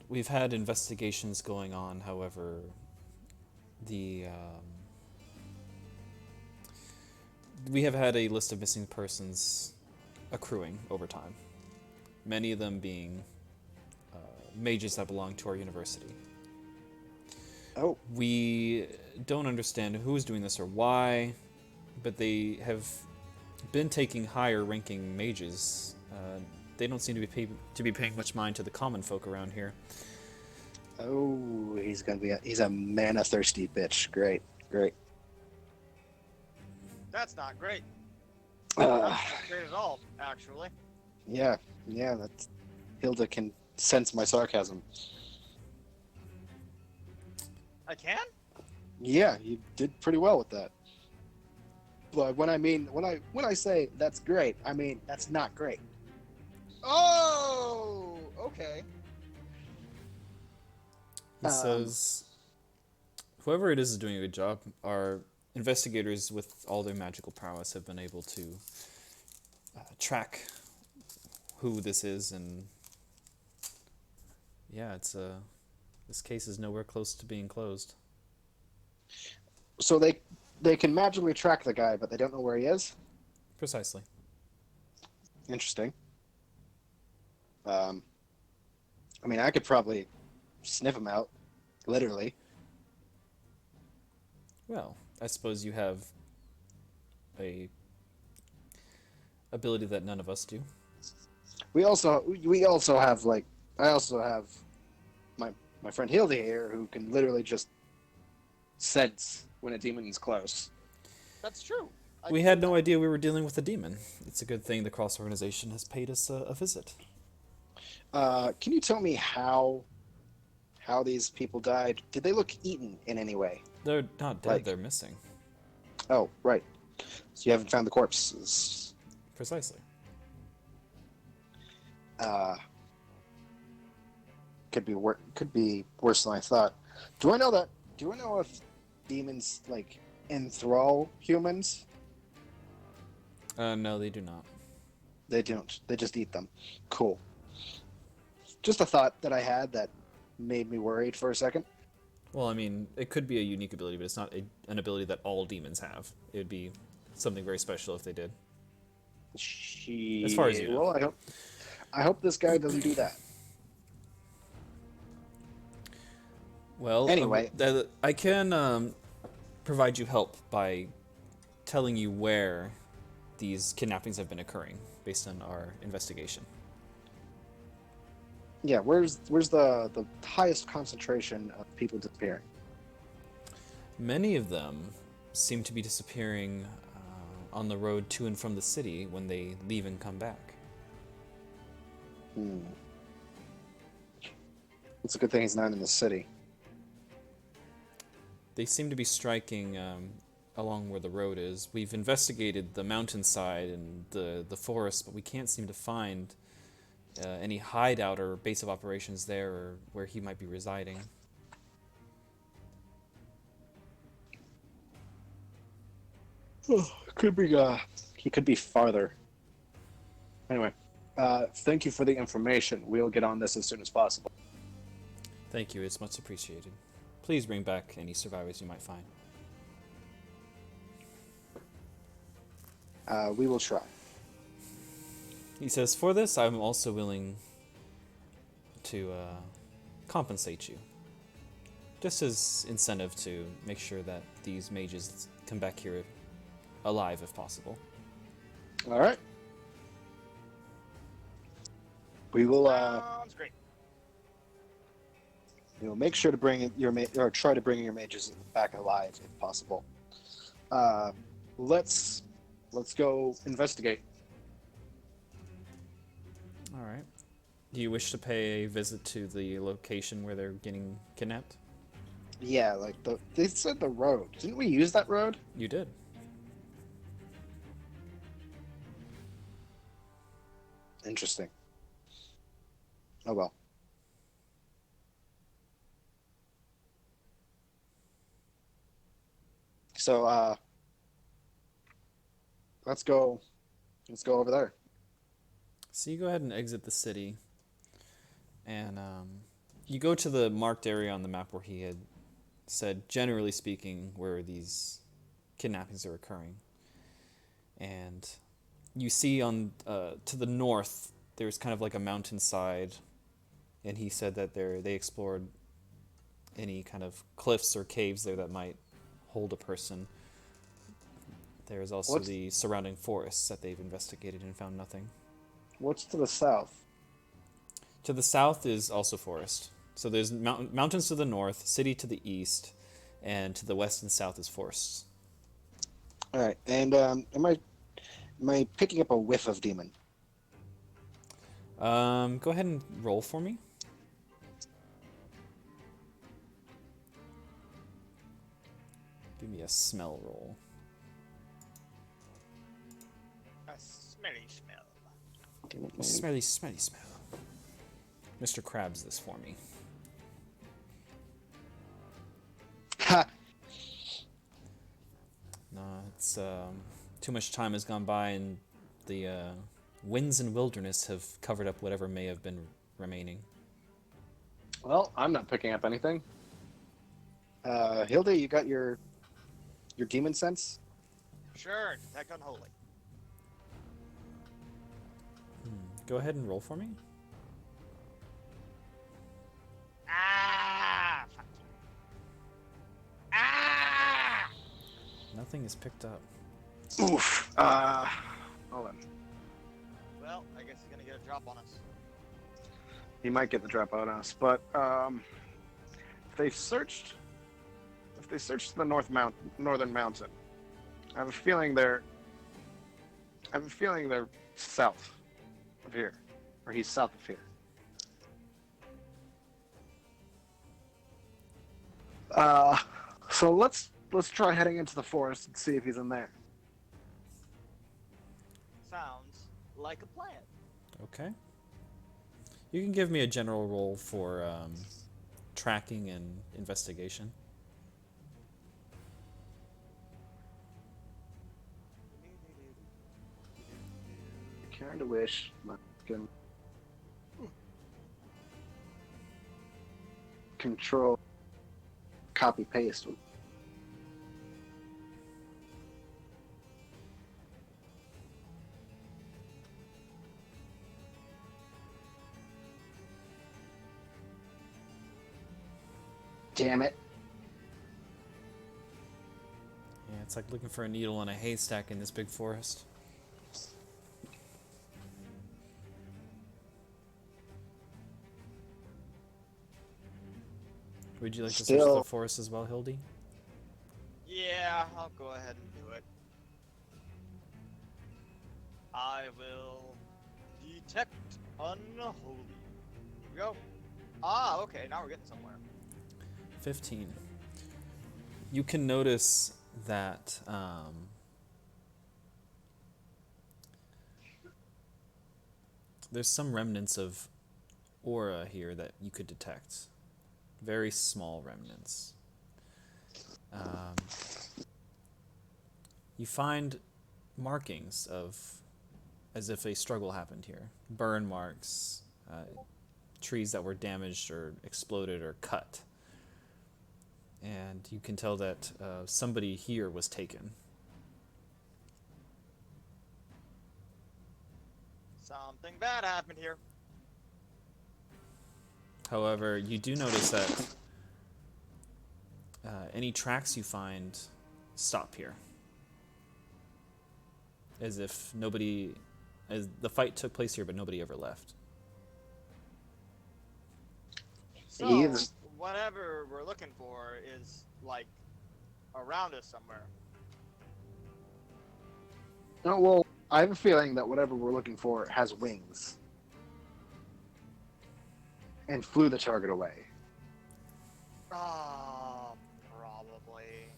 We've had investigations going on, however, we have had a list of missing persons accruing over time. Many of them being mages that belong to our university. Oh, We don't understand who is doing this or why, but they have been taking higher ranking mages. They don't seem to be paying much mind to the common folk around here. oh, he's a mana thirsty bitch. Great, great. That's not great. Uh, That's not great at all, actually. yeah, yeah. That's Hilda can sense my sarcasm. I can? Yeah, you did pretty well with that. But when I say that's great, I mean that's not great. Oh, okay. He says, whoever it is doing a good job. Our investigators, with all their magical prowess, have been able to track who this is, and yeah, this case is nowhere close to being closed. So they can magically track the guy, but they don't know where he is. Precisely. Interesting. I mean, I could probably sniff him out, literally. Well, I suppose you have a ability that none of us do. We also have like I also have my friend Hilda here who can literally just sense when a demon is close. That's true. We had no idea we were dealing with a demon. It's a good thing the Cross Organization has paid us a visit. Can you tell me how these people died? Did they look eaten in any way? They're not dead, they're missing. Oh, right. So you haven't found the corpses. Precisely. Could be worse than I thought. Do I know if demons like enthrall humans? No, they do not. They don't. They just eat them. Cool. Just a thought that I had that made me worried for a second. Well, I mean, it could be a unique ability, but it's not an ability that all demons have. It would be something very special if they did. As far as you know. Well, I hope this guy doesn't do that. Well, Anyway. I can provide you help by telling you where these kidnappings have been occurring based on our investigation. Yeah, where's the highest concentration of people disappearing? Many of them seem to be disappearing on the road to and from the city when they leave and come back. It's a good thing he's not in the city. They seem to be striking along where the road is. We've investigated the mountainside and the forest, but we can't seem to find any hideout or base of operations there or where he might be residing. Could be he could be farther. Anyway, thank you for the information. We'll get on this as soon as possible. Thank you, it's much appreciated. Please bring back any survivors you might find. We will try. He says, for this, I'm also willing to compensate you. Just as incentive to make sure that these mages come back here alive if possible. All right. We will. Sounds great. We will make sure to bring or try to bring your mages back alive if possible. Let's go investigate. All right. Do you wish to pay a visit to the location where they're getting kidnapped? Yeah, like they said the road. Didn't we use that road? You did. Interesting. Oh well. So let's go over there. So you go ahead and exit the city, and you go to the marked area on the map where he had said, generally speaking, where these kidnappings are occurring. And you see on to the north, there's kind of like a mountainside, and he said that they explored any kind of cliffs or caves there that might hold a person. There's also What's- the surrounding forests that they've investigated and found nothing. What's to the south? To the south is also forest. So there's mountains to the north, city to the east, and to the west and south is forests. All right, and am I picking up a whiff of demon? Go ahead and roll for me. Give me a smell roll. A smelly smell. Smelly, smelly smell. Mr. Krabs this for me. Ha! No, it's too much time has gone by, and the winds and wilderness have covered up whatever may have been remaining. Well, I'm not picking up anything. Hilda, you got your demon sense? Sure, detect unholy. Go ahead and roll for me. Ah! Fuck you. Ah! Nothing is picked up. Oof. Hold on. Well, I guess he's gonna get a drop on us. He might get the drop on us, but if they searched the northern mountain, I have a feeling they're south of here, or he's south of here. So let's try heading into the forest and see if he's in there. Sounds like a plan. Okay. You can give me a general roll for tracking and investigation. Kind of wish I can control copy paste. Damn it. Yeah, it's like looking for a needle in a haystack in this big forest. Would you like to search Still- the forest as well, Hildy? Yeah, I'll go ahead and do it. I will detect unholy. Here we go. Ah, okay, now we're getting somewhere. 15. You can notice that there's some remnants of aura here that you could detect. Very small remnants. You find markings of as if a struggle happened here. Burn marks, trees that were damaged or exploded or cut. And you can tell that somebody here was taken. Something bad happened here. However, you do notice that any tracks you find stop here. As if as the fight took place here, but nobody ever left. So, He's- whatever we're looking for is, like, around us somewhere. Oh, well, I have a feeling that whatever we're looking for has wings and flew the target away. Ah, probably.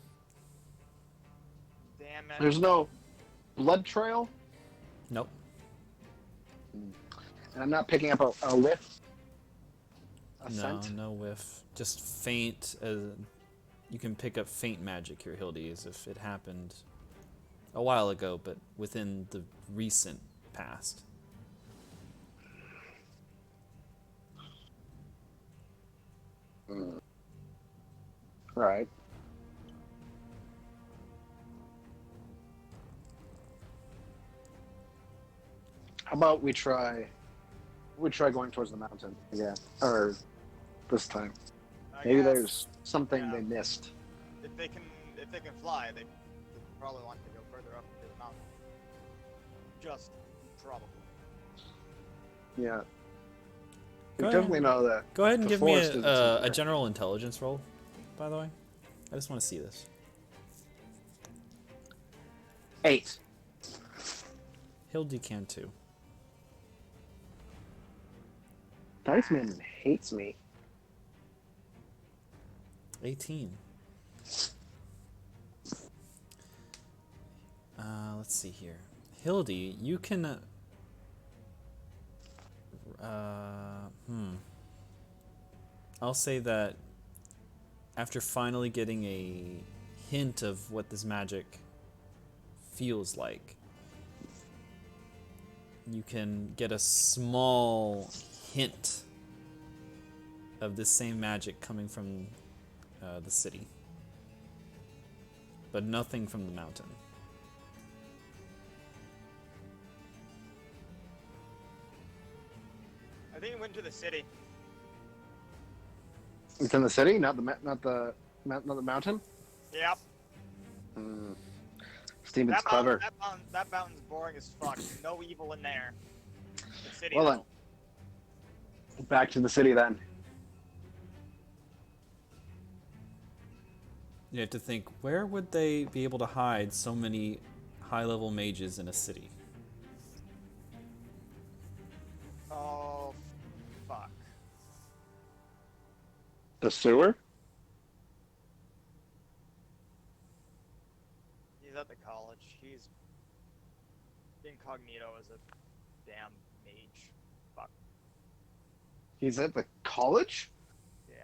Damn it. There's no blood trail, Nope. and I'm not picking up a whiff. A No, scent. no whiff. Just faint. You can pick up faint magic here, Hildy, as if it happened a while ago, but within the recent past. Right. How about we try going towards the mountain again, or this time? Maybe guess, there's something yeah. they missed. if they can fly, they probably want to go further up into the mountain. Just probably. Yeah. Go We ahead. definitely know that. Go ahead and the give me forest isn't a somewhere. general intelligence roll, by the way. I just want to see this. 8. Hildy can too. Dice Man hates me. 18. Let's see here. Hildy, you can... I'll say that after finally getting a hint of what this magic feels like, you can get a small hint of this same magic coming from the city, but nothing from the mountain. I think it went to the city. It's in the city, not the mountain. Yep. Steven's clever. That mountain's boring as fuck. No evil in there. The city. Well though. then, back to the city then. You have to think, where would they be able to hide so many high-level mages in a city? Oh, fuck. The sewer? He's at the college. He's incognito as a damn mage. Fuck. He's at the college? Yeah.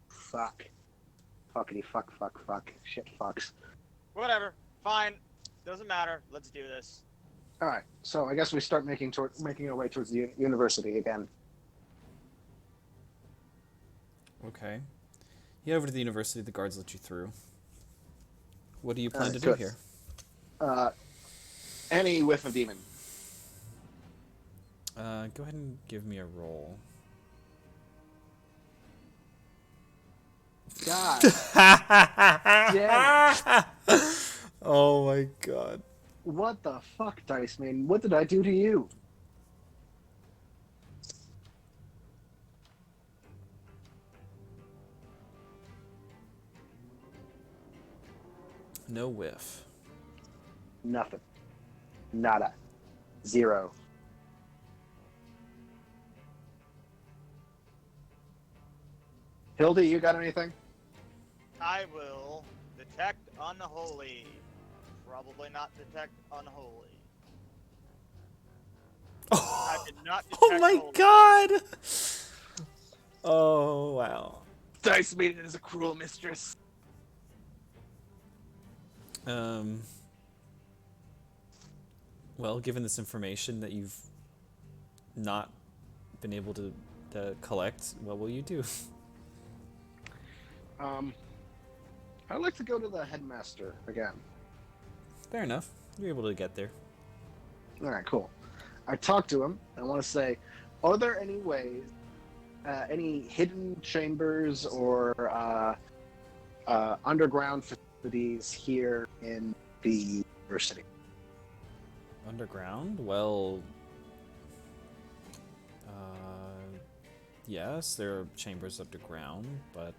Fuck. Fuckity fuck. Shit fucks. Whatever. Fine. Doesn't matter. Let's do this. Alright, so I guess we start making our way towards the university again. Okay. You head over to the university, the guards let you through. What do you plan Alright, to do good. here? Any whiff of demon. Go ahead and give me a roll. God. Damn. Oh my god. What the fuck, Dice Man? What did I do to you? No whiff. Nothing. Nada. 0. Hildy, you got anything? I will detect unholy. Probably not detect unholy. I did not detect Oh my holy. god! Oh wow. Dice Maiden is a cruel mistress. Well, given this information that you've not been able to collect, what will you do? I'd like to go to the headmaster again. Fair enough. You're able to get there. All right, cool. I talked to him. I want to say, are there any ways, any hidden chambers or underground facilities here in the university? Underground? Well, yes, there are chambers underground, but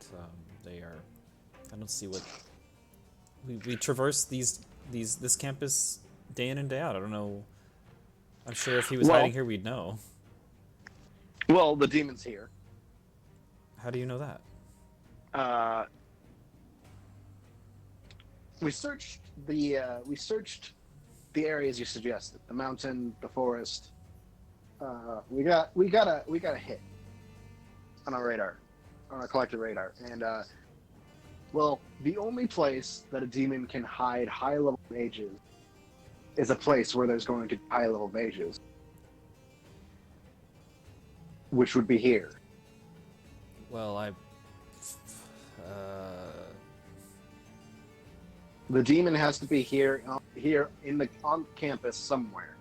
they are. I don't see what. We traverse this campus day in and day out. I don't know. I'm sure if he was Well- hiding here, we'd know. Well, the demon's here. How do you know that? We searched the areas you suggested: the mountain, the forest. We got a hit on our radar, on our collective radar, and well, the only place that a demon can hide high-level mages is a place where there's going to be high-level mages, which would be here. Well, The demon has to be here on campus somewhere.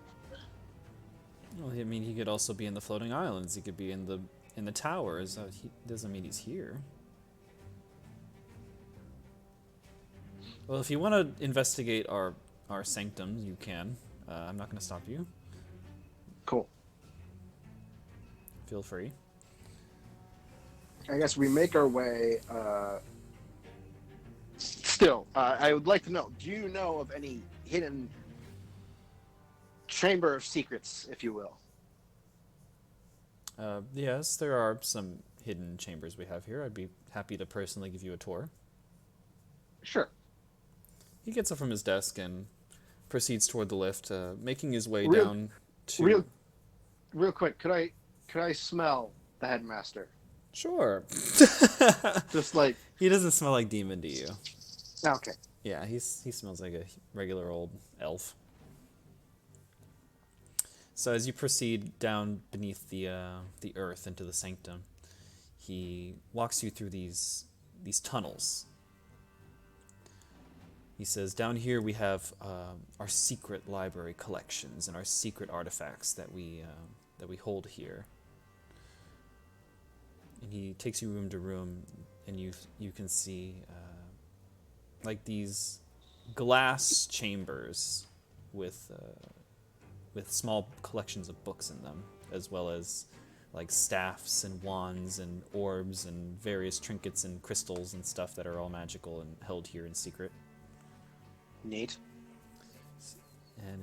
well, I mean, he could also be in the floating islands. He could be in the towers. He doesn't mean he's here. Well, if you want to investigate our sanctum, you can. I'm not going to stop you. Cool. Feel free. I guess we make our way. Still, I would like to know. Do you know of any hidden chamber of secrets, if you will? Yes, there are some hidden chambers we have here. I'd be happy to personally give you a tour. Sure. He gets up from his desk and proceeds toward the lift, making his way Real- down to. Real quick, could I smell the headmaster? Sure. Just like He doesn't smell like demon to you. okay. Yeah, he smells like a regular old elf. So as you proceed down beneath the earth into the sanctum, he walks you through these tunnels. He says, down here we have our secret library collections and our secret artifacts that we hold here. And he takes you room to room, and you can see like these glass chambers with small collections of books in them, as well as like staffs and wands and orbs and various trinkets and crystals and stuff that are all magical and held here in secret. Neat. And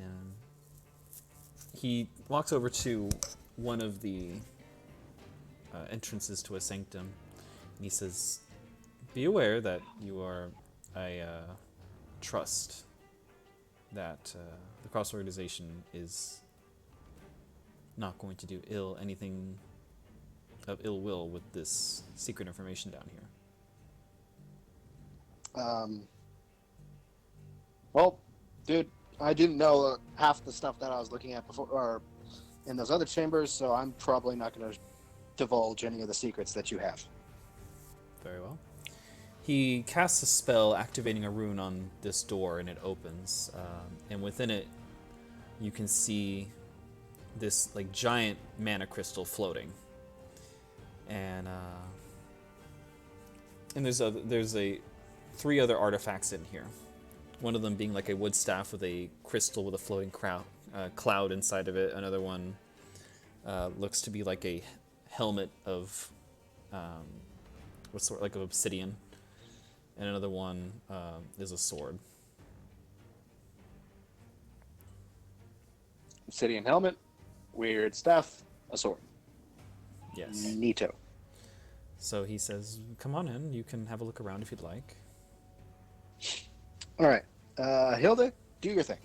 he walks over to one of the entrances to a sanctum, and he says, "Be aware that you are I trust that the Cross Organization is not going to do anything of ill will with this secret information down here." Well, dude, I didn't know half the stuff that I was looking at before, or in those other chambers, so I'm probably not going to divulge any of the secrets that you have. Very well. He casts a spell activating a rune on this door, and it opens. And within it, you can see this like giant mana crystal floating. And there's three other artifacts in here. One of them being like a wood staff with a crystal with a floating cloud inside of it. Another one looks to be like a helmet of like of obsidian. And another one is a sword. Obsidian helmet, weird stuff, a sword. Yes. Neato. So he says, "Come on in. You can have a look around if you'd like." All right. Hilda, do your thing.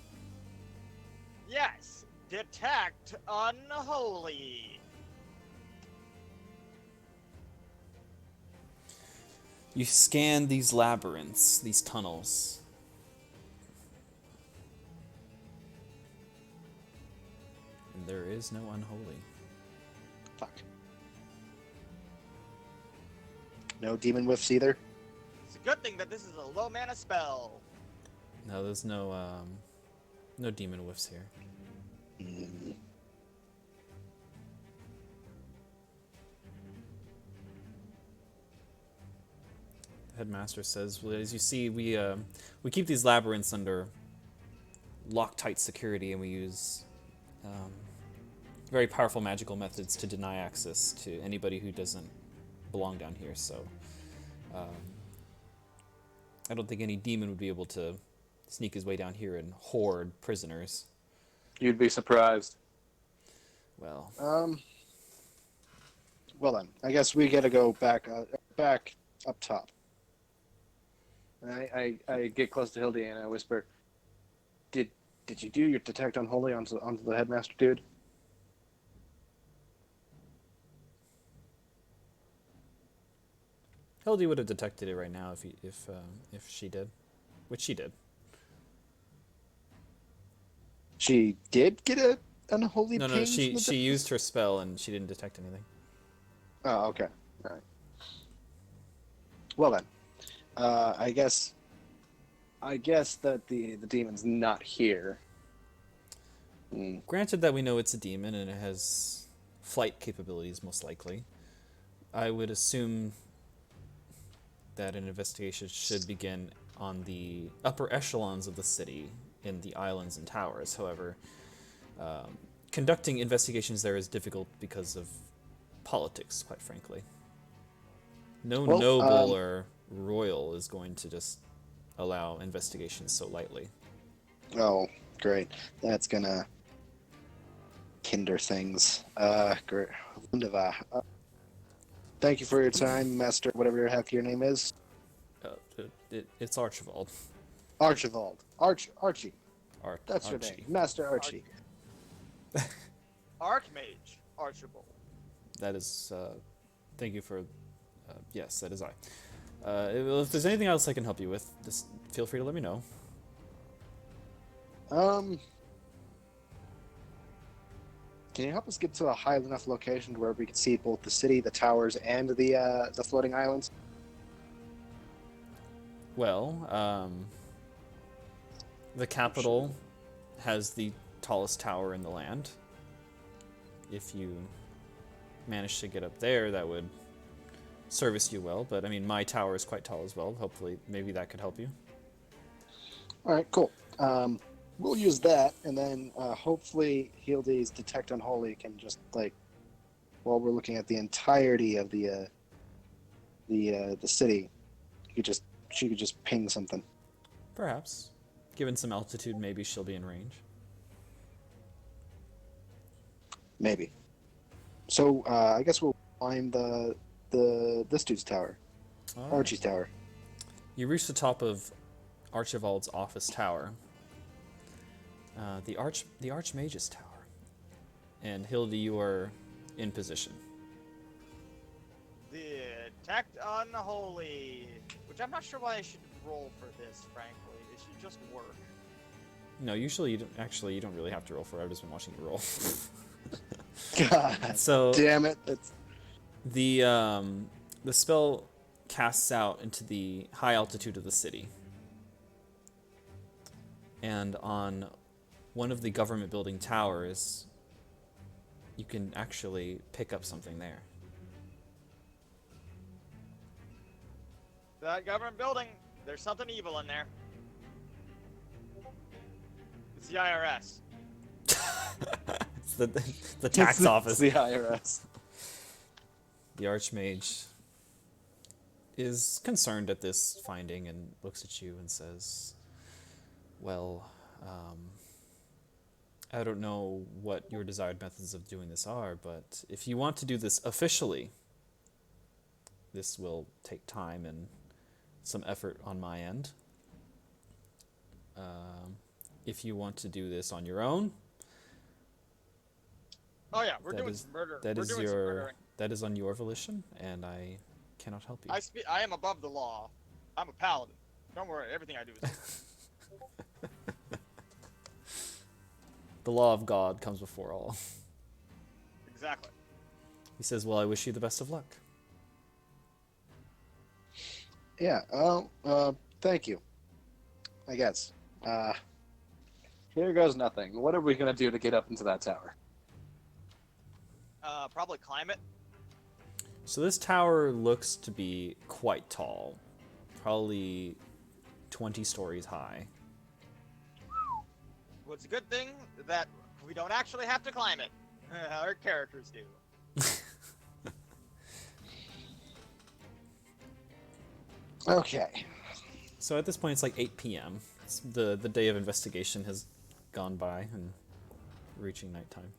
Yes, detect unholy. You scan these labyrinths, these tunnels. And there is no unholy. Fuck. No demon whiffs either? It's a good thing that this is a low mana spell. No, there's no demon whiffs here. The headmaster says, "Well, as you see, we keep these labyrinths under Loctite security, and we use very powerful magical methods to deny access to anybody who doesn't belong down here. So I don't think any demon would be able to sneak his way down here and hoard prisoners." You'd be surprised. Well, Well then, I guess we gotta go back up top. I get close to Hildy and I whisper, Did you do your detect unholy onto the headmaster dude? Hildy would have detected it right now if she did, which she did. She did get an unholy No, ping she from the she used her spell and she didn't detect anything. Oh, okay. All right. Well then, I guess that the demon's not here. Granted that we know it's a demon and it has flight capabilities, most likely, I would assume that an investigation should begin on the upper echelons of the city in the islands and towers. However, conducting investigations there is difficult because of politics, quite frankly. No Well, noble or royal is going to just allow investigations so lightly. Oh, great. That's gonna hinder things. Great. Wunderbar. Thank you for your time, Master, whatever your heck your name is. It's Archibald. Archibald. Archie. That's your Archie. name. Master Archie. Archmage Archibald. That is, thank you for, yes, that is I. If there's anything else I can help you with, just feel free to let me know. Can you help us get to a high enough location to where we can see both the city, the towers, and the floating islands? Well, the capital has the tallest tower in the land. If you manage to get up there, that would service you well. But I mean, my tower is quite tall as well. Hopefully, maybe that could help you. All right, cool. We'll use that, and then hopefully Hildy's Detect Unholy can just, like, while we're looking at the entirety of the city, she could just ping something. Perhaps. Given some altitude, maybe she'll be in range. Maybe. So I guess we'll climb this dude's tower, All right. Archie's tower. You reach the top of Archibald's office tower. The Archmage's tower. And Hildy, you are in position. Detect Unholy. Which I'm not sure why I should roll for this, frankly. It should just work. No, usually you don't really have to roll for it. I've just been watching you roll. God So damn it! That's the spell casts out into the high altitude of the city. And on one of the government building towers, you can actually pick up something there. That government building, there's something evil in there. It's the IRS. It's the tax office. the IRS. The Archmage is concerned at this finding and looks at you and says, well, I don't know what your desired methods of doing this are, but if you want to do this officially, this will take time and some effort on my end. If you want to do this on your own, Oh yeah, we're That doing is- some murder. that We're is doing some your murdering. that is on your volition, and I cannot help you. I am above the law. I'm a paladin. Don't worry, everything I do is The law of God comes before all. exactly. He says, well, I wish you the best of luck. Yeah. Thank you. I guess. Here goes nothing. What are we gonna do to get up into that tower? Probably climb it. So this tower looks to be quite tall, probably 20 stories high. Well, it's a good thing that we don't actually have to climb it. Our characters do. Okay. So at this point, it's like 8 p.m. The day of investigation has gone by and reaching nighttime.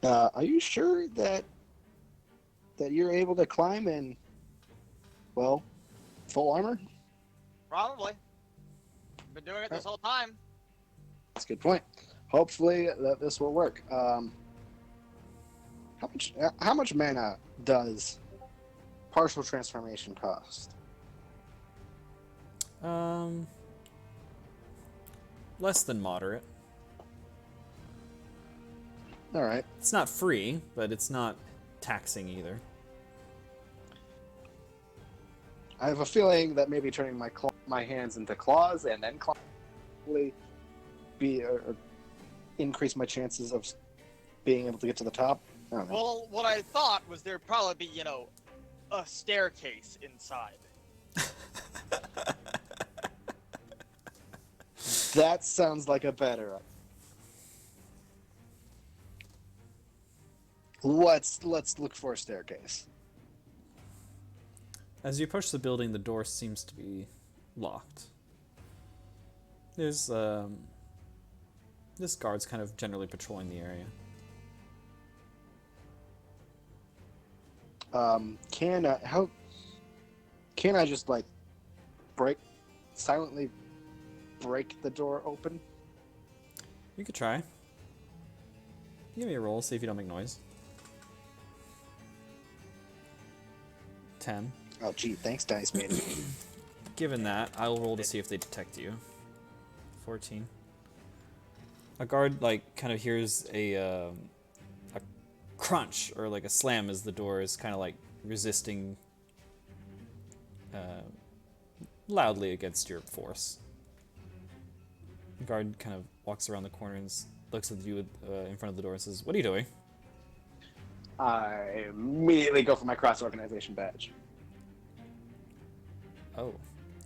Are you sure that you're able to climb in, well, full armor? Probably. Been doing it this whole time. That's a good point. Hopefully that this will work. How much mana does partial transformation cost? Less than moderate. All right. It's not free, but it's not taxing either. I have a feeling that maybe turning my hands into claws and then claws will or increase my chances of being able to get to the top. I don't know. Well, what I thought was there'd probably be, a staircase inside. That sounds like a better. Let's look for a staircase. As you approach the building, the door seems to be locked. There's this guard's kind of generally patrolling the area. Can I just like silently break the door open? You could try. Give me a roll, see if you don't make noise. 10. Oh, gee, thanks, Dice Mate. Given that, I'll roll to see if they detect you. 14. A guard like kind of hears a crunch or like a slam as the door is kind of like resisting loudly against your force. The guard kind of walks around the corner and looks at you in front of the door and says, "What are you doing?" I immediately go for my cross organization badge. Oh.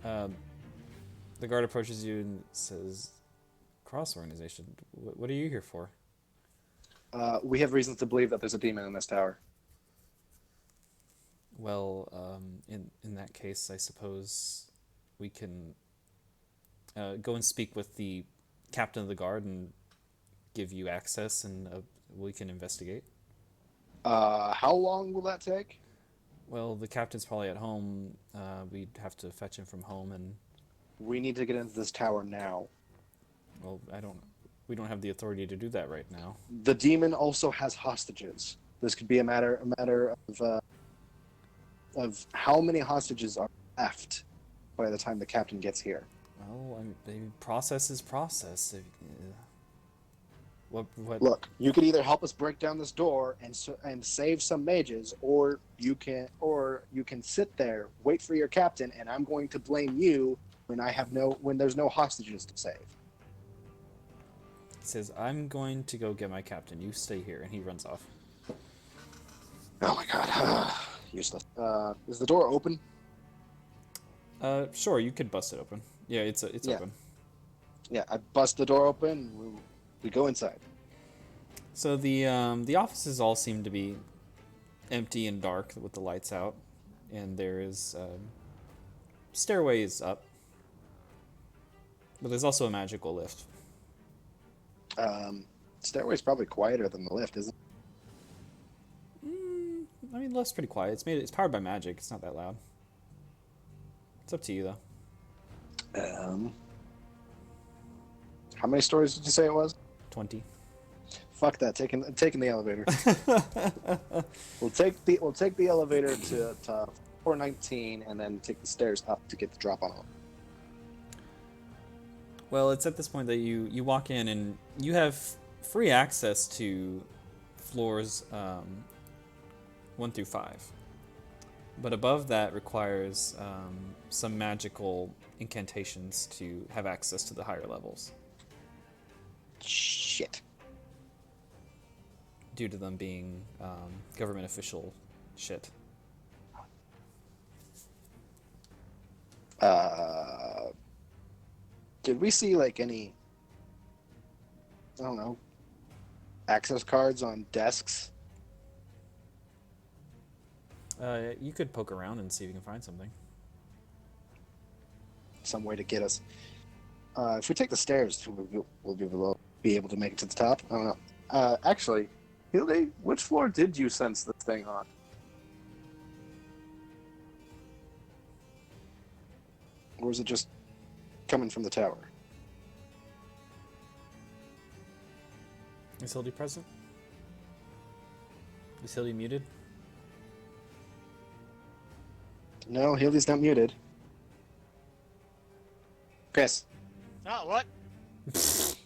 The guard approaches you and says, "Cross organization? What are you here for?" We have reasons to believe that there's a demon in this tower. Well, in that case, I suppose we can go and speak with the captain of the guard and give you access, and we can investigate. How long will that take? Well, the captain's probably at home. We'd have to fetch him from home, and We need to get into this tower now. well, we don't have the authority to do that right now. The demon also has hostages. This could be a matter of how many hostages are left by the time the captain gets here. Well, process is process. What? Look, you could either help us break down this door and save some mages, or you can sit there, wait for your captain, and I'm going to blame you when there's no hostages to save. He says, "I'm going to go get my captain. You stay here," and he runs off. Oh my god, useless. Is the door open? Sure, you could bust it open. Yeah, it's Yeah. open. Yeah, I bust the door open. We go inside. So the offices all seem to be empty and dark with the lights out, and there is stairways up, but there's also a magical lift. Stairway's probably quieter than the lift, isn't it? I mean, lift's pretty quiet. It's powered by magic. It's not that loud. It's up to you though. How many stories did you say it was? 20. Fuck that. Taking the elevator. We'll take the elevator to 419 and then take the stairs up to get the drop on. Well, it's at this point that you walk in and you have free access to floors 1 through 5. But above that requires some magical incantations to have access to the higher levels, Shit. due to them being government official shit. Did we see like any, I don't know, access cards on desks? You could poke around and see if you can find something. Some way to get us. If we take the stairs, we'll be able to make it to the top. I don't know. Actually, Hilde, which floor did you sense this thing on? Or was it just coming from the tower? Is Hildy present? Is Hildy muted? No, Hildy's not muted. Chris. Oh, what? Spaced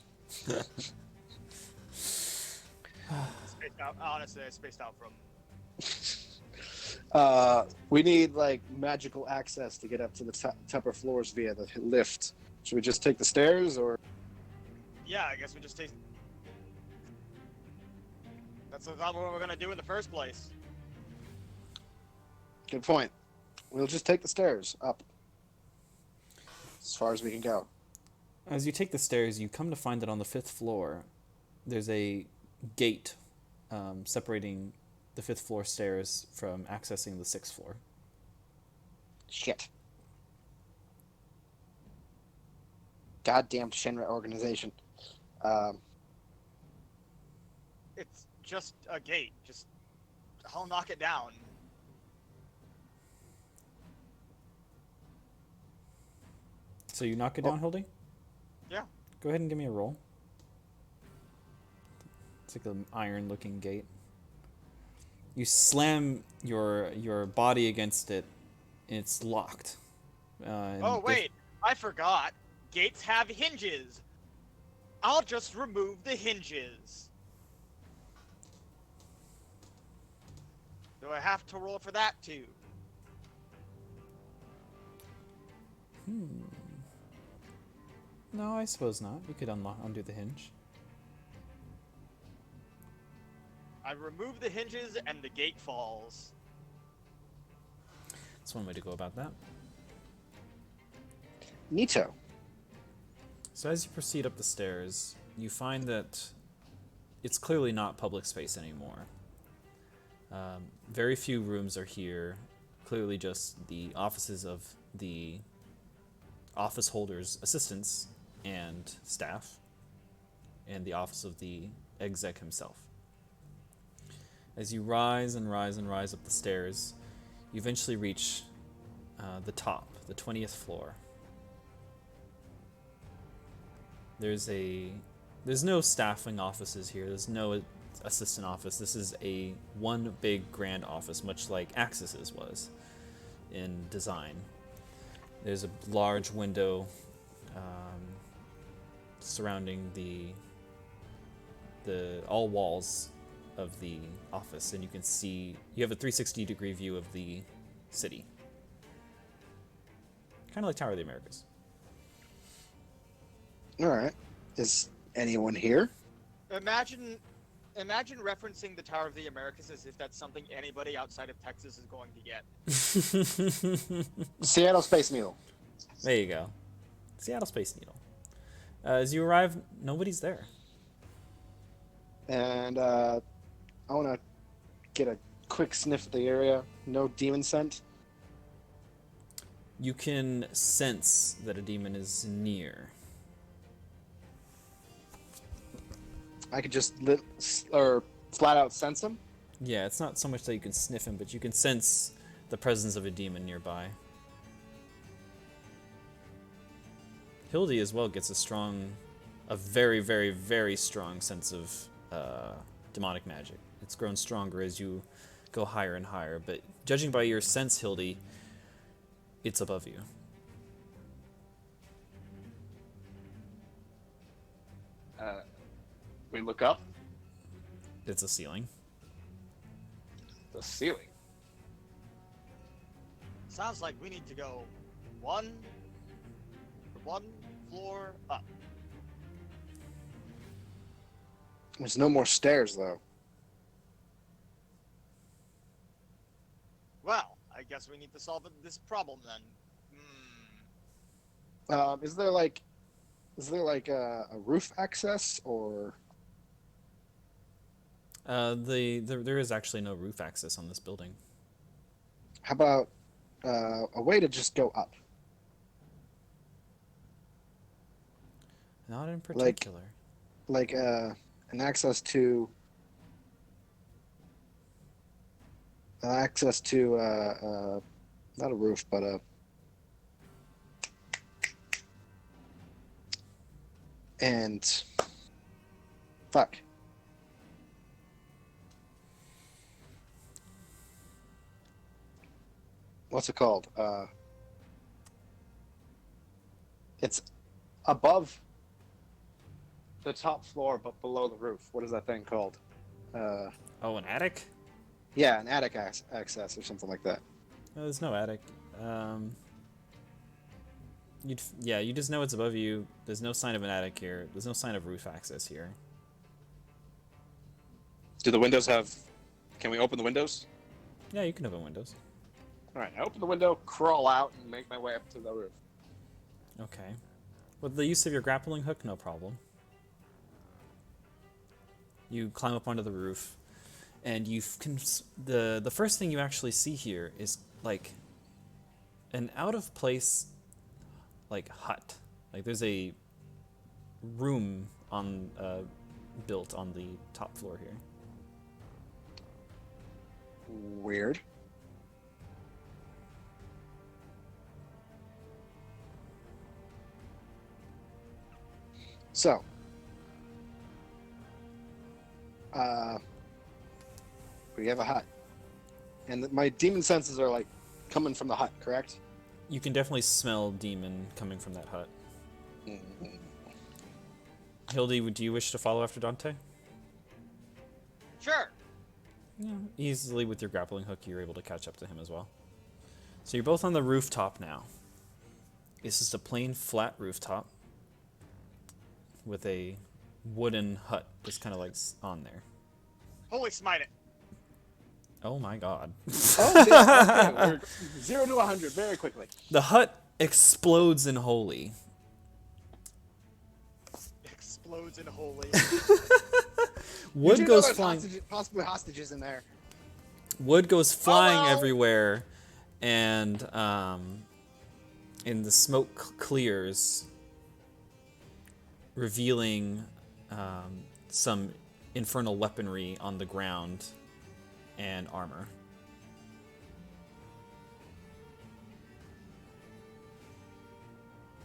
out. Honestly, I spaced out from. We need like magical access to get up to the upper floors via the lift. Should we just take the stairs, or? Yeah, I guess we just take. That's not what we're gonna do in the first place. Good point. We'll just take the stairs up. as far as we can go. As you take the stairs, you come to find that on the 5th floor, there's a gate separating the 5th floor stairs from accessing the 6th floor. Shit. Goddamn Shinra organization. It's just a gate. Just I'll knock it down. So you knock it down, Hildy? Yeah. Go ahead and give me a roll. It's like an iron-looking gate. You slam your body against it, and it's locked. Oh wait, I forgot. Gates have hinges. I'll just remove the hinges. Do I have to roll for that too? No, I suppose not. You could undo the hinge. I remove the hinges and the gate falls. That's one way to go about that. Neato. So as you proceed up the stairs, you find that it's clearly not public space anymore. Very few rooms are here. Clearly just the offices of the office holders' assistants and staff, and the office of the exec himself. As you rise and rise and rise up the stairs, you eventually reach the top, the 20th floor. There's no staffing offices here. There's no assistant office. This is a one big grand office, much like Axis's was in design. There's a large window surrounding the all walls of the office, and you can see you have a 360-degree view of the city, kind of like Tower of the Americas. All right. Is anyone here? Imagine referencing the Tower of the Americas as if that's something anybody outside of Texas is going to get. Seattle Space Needle. There you go. Seattle Space Needle. As you arrive, nobody's there. And I want to get a quick sniff of the area. No demon scent. You can sense that a demon is near. I could just flat out sense him. Yeah, it's not so much that you can sniff him, but you can sense the presence of a demon nearby. Hildy as well gets a very, very, very strong sense of demonic magic. It's grown stronger as you go higher and higher, but judging by your sense, Hildy, it's above you. We look up. It's a ceiling. The ceiling. Sounds like we need to go one floor up. There's no more stairs, though. Well, I guess we need to solve this problem then. Is there like a roof access or? There is actually no roof access on this building. How about a way to just go up? Not in particular. Like an access to not a roof, but and fuck. What's it called? It's above the top floor, but below the roof. What is that thing called? Oh, an attic? Yeah, an attic access or something like that. No, there's no attic. You just know it's above you. There's no sign of an attic here. There's no sign of roof access here. Do the windows have? Can we open the windows? Yeah, you can open windows. All right, I open the window, crawl out, and make my way up to the roof. Okay. With the use of your grappling hook, no problem. You climb up onto the roof, and the first thing you actually see here is like an out of place like hut. Like there's a room on built on the top floor here. Weird. So, we have a hut, and my demon senses are like coming from the hut, correct? You can definitely smell demon coming from that hut. Hildy, do you wish to follow after Dante? Sure. Yeah, easily with your grappling hook, you're able to catch up to him as well. So you're both on the rooftop now. This is a plain, flat rooftop with a wooden hut just kind of like on there. Holy smite it. Oh my god. Oh, yeah, okay, we're 0 to 100 very quickly. The hut explodes in holy. Explodes in holy. Wood You do know goes there's flying. possibly hostages in there. Wood goes flying well. everywhere, and the smoke clears, revealing some infernal weaponry on the ground and armor.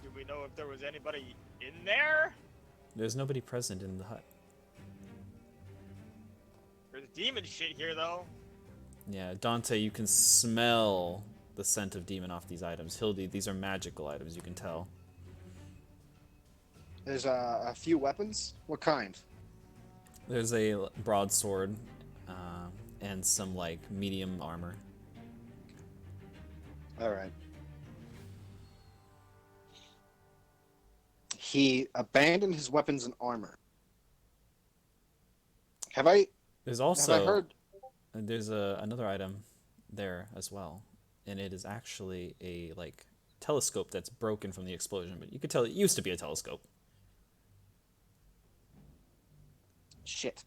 Do we know if there was anybody in there? There's nobody present in the hut. There's demon shit here, though. Yeah, Dante, you can smell the scent of demon off these items. Hildy, these are magical items, you can tell. There's a few weapons. What kind? There's a broadsword and some like medium armor. All right. He abandoned his weapons and armor. Have I There's also heard? there's another item there as well, and it is actually a like telescope that's broken from the explosion, but you could tell it used to be a telescope. Shit.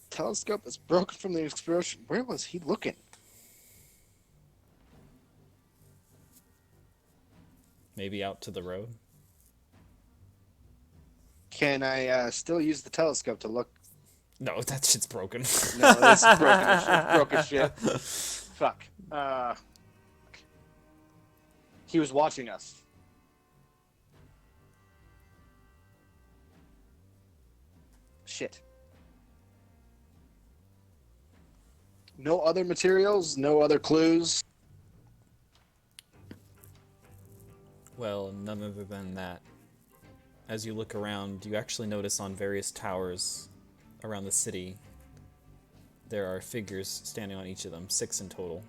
Telescope is broken from the explosion. Where was he looking? Maybe out to the road. Can I still use the telescope to look? No, that shit's broken. No, that's broken as shit. Broken shit. Fuck. He was watching us. Shit. No other materials, no other clues. Well, none other than that. As you look around, you actually notice on various towers around the city, there are figures standing on each of them, 6 in total.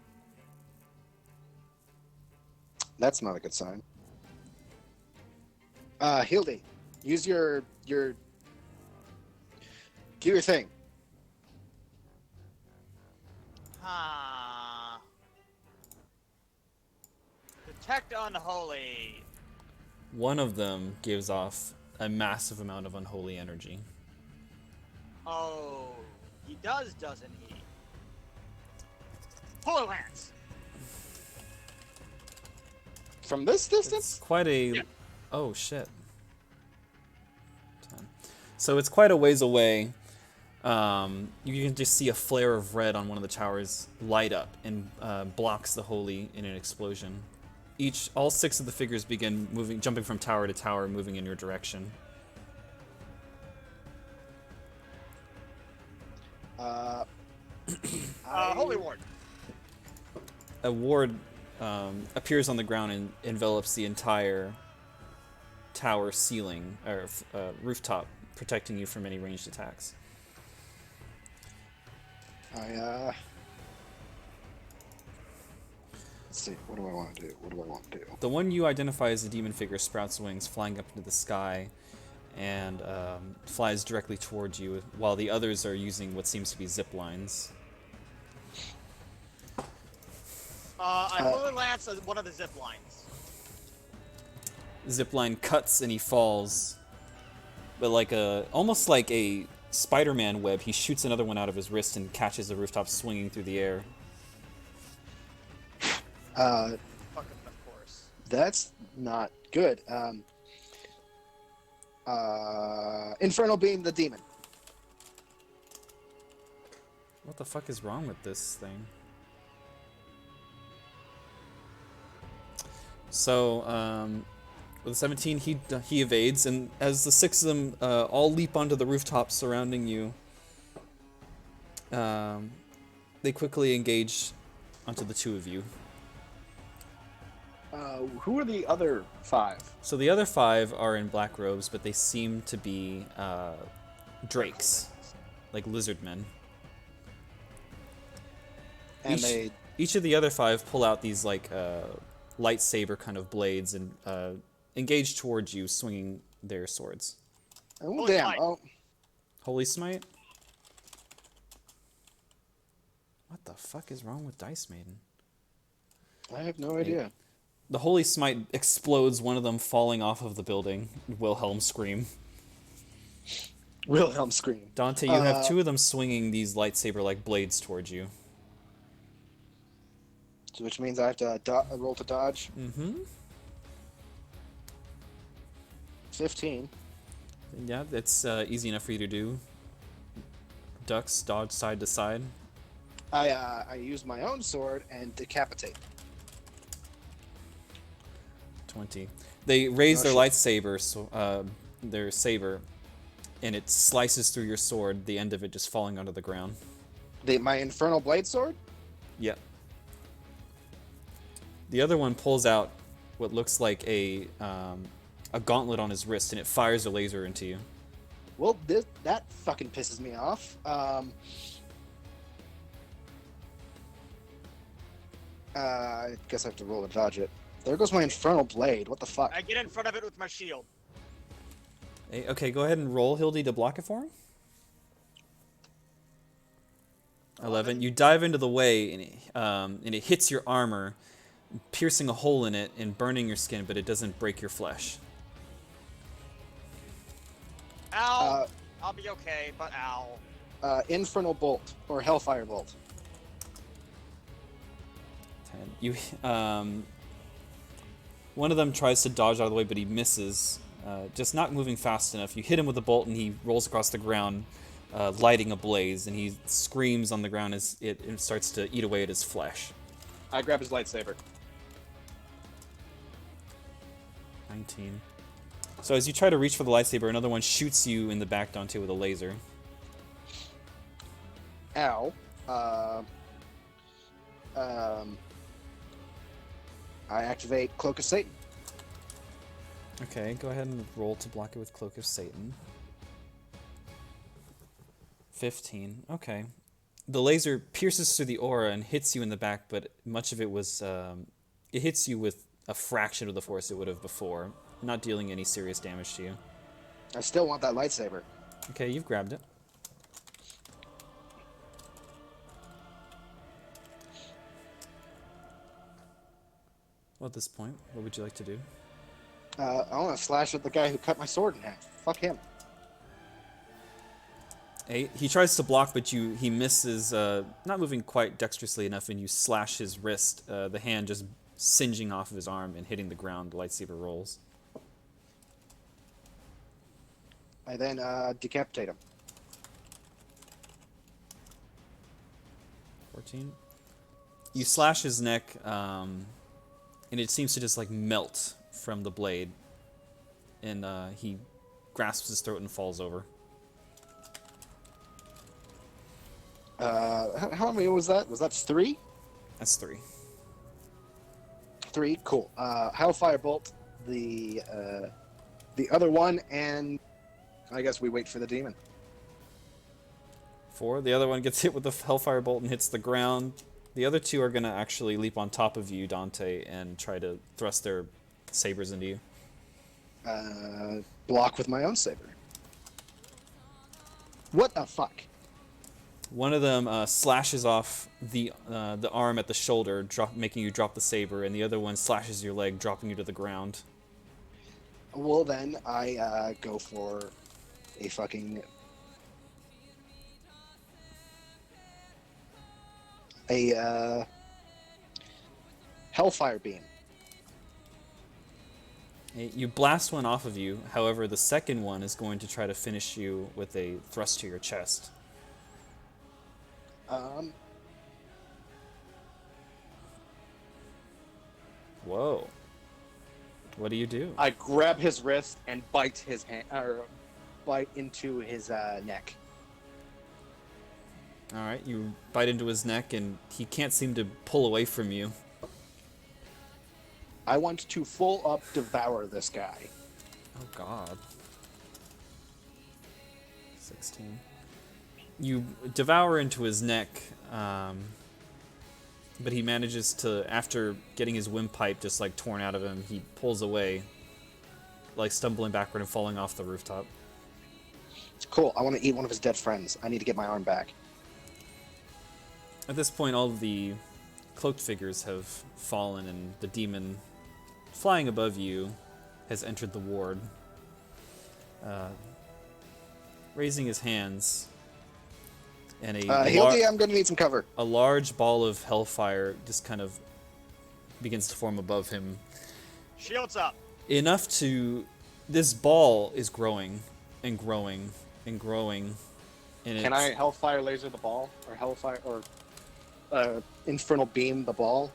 That's not a good sign. Hildy, use your do your thing. Detect unholy. One of them gives off a massive amount of unholy energy. Oh, he does, doesn't he? Holy Lance. From this distance? It's quite a... Yeah. Oh, shit. 10. So it's quite a ways away. You can just see a flare of red on one of the towers light up and blocks the holy in an explosion. All 6 of the figures begin jumping from tower to tower, moving in your direction. Holy Ward. A ward appears on the ground and envelops the entire tower ceiling or rooftop, protecting you from any ranged attacks. Let's see. What do I want to do? What do I want to do? The one you identify as a demon figure sprouts wings, flying up into the sky, and flies directly towards you, while the others are using what seems to be zip lines. I Holy Lance one of the zip lines. Zipline cuts and he falls. But like almost like a Spider-Man web, he shoots another one out of his wrist and catches the rooftop swinging through the air. Uh, Fucking of course. that's not good. Infernal Beam the demon. What the fuck is wrong with this thing? So, with 17, he evades, and as the 6 of them all leap onto the rooftop surrounding you, they quickly engage onto the 2 of you. Who are the other 5? So the other 5 are in black robes, but they seem to be drakes, like lizard men. And Each of the other 5 pull out these like lightsaber kind of blades and engage towards you, swinging their swords. oh Holy damn! Smite. Oh, Holy Smite? What the fuck is wrong with Dice Maiden? I have no idea. The Holy Smite explodes, one of them falling off of the building. Wilhelm scream. Wilhelm scream. Dante, you have 2 of them swinging these lightsaber-like blades towards you. Which means I have to roll to dodge. Mm-hmm. 15. Yeah, it's easy enough for you to do. Ducks, dodge side to side. I use my own sword and decapitate. 20. They raise Oh, their shit. lightsaber, so, their saber, and it slices through your sword, the end of it just falling onto the ground. My infernal blade sword. Yep. The other one pulls out what looks like a gauntlet on his wrist, and it fires a laser into you. Well, that fucking pisses me off. I guess I have to roll to dodge it. There goes my infernal blade. What the fuck? I get in front of it with my shield. Hey, okay, go ahead and roll Hildy to block it for him. 11. You dive into the way, and it hits your armor, piercing a hole in it and burning your skin, but it doesn't break your flesh. Ow! I'll be okay, but ow. Infernal bolt or hellfire bolt. 10. You, one of them tries to dodge out of the way, but he misses. Just not moving fast enough. You hit him with a bolt, and he rolls across the ground, lighting a blaze, and he screams on the ground as it starts to eat away at his flesh. I grab his lightsaber. 19. So as you try to reach for the lightsaber, another one shoots you in the back, Dante, with a laser. Ow. I activate Cloak of Satan. Okay, go ahead and roll to block it with Cloak of Satan. 15. Okay. The laser pierces through the aura and hits you in the back, but much of it was... it hits you with a fraction of the force it would have before, not dealing any serious damage to you. I still want that lightsaber. Okay, you've grabbed it. Well, at this point, what would you like to do? I want to slash at the guy who cut my sword in half. Fuck him. 8. He tries to block, but he misses, not moving quite dexterously enough, and you slash his wrist, the hand just singeing off of his arm and hitting the ground. The lightsaber rolls. I then decapitate him. 14. You slash his neck, and it seems to just like melt from the blade, and he grasps his throat and falls over. How many was that? Was that 3? That's 3. 3, cool. Hellfire bolt, the other one, and I guess we wait for the demon. 4. The other one gets hit with the Hellfire Bolt and hits the ground. The other 2 are going to actually leap on top of you, Dante, and try to thrust their sabers into you. Block with my own saber. What the fuck? One of them slashes off the arm at the shoulder, making you drop the saber, and the other one slashes your leg, dropping you to the ground. Well, then I go for a fucking Hellfire Beam. You blast one off of you. However, the second one is going to try to finish you with a thrust to your chest. Whoa. What do you do? I grab his wrist and bite his hand, or bite into his neck. All right, you bite into his neck, and he can't seem to pull away from you. I want to full up devour this guy. Oh God. 16. You devour into his neck, but he manages to, after getting his windpipe just like torn out of him, he pulls away, like stumbling backward and falling off the rooftop. Cool. I want to eat one of his dead friends. I need to get my arm back. At this point, all of the cloaked figures have fallen, and the demon flying above you has entered the ward. Raising his hands, and Hildy, I'm going to need some cover. a large ball of hellfire just kind of begins to form above him. Shields up. Enough to... This ball is growing and growing and growing. And Can I Hellfire Laser the ball? Or Hellfire... or Infernal Beam the ball?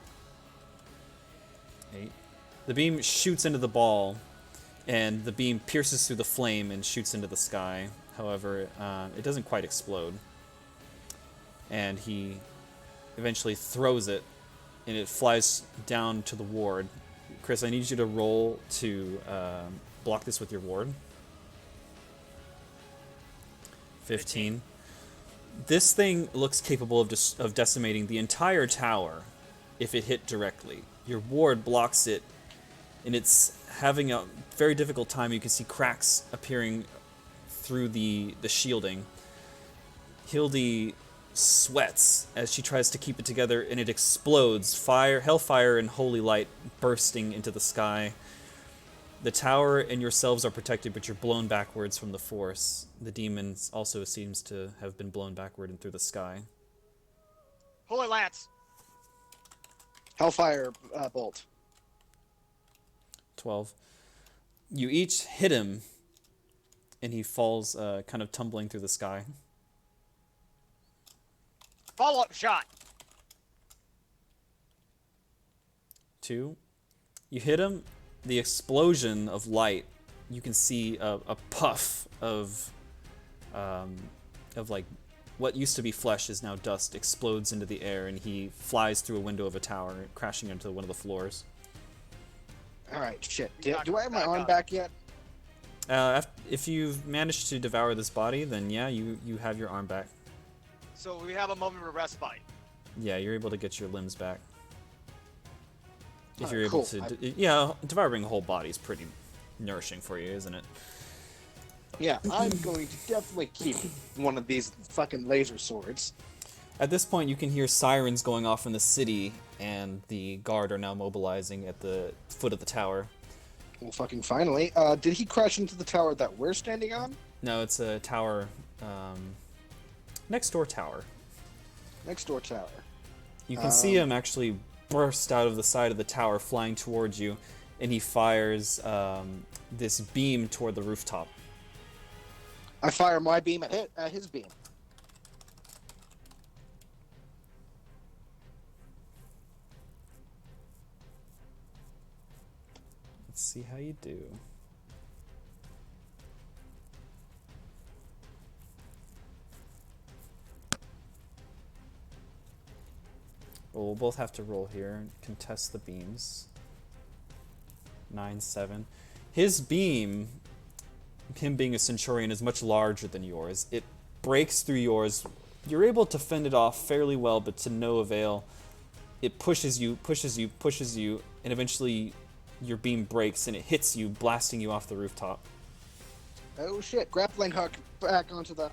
8. The beam shoots into the ball, and the beam pierces through the flame and shoots into the sky. However, it doesn't quite explode. And he eventually throws it, and it flies down to the ward. Chris, I need you to roll to block this with your ward. 15. This thing looks capable of decimating the entire tower if it hit directly. Your ward blocks it, and it's having a very difficult time. You can see cracks appearing through the shielding. Hildy sweats as she tries to keep it together, and it explodes. Hellfire and holy light bursting into the sky. The tower and yourselves are protected, but you're blown backwards from the force. The demon also seems to have been blown backward and through the sky. Holy Lance. Hellfire Bolt. 12. You each hit him, and he falls kind of tumbling through the sky. Follow-up shot. 2. You hit him. The explosion of light, you can see a puff of like what used to be flesh is now dust, explodes into the air, and he flies through a window of a tower, crashing into one of the floors. Alright, shit. Do I have my arm back yet? If you've managed to devour this body, then yeah, you have your arm back. So we have a moment of respite. Yeah, you're able to get your limbs back. If Alright, you're able cool. to... Yeah, devouring a whole body is pretty nourishing for you, isn't it? Yeah, I'm going to definitely keep one of these fucking laser swords. At this point, you can hear sirens going off in the city, and the guard are now mobilizing at the foot of the tower. Well, fucking finally. Did he crash into the tower that we're standing on? No, it's a tower, next door tower. Next door tower. You can see him actually burst out of the side of the tower, flying towards you, and he fires this beam toward the rooftop. I fire my beam at his beam. Let's see how you do. Well, we'll both have to roll here and contest the beams. 9, 7. His beam, him being a centurion, is much larger than yours. It breaks through yours. You're able to fend it off fairly well, but to no avail. It pushes you, and eventually your beam breaks and it hits you, blasting you off the rooftop. Oh shit! Grappling hook back onto the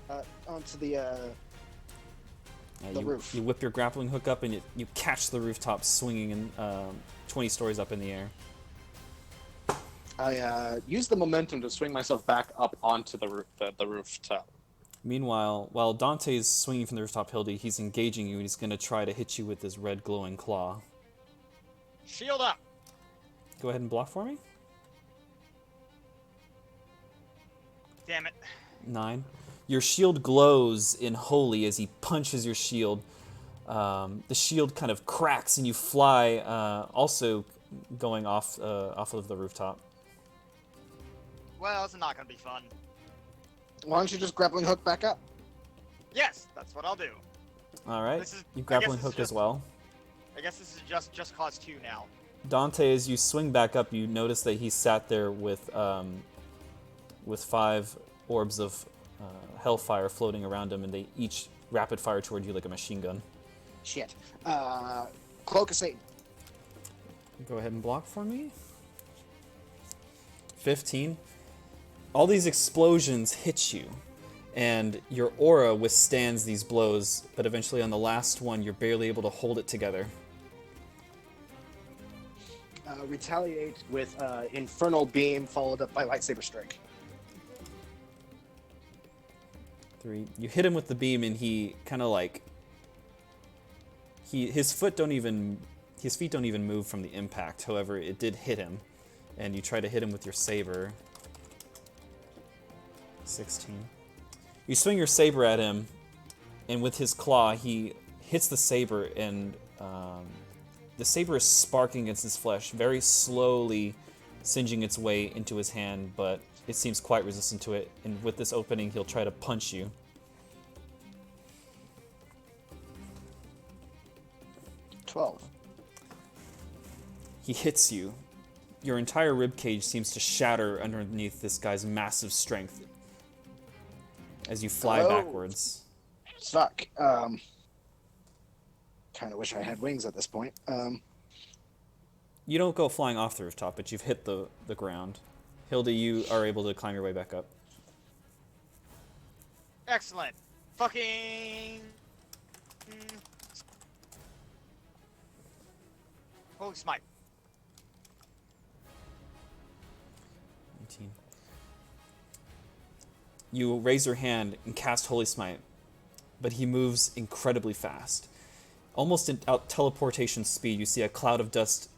The roof. You whip your grappling hook up and you catch the rooftop swinging in 20 stories up in the air. I use the momentum to swing myself back up onto the rooftop. Meanwhile, while Dante is swinging from the rooftop, Hildy, he's engaging you and he's going to try to hit you with his red glowing claw. Shield up. Go ahead and block for me. Damn it. 9. Your shield glows in holy as he punches your shield. The shield kind of cracks and you fly, also going off of the rooftop. Well, it's not gonna be fun. Why don't you just grappling hook back up? Yes, that's what I'll do. All right. This is- You I grappling guess this hook is as just- well. I guess this is just cause 2 now. Dante, as you swing back up, you notice that he sat there with 5 orbs of hellfire floating around him, and they each rapid fire toward you like a machine gun. Shit. Cloak of Satan. Go ahead and block for me. 15. All these explosions hit you, and your aura withstands these blows, but eventually on the last one, you're barely able to hold it together. Retaliate with Infernal Beam followed up by Lightsaber Strike. 3. You hit him with the beam, and he kind of like his feet don't even move from the impact. However, it did hit him, and you try to hit him with your saber. 16. You swing your saber at him, and with his claw, he hits the saber, and the saber is sparking against his flesh, very slowly singeing its way into his hand, but it seems quite resistant to it, and with this opening, he'll try to punch you. 12. He hits you. Your entire ribcage seems to shatter underneath this guy's massive strength as you fly Oh. backwards. Fuck. Kind of wish I had wings at this point. You don't go flying off the rooftop, but you've hit the ground. Hilda, you are able to climb your way back up. Excellent. Fucking. Holy smite. 19. You raise your hand and cast Holy Smite, but he moves incredibly fast. Almost in teleportation speed, you see a cloud of dust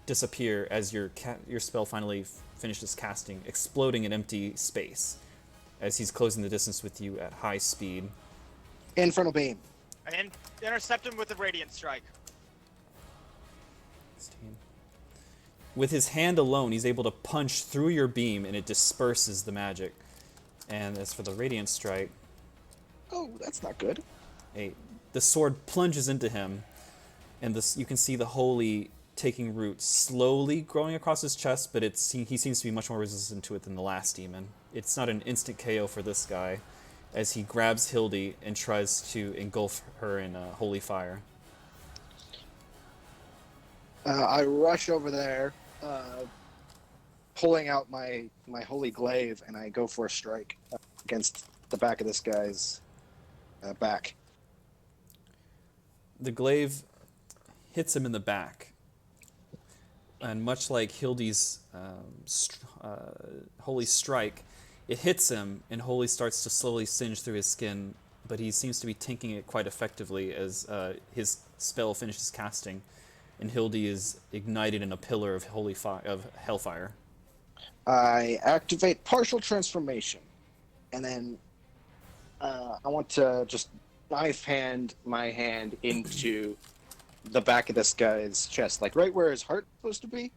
disappear as your spell finally finishes casting, exploding in empty space as he's closing the distance with you at high speed. Infernal Beam. And intercept him with the Radiant Strike. 16. With his hand alone, he's able to punch through your beam and it disperses the magic. And as for the Radiant Strike, Oh, that's not good. 8. The sword plunges into him, and you can see the holy taking root, slowly growing across his chest, but he seems to be much more resistant to it than the last demon. It's not an instant KO for this guy, as he grabs Hildy and tries to engulf her in holy fire. I rush over there, pulling out my holy glaive, and I go for a strike against the back of this guy's back. The glaive hits him in the back, and much like Hildy's holy strike, it hits him, and holy starts to slowly singe through his skin, but he seems to be tanking it quite effectively as his spell finishes casting, and Hildy is ignited in a pillar of hellfire. I activate partial transformation, and then I want to just knife hand my hand into the back of this guy's chest, like right where his heart's supposed to be.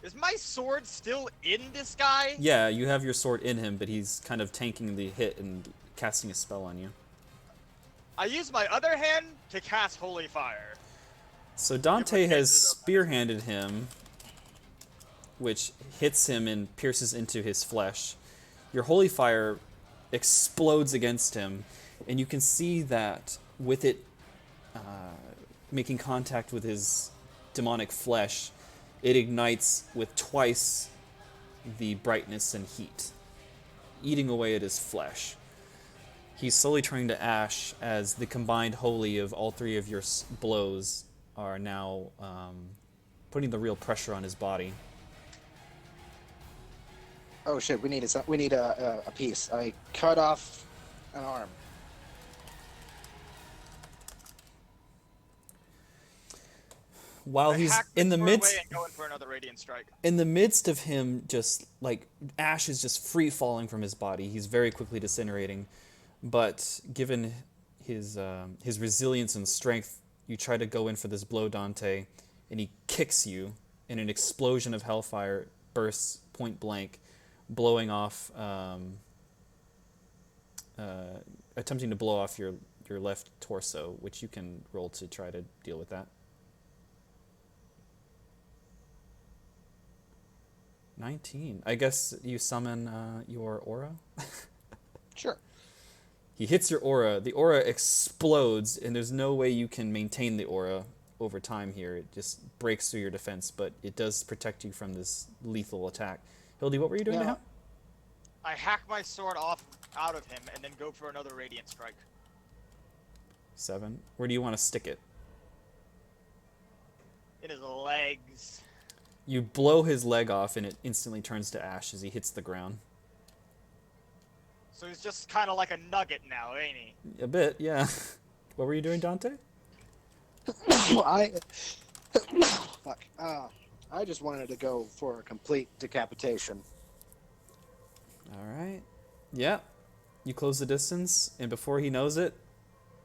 Is my sword still in this guy? Yeah, you have your sword in him, but he's kind of tanking the hit and casting a spell on you. I use my other hand to cast Holy Fire. So Dante has spearhanded him, which hits him and pierces into his flesh. Your holy fire explodes against him, and you can see that with it making contact with his demonic flesh, it ignites with twice the brightness and heat, eating away at his flesh. He's slowly turning to ash as the combined holy of all three of your blows are now putting the real pressure on his body. Oh shit! We need a piece. I cut off an arm. While I he's hack in the this door away midst and go in for another radiant strike. in the midst of him, just like ash is just free falling from his body. He's very quickly disintegrating, but given his resilience and strength, you try to go in for this blow, Dante, and he kicks you, and an explosion of hellfire bursts point blank, blowing off, attempting to blow off your left torso, which you can roll to try to deal with that. 19. I guess you summon your aura? Sure. He hits your aura. The aura explodes, and there's no way you can maintain the aura over time here. It just breaks through your defense, but it does protect you from this lethal attack. Hildy, what were you doing Yeah. now? I hack my sword off out of him and then go for another radiant strike. 7. Where do you want to stick it? In his legs. You blow his leg off, and it instantly turns to ash as he hits the ground. So he's just kind of like a nugget now, ain't he? A bit, yeah. What were you doing, Dante? I fuck. I just wanted to go for a complete decapitation. All right. Yeah. You close the distance, and before he knows it,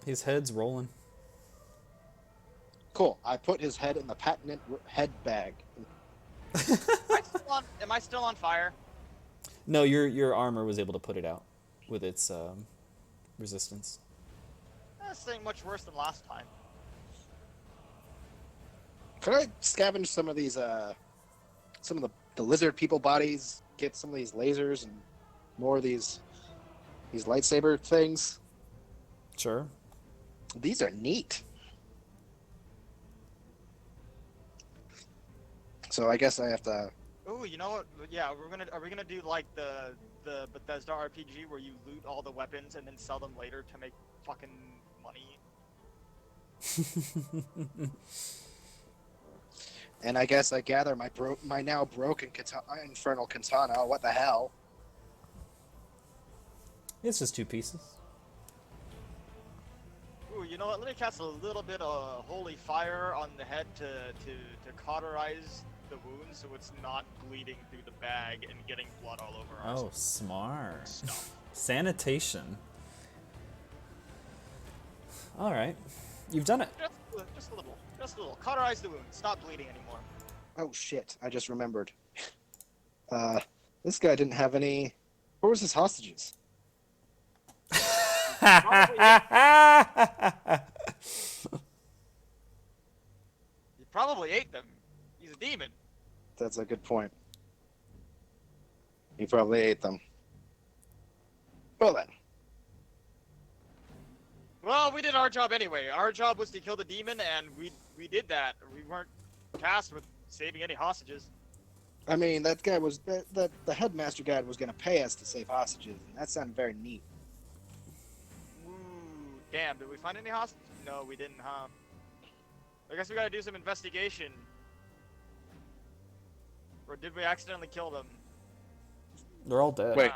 his head's rolling. Cool. I put his head in the patented head bag. Am I still on fire? No, your armor was able to put it out with its resistance. This ain't much worse than last time. Could I scavenge some of these, some of the lizard people bodies? Get some of these lasers and more of these lightsaber things. Sure. These are neat. So I guess I have to. Ooh, you know what? Yeah, are we gonna do like the Bethesda RPG where you loot all the weapons and then sell them later to make fucking money? And I guess I gather my now broken infernal katana. What the hell? It's just 2 pieces. Ooh, you know what? Let me cast a little bit of holy fire on the head to cauterize the wound so it's not bleeding through the bag and getting blood all over our Oh, smart. stuff. Sanitation. All right. You've done it. Just a little. Just a little. Cauterize the wound. Stop bleeding anymore. Oh shit! I just remembered. This guy didn't have any. Where was his hostages? He probably ate them. He's a demon. That's a good point. He probably ate them. Well then. Well, we did our job anyway. Our job was to kill the demon, and we did that. We weren't tasked with saving any hostages. I mean, that guy was the headmaster guy was going to pay us to save hostages, and that sounded very neat. Ooh, damn. Did we find any hostages? No, we didn't, huh? I guess we gotta do some investigation. Or did we accidentally kill them? They're all dead. Wait,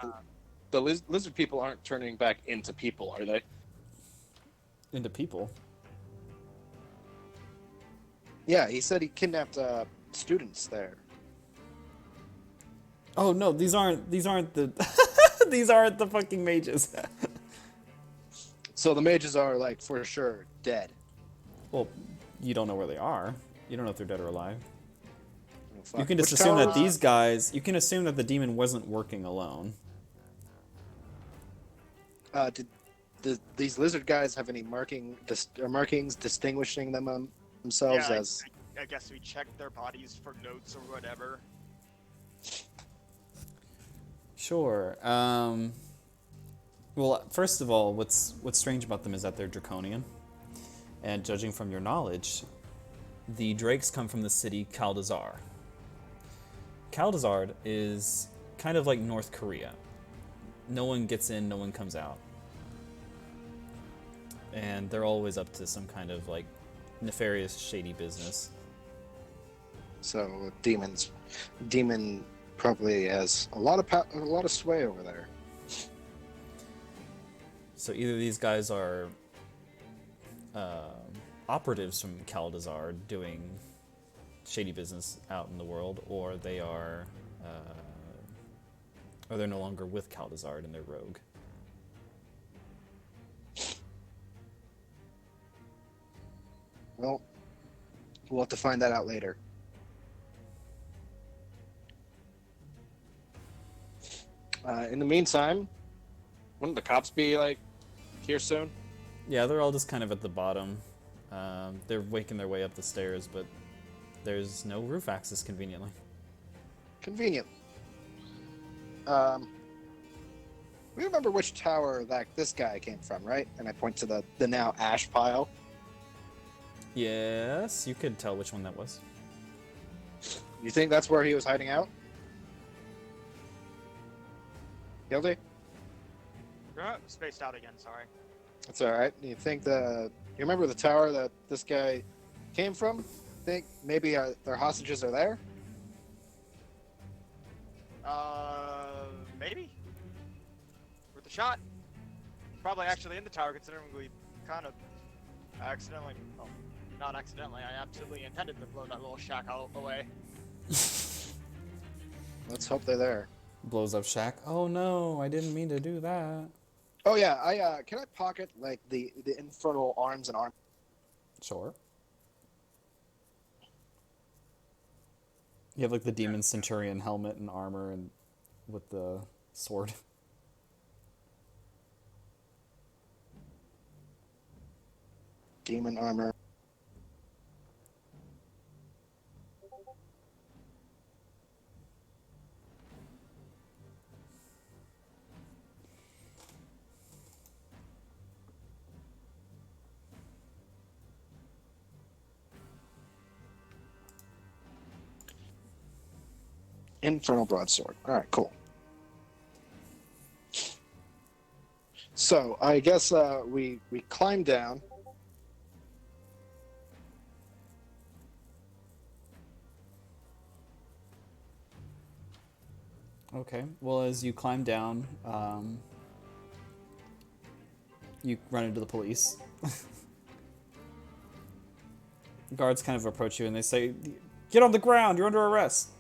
the lizard people aren't turning back into people, are they? Into people. Yeah, he said he kidnapped students there. Oh no, these aren't the these aren't the fucking mages. So the mages are like for sure dead. Well, you don't know where they are. You don't know if they're dead or alive. Oh, fuck. You can just Which assume tower that was- these guys. You can assume that the demon wasn't working alone. Did these lizard guys have any markings distinguishing them themselves Yeah, as? I guess we checked their bodies for notes or whatever. Sure. Well, first of all, what's strange about them is that they're draconian, and judging from your knowledge, the drakes come from the city Kaldazar. Kaldazar is kind of like North Korea. No one gets in, no one comes out. and they're always up to some kind of like nefarious, shady business. So demon probably has a lot of sway over there. So either these guys are operatives from Kaldazar doing shady business out in the world, or they are, or they're no longer with Kaldazar and they're rogue. Well, we'll have to find that out later. In the meantime, wouldn't the cops be like here soon? Yeah, they're all just kind of at the bottom. They're waking their way up the stairs, but there's no roof access conveniently. Convenient. We remember which tower that this guy came from, right? And I point to the now ash pile. Yes, you could tell which one that was. You think that's where he was hiding out? Guilty? Spaced out again, sorry. That's all right. You think you remember the tower that this guy came from? Think maybe their hostages are there? Maybe? Worth a shot. Probably actually in the tower, considering we kind of accidentally, well, not accidentally, I absolutely intended to blow that little shack away. Let's hope they're there. Blows up Shack. Oh no, I didn't mean to do that. Oh yeah, can I pocket like the infernal arms and arm? Sure. You have like the Demon Centurion helmet and armor and with the sword. Demon armor. Infernal broadsword. All right, cool. So I guess we climb down. Okay. Well, as you climb down, you run into the police. Guards kind of approach you and they say, "Get on the ground! You're under arrest."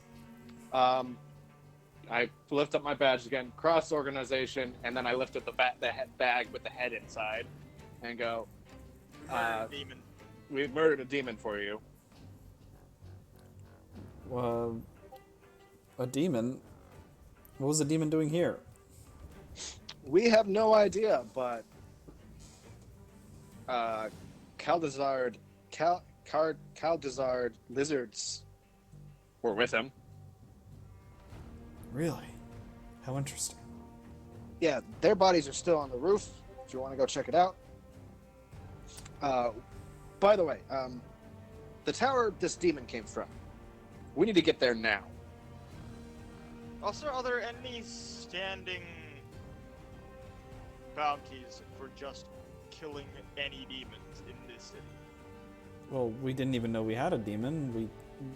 I lift up my badge again, cross organization, and then I lift up the bag with the head inside, and go. Demon. We murdered a demon for you. A demon? What was the demon doing here? We have no idea, but Kaldazard lizards were with him. Really? How interesting. Yeah, their bodies are still on the roof. If you want to go check it out. By the way, the tower this demon came from. We need to get there now. Also, are there any standing bounties for just killing any demons in this city? Well, we didn't even know we had a demon. We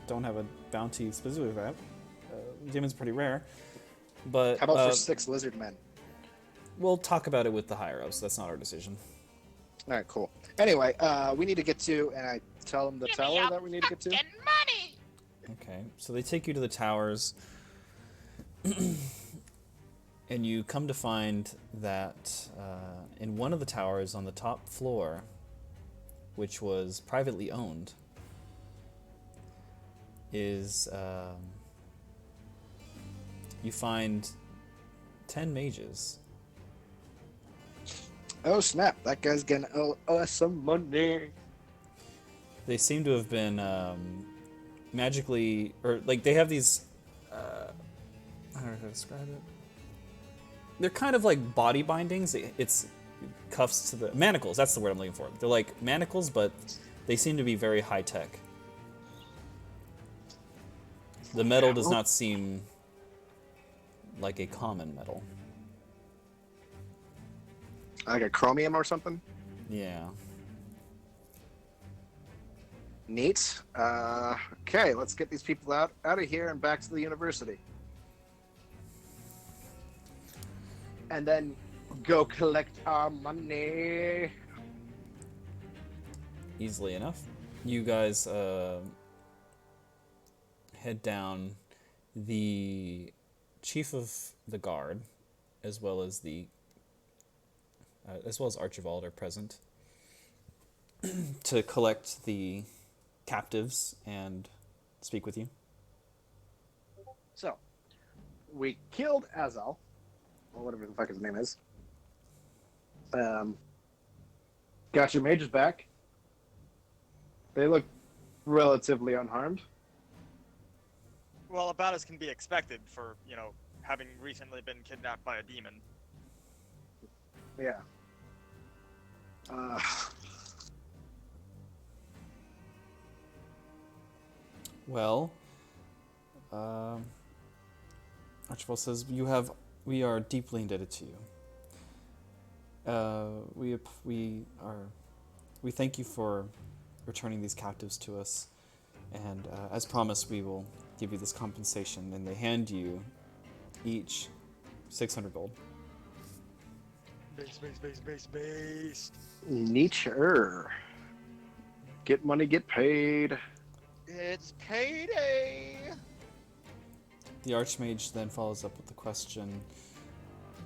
don't have a bounty specifically for that. Demon's pretty rare. But How about for 6 lizard men? we'll talk about it with the higher-ups. That's not our decision. All right, cool. Anyway, we need to get to, and I tell them the tower that we need to get to. Money! Okay, so they take you to the towers, and you come to find that in one of the towers on the top floor, which was privately owned, is you find 10 mages. Oh snap! That guy's gonna owe us some money. They seem to have been magically, or like they have these. I don't know how to describe it. They're kind of like body bindings. It's cuffs to the manacles. That's the word I'm looking for. They're like manacles, but they seem to be very high tech. The metal does not seem like a common metal. Like a chromium or something? Yeah. Neat. Okay, let's get these people out of here and back to the university. And then go collect our money. Easily enough. You guys head down. The chief of the guard, as well as Archibald, are present to collect the captives and speak with you. So, we killed Azal, or whatever the fuck his name is. Got your mages back. They look relatively unharmed. Well, about as can be expected for, having recently been kidnapped by a demon. Yeah. Well, Archibald says, we are deeply indebted to you. We thank you for returning these captives to us, and as promised, we will give you this compensation. And they hand you each 600 gold. Based. Nature. Get money, get paid. It's payday! The Archmage then follows up with the question,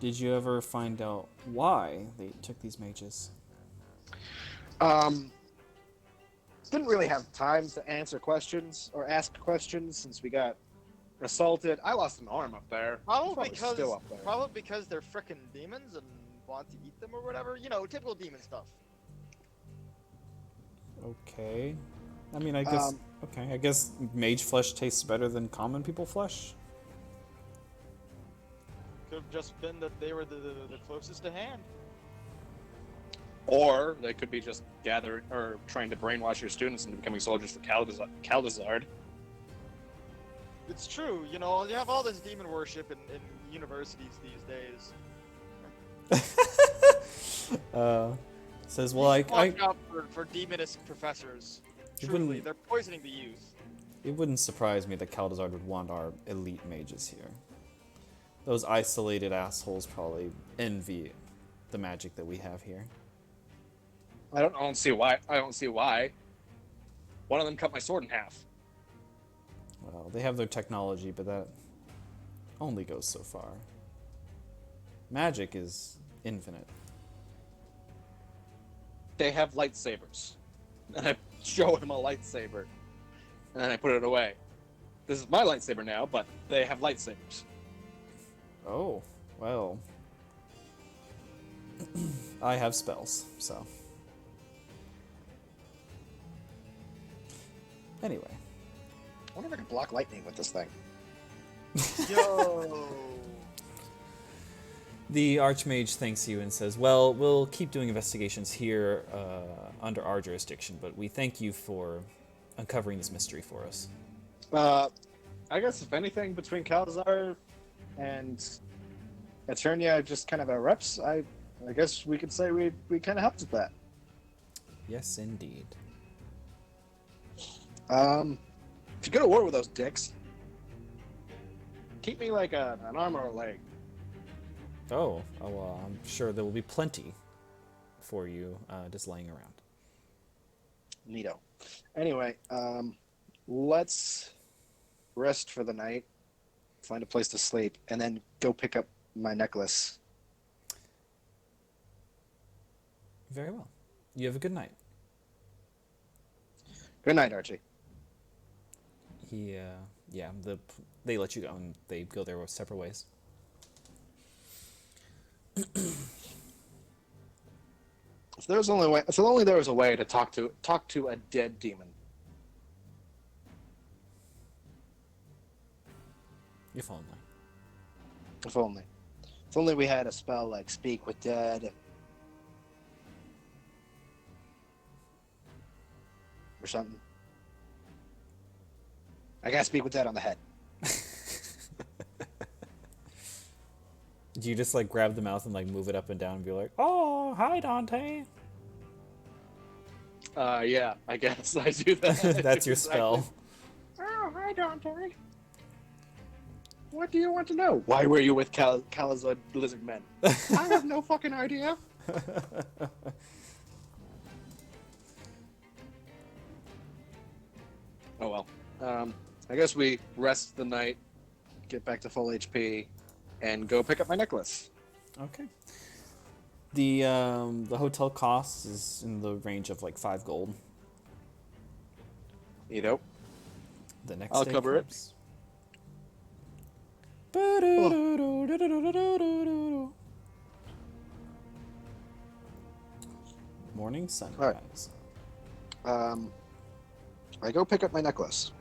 did you ever find out why they took these mages? Didn't really have time to answer questions or ask questions since we got assaulted. I lost an arm up there. Probably It's still up there. because they're frickin' demons and want to eat them or whatever. Typical demon stuff. Okay. I mean, I guess... I guess mage flesh tastes better than common people flesh? Could have just been that they were the closest to hand. Or they could be just gathering or trying to brainwash your students into becoming soldiers for Caldazard. It's true, you have all this demon worship in universities these days. Says, well, Watch out for demonist professors. It Truly, wouldn't- they're poisoning the youth. It wouldn't surprise me that Caldazard would want our elite mages here. Those isolated assholes probably envy the magic that we have here. I don't see why. One of them cut my sword in half. Well, they have their technology, but that only goes so far. Magic is infinite. They have lightsabers. And I show him a lightsaber. And then I put it away. This is my lightsaber now, but they have lightsabers. Oh, well. I have spells, so. Anyway. I wonder if I can block lightning with this thing. Yo! The Archmage thanks you and says, well, we'll keep doing investigations here under our jurisdiction, but we thank you for uncovering this mystery for us. I guess if anything between Calzar and Eternia just kind of our reps, I guess we could say we kind of helped with that. Yes, indeed. If you go to war with those dicks, keep me like an arm or a leg. Oh, I'm sure there will be plenty for you just laying around. Neato. Anyway, let's rest for the night, find a place to sleep, and then go pick up my necklace. Very well. You have a good night. Good night, Archie. They let you go and they go their separate ways. If only there was a way to talk to a dead demon. If only. If only. If only we had a spell like Speak with Dead. Or something. I gotta speak with Dead on the head. Do you just like grab the mouth and like move it up and down and be like, oh, hi, Dante? Yeah, I guess I do that. That's your Exactly. spell. Oh, hi, Dante. What do you want to know? Why were you with Calazoid lizard men? I have no fucking idea. Oh well. I guess we rest the night, get back to full HP, and go pick up my necklace. Okay. The hotel cost is in the range of like 5 gold. You know. The next I'll day cover it. comes. Morning sunrise. I go pick up my necklace.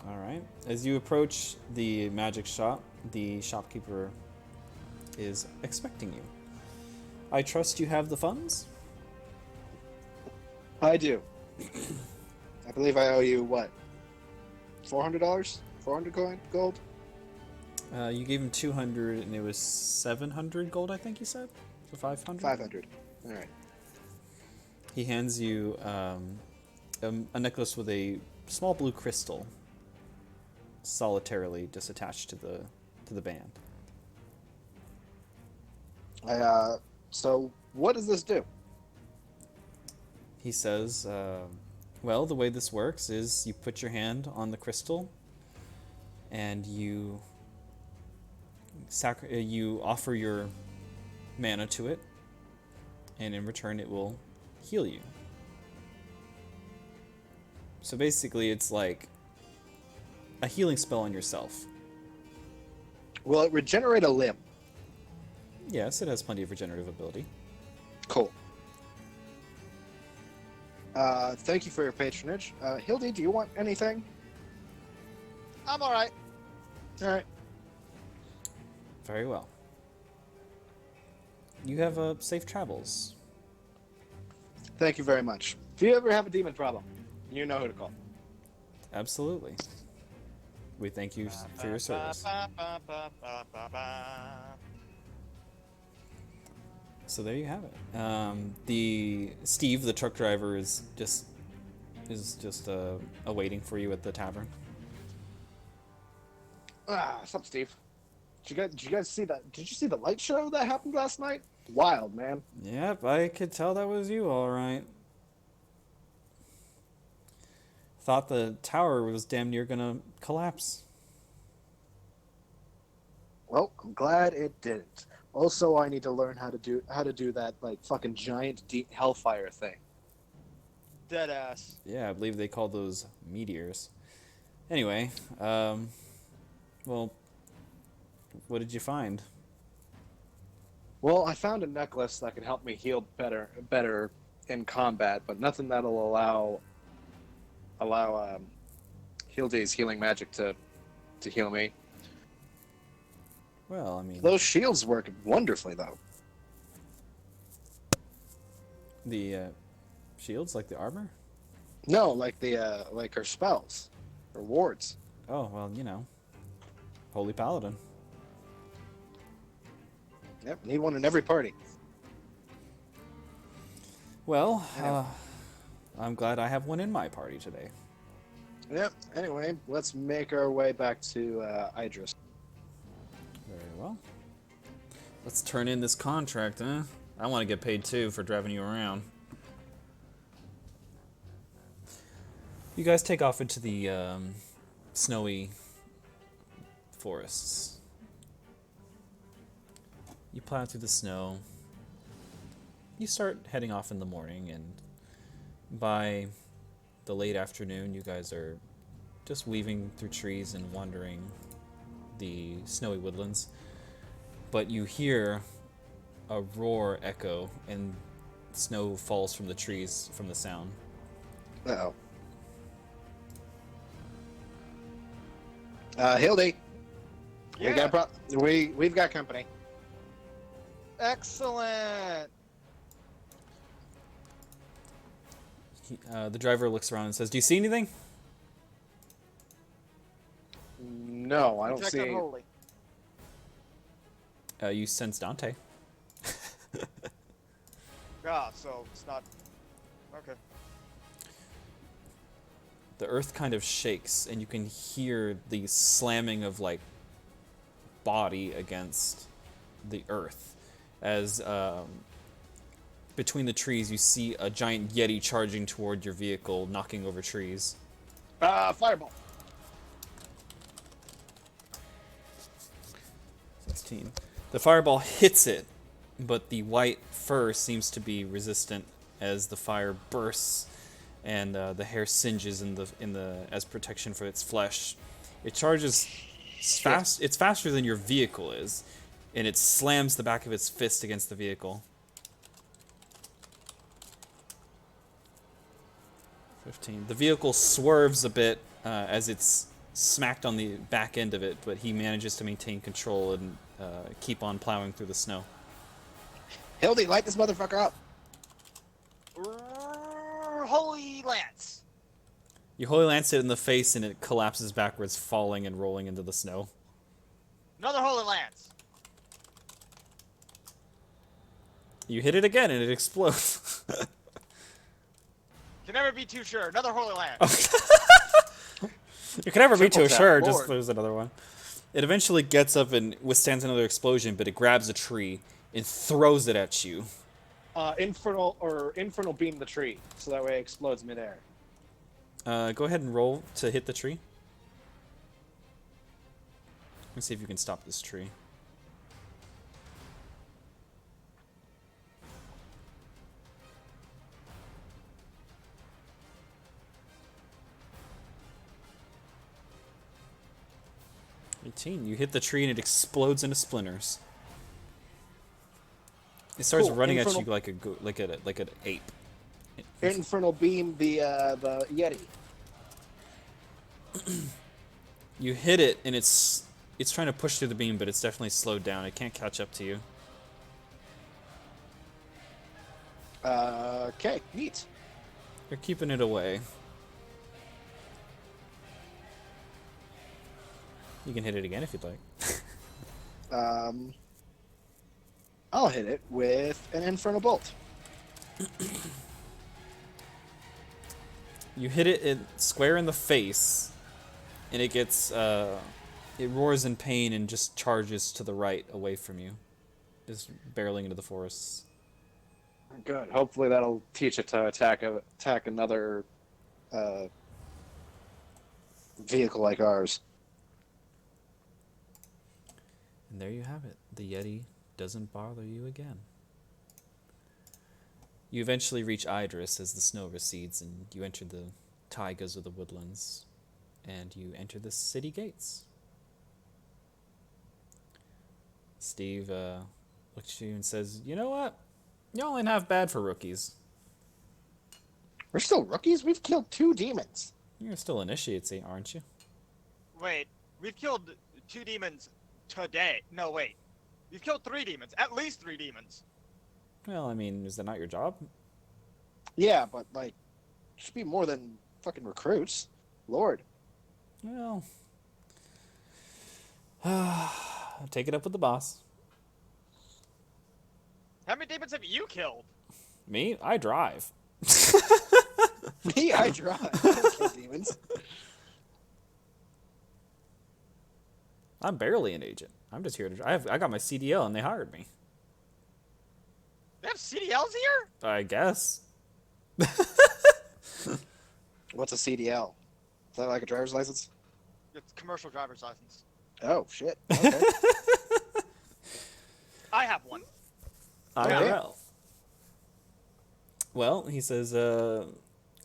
All right. As you approach the magic shop, the shopkeeper is expecting you. I trust you have the funds? I do. I believe I owe you what? $400? 400 gold? You gave him 200 and it was 700 gold, I think you said? So 500? 500. All right. He hands you a necklace with a small blue crystal solitarily just attached to the band. So what does this do? He says, well, the way this works is you put your hand on the crystal and you offer your mana to it, and in return it will heal you. So basically it's like a healing spell on yourself. Will it regenerate a limb? Yes, it has plenty of regenerative ability. Cool. Thank you for your patronage. Hildy, do you want anything? I'm all right. All right. Very well. You have safe travels. Thank you very much. If you ever have a demon problem, you know who to call. Absolutely. We thank you for your service. So there you have it. The Steve, the truck driver, is just awaiting for you at the tavern. What's up, Steve? Did you guys see that? Did you see the light show that happened last night? Wild, man. Yep, I could tell that was you, all right. Thought the tower was damn near gonna collapse. Well, I'm glad it didn't. Also, I need to learn how to do that like fucking giant deep hellfire thing. Dead ass. Yeah, I believe they call those meteors. Anyway, well, what did you find? Well, I found a necklace that can help me heal better in combat, but nothing that'll allow Hildy's healing magic to heal me. Well, I mean, Those shields work wonderfully, though. the shields, like the armor? No, like like her spells, her wards. Oh, well, you know, Holy Paladin. Yep, need one in every party. Well, I'm glad I have one in my party today. Yep. Anyway, let's make our way back to Idris. Very well. Let's turn in this contract, huh? I want to get paid too for driving you around. You guys take off into the snowy forests. You plow through the snow. You start heading off in the morning, and by the late afternoon, you guys are just weaving through trees and wandering the snowy woodlands. But you hear a roar echo, and snow falls from the trees from the sound. Uh-oh. Hildy, Yeah. we've got company. Excellent. The driver looks around and says, "Do you see anything?" No, I don't Protect see. unholy. You sense Dante. Ah, so it's not Okay. The earth kind of shakes, and you can hear the slamming of like body against the earth as between the trees you see a giant yeti charging toward your vehicle, knocking over trees. Fireball. 16. The fireball hits it, but the white fur seems to be resistant as the fire bursts, and the hair singes in the as protection for its flesh. It charges fast. It's faster than your vehicle is, and it slams the back of its fist against the vehicle. 15. The vehicle swerves a bit as it's smacked on the back end of it, but he manages to maintain control and keep on plowing through the snow. Hildy, light this motherfucker up. Holy Lance! You Holy Lance it in the face, and it collapses backwards, falling and rolling into the snow. Another Holy Lance! You hit it again, and it explodes. Can never be too sure. Another Holy Lance. You can never be Triple too tap, sure, Lord. just there's another one. It eventually gets up and withstands another explosion, but it grabs a tree and throws it at you. Infernal beam the tree, so that way it explodes midair. Go ahead and roll to hit the tree. Let's see if you can stop this tree. You hit the tree and it explodes into splinters. It starts Cool. running at Infernal- you like an ape. Infernal beam the Yeti. You hit it and it's trying to push through the beam, but it's definitely slowed down. It can't catch up to you. Okay, neat. You're keeping it away. You can hit it again if you'd like. I'll hit it with an Infernal Bolt. You hit it square in the face, and it gets it roars in pain and just charges to the right away from you, just barreling into the forests. Good. Hopefully that'll teach it to attack another vehicle like ours. And there you have it. The Yeti doesn't bother you again. You eventually reach Idris as the snow recedes, and you enter the taigas of the woodlands, and you enter the city gates. Steve looks at you and says, "You know what? Y'all ain't half bad for rookies. We're still rookies? We've killed 2 demons. You're still initiates, aren't you?" Wait, we've killed 2 demons today. No, wait. We've killed 3 demons. At least 3 demons. Well, I mean, is that not your job? Yeah, but like, should be more than fucking recruits. Lord. Well, take it up with the boss. How many demons have you killed? Me? I drive. Me, I drive. I don't kill demons. I'm barely an agent. I'm just here to drive. I got my CDL and they hired me. They have CDLs here? I guess. What's a CDL? Is that like a driver's license? It's commercial driver's license. Oh, shit. Okay. I have one. IRL. Well, he says,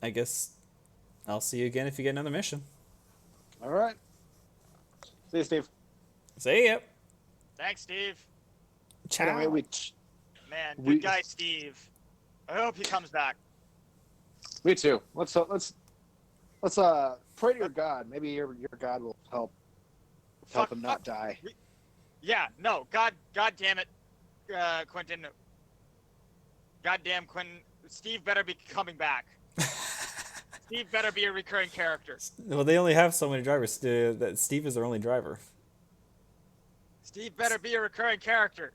I guess I'll see you again if you get another mission. All right. See you, Steve. See ya. Thanks, Steve. Ciao. Anyway, Man, We- good guy, Steve. I hope he comes back. me too. Let's pray to your God. Maybe your God will help Fuck, him not die. Yeah, no, God damn it, Quentin. Goddamn, Quentin. Steve better be coming back. Steve better be a recurring character. Well, they only have so many drivers. That Steve is their only driver. Steve better be a recurring character.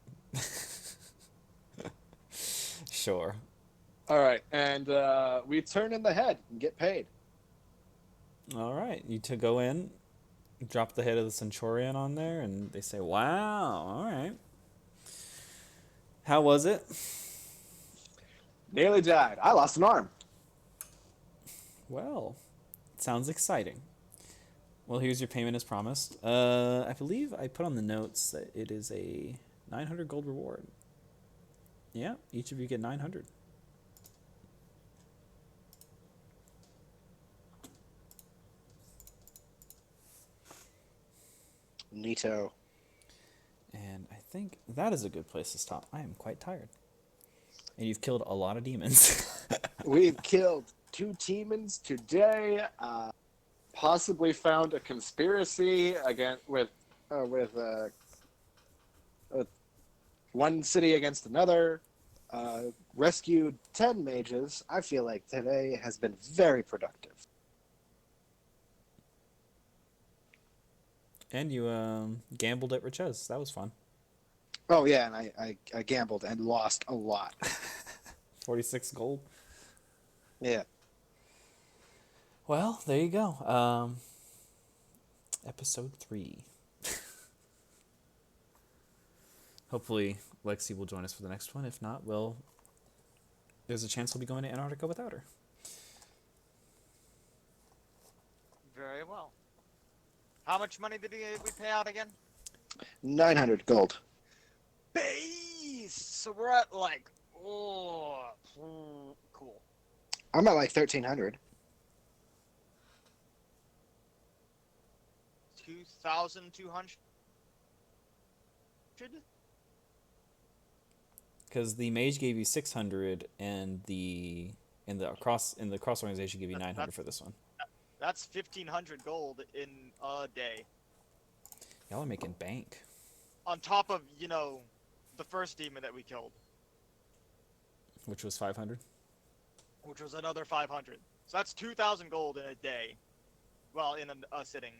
Sure. All right, and we turn in the head and get paid. All right, you to go in, drop the head of the Centurion on there, and they say, "Wow, all right. How was it?" Nearly died. I lost an arm. Well, sounds exciting. Well, here's your payment as promised. I believe I put on the notes that it is a 900 gold reward. Yeah, each of you get 900. Neato. And I think that is a good place to stop. I am quite tired. And you've killed a lot of demons. We've killed 2 demons today. Possibly found a conspiracy against with one city against another. Rescued 10 mages. I feel like today has been very productive. And you gambled at Richez. That was fun. Oh yeah, and I gambled and lost a lot. 46 gold. Yeah. Well, there you go. Episode 3. Hopefully Lexi will join us for the next one. If not, there's a chance we'll be going to Antarctica without her. Very well. How much money did we pay out again? 900 gold. Base! So we're at like, cool. I'm at like 1300. 2,200? Because the mage gave you 600, and the cross organization gave you 900 for this one. That's 1,500 gold in a day. Y'all are making bank. On top of, the first demon that we killed, Which was 500. which was another 500. So that's 2,000 gold in a day. Well, in a sitting.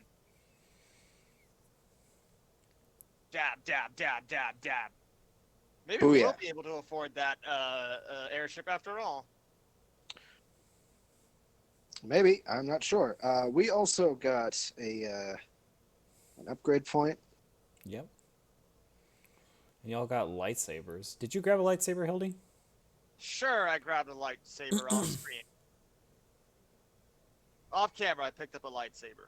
Dab, dab, dab, dab, dab. Maybe we will be able to afford that airship after all. Maybe. I'm not sure. We also got an upgrade point. Yep. And y'all got lightsabers. Did you grab a lightsaber, Hildy? Sure, I grabbed a lightsaber off screen. Off camera, I picked up a lightsaber.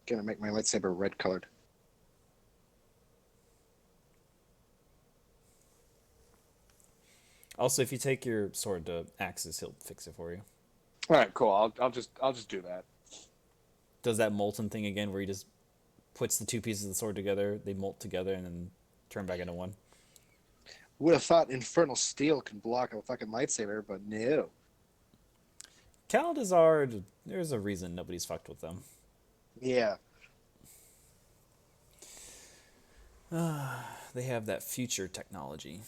Gonna make my lightsaber red colored. Also, if you take your sword to Axis, he'll fix it for you. All right, cool. I'll just do that. Does that molten thing again, where he just puts the 2 pieces of the sword together, they molt together, and then turn back into one. Would have thought Infernal Steel can block a fucking lightsaber, but no. Kaldazard, there's a reason nobody's fucked with them. Yeah. They have that future technology.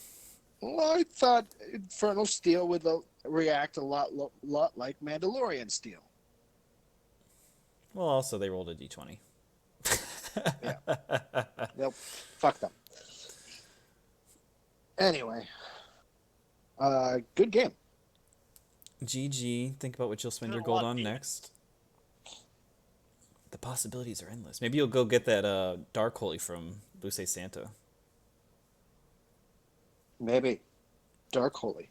Well, I thought Infernal Steel would react a lot like Mandalorian Steel. Well, also, they rolled a d20. Yeah. Nope. Fuck them. Anyway. Good game. GG. Think about what you'll spend your gold on next. The possibilities are endless. Maybe you'll go get that Dark Holy from Luce Santa. Maybe. Dark Holy.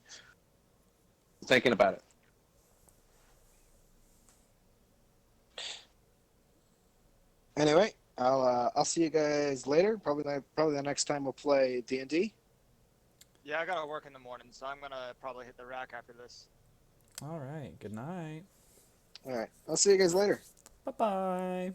I'm thinking about it. Anyway, I'll see you guys later. Probably the next time we'll play D&D. Yeah, I gotta work in the morning, so I'm gonna probably hit the rack after this. All right. Good night. All right. I'll see you guys later. Bye-bye.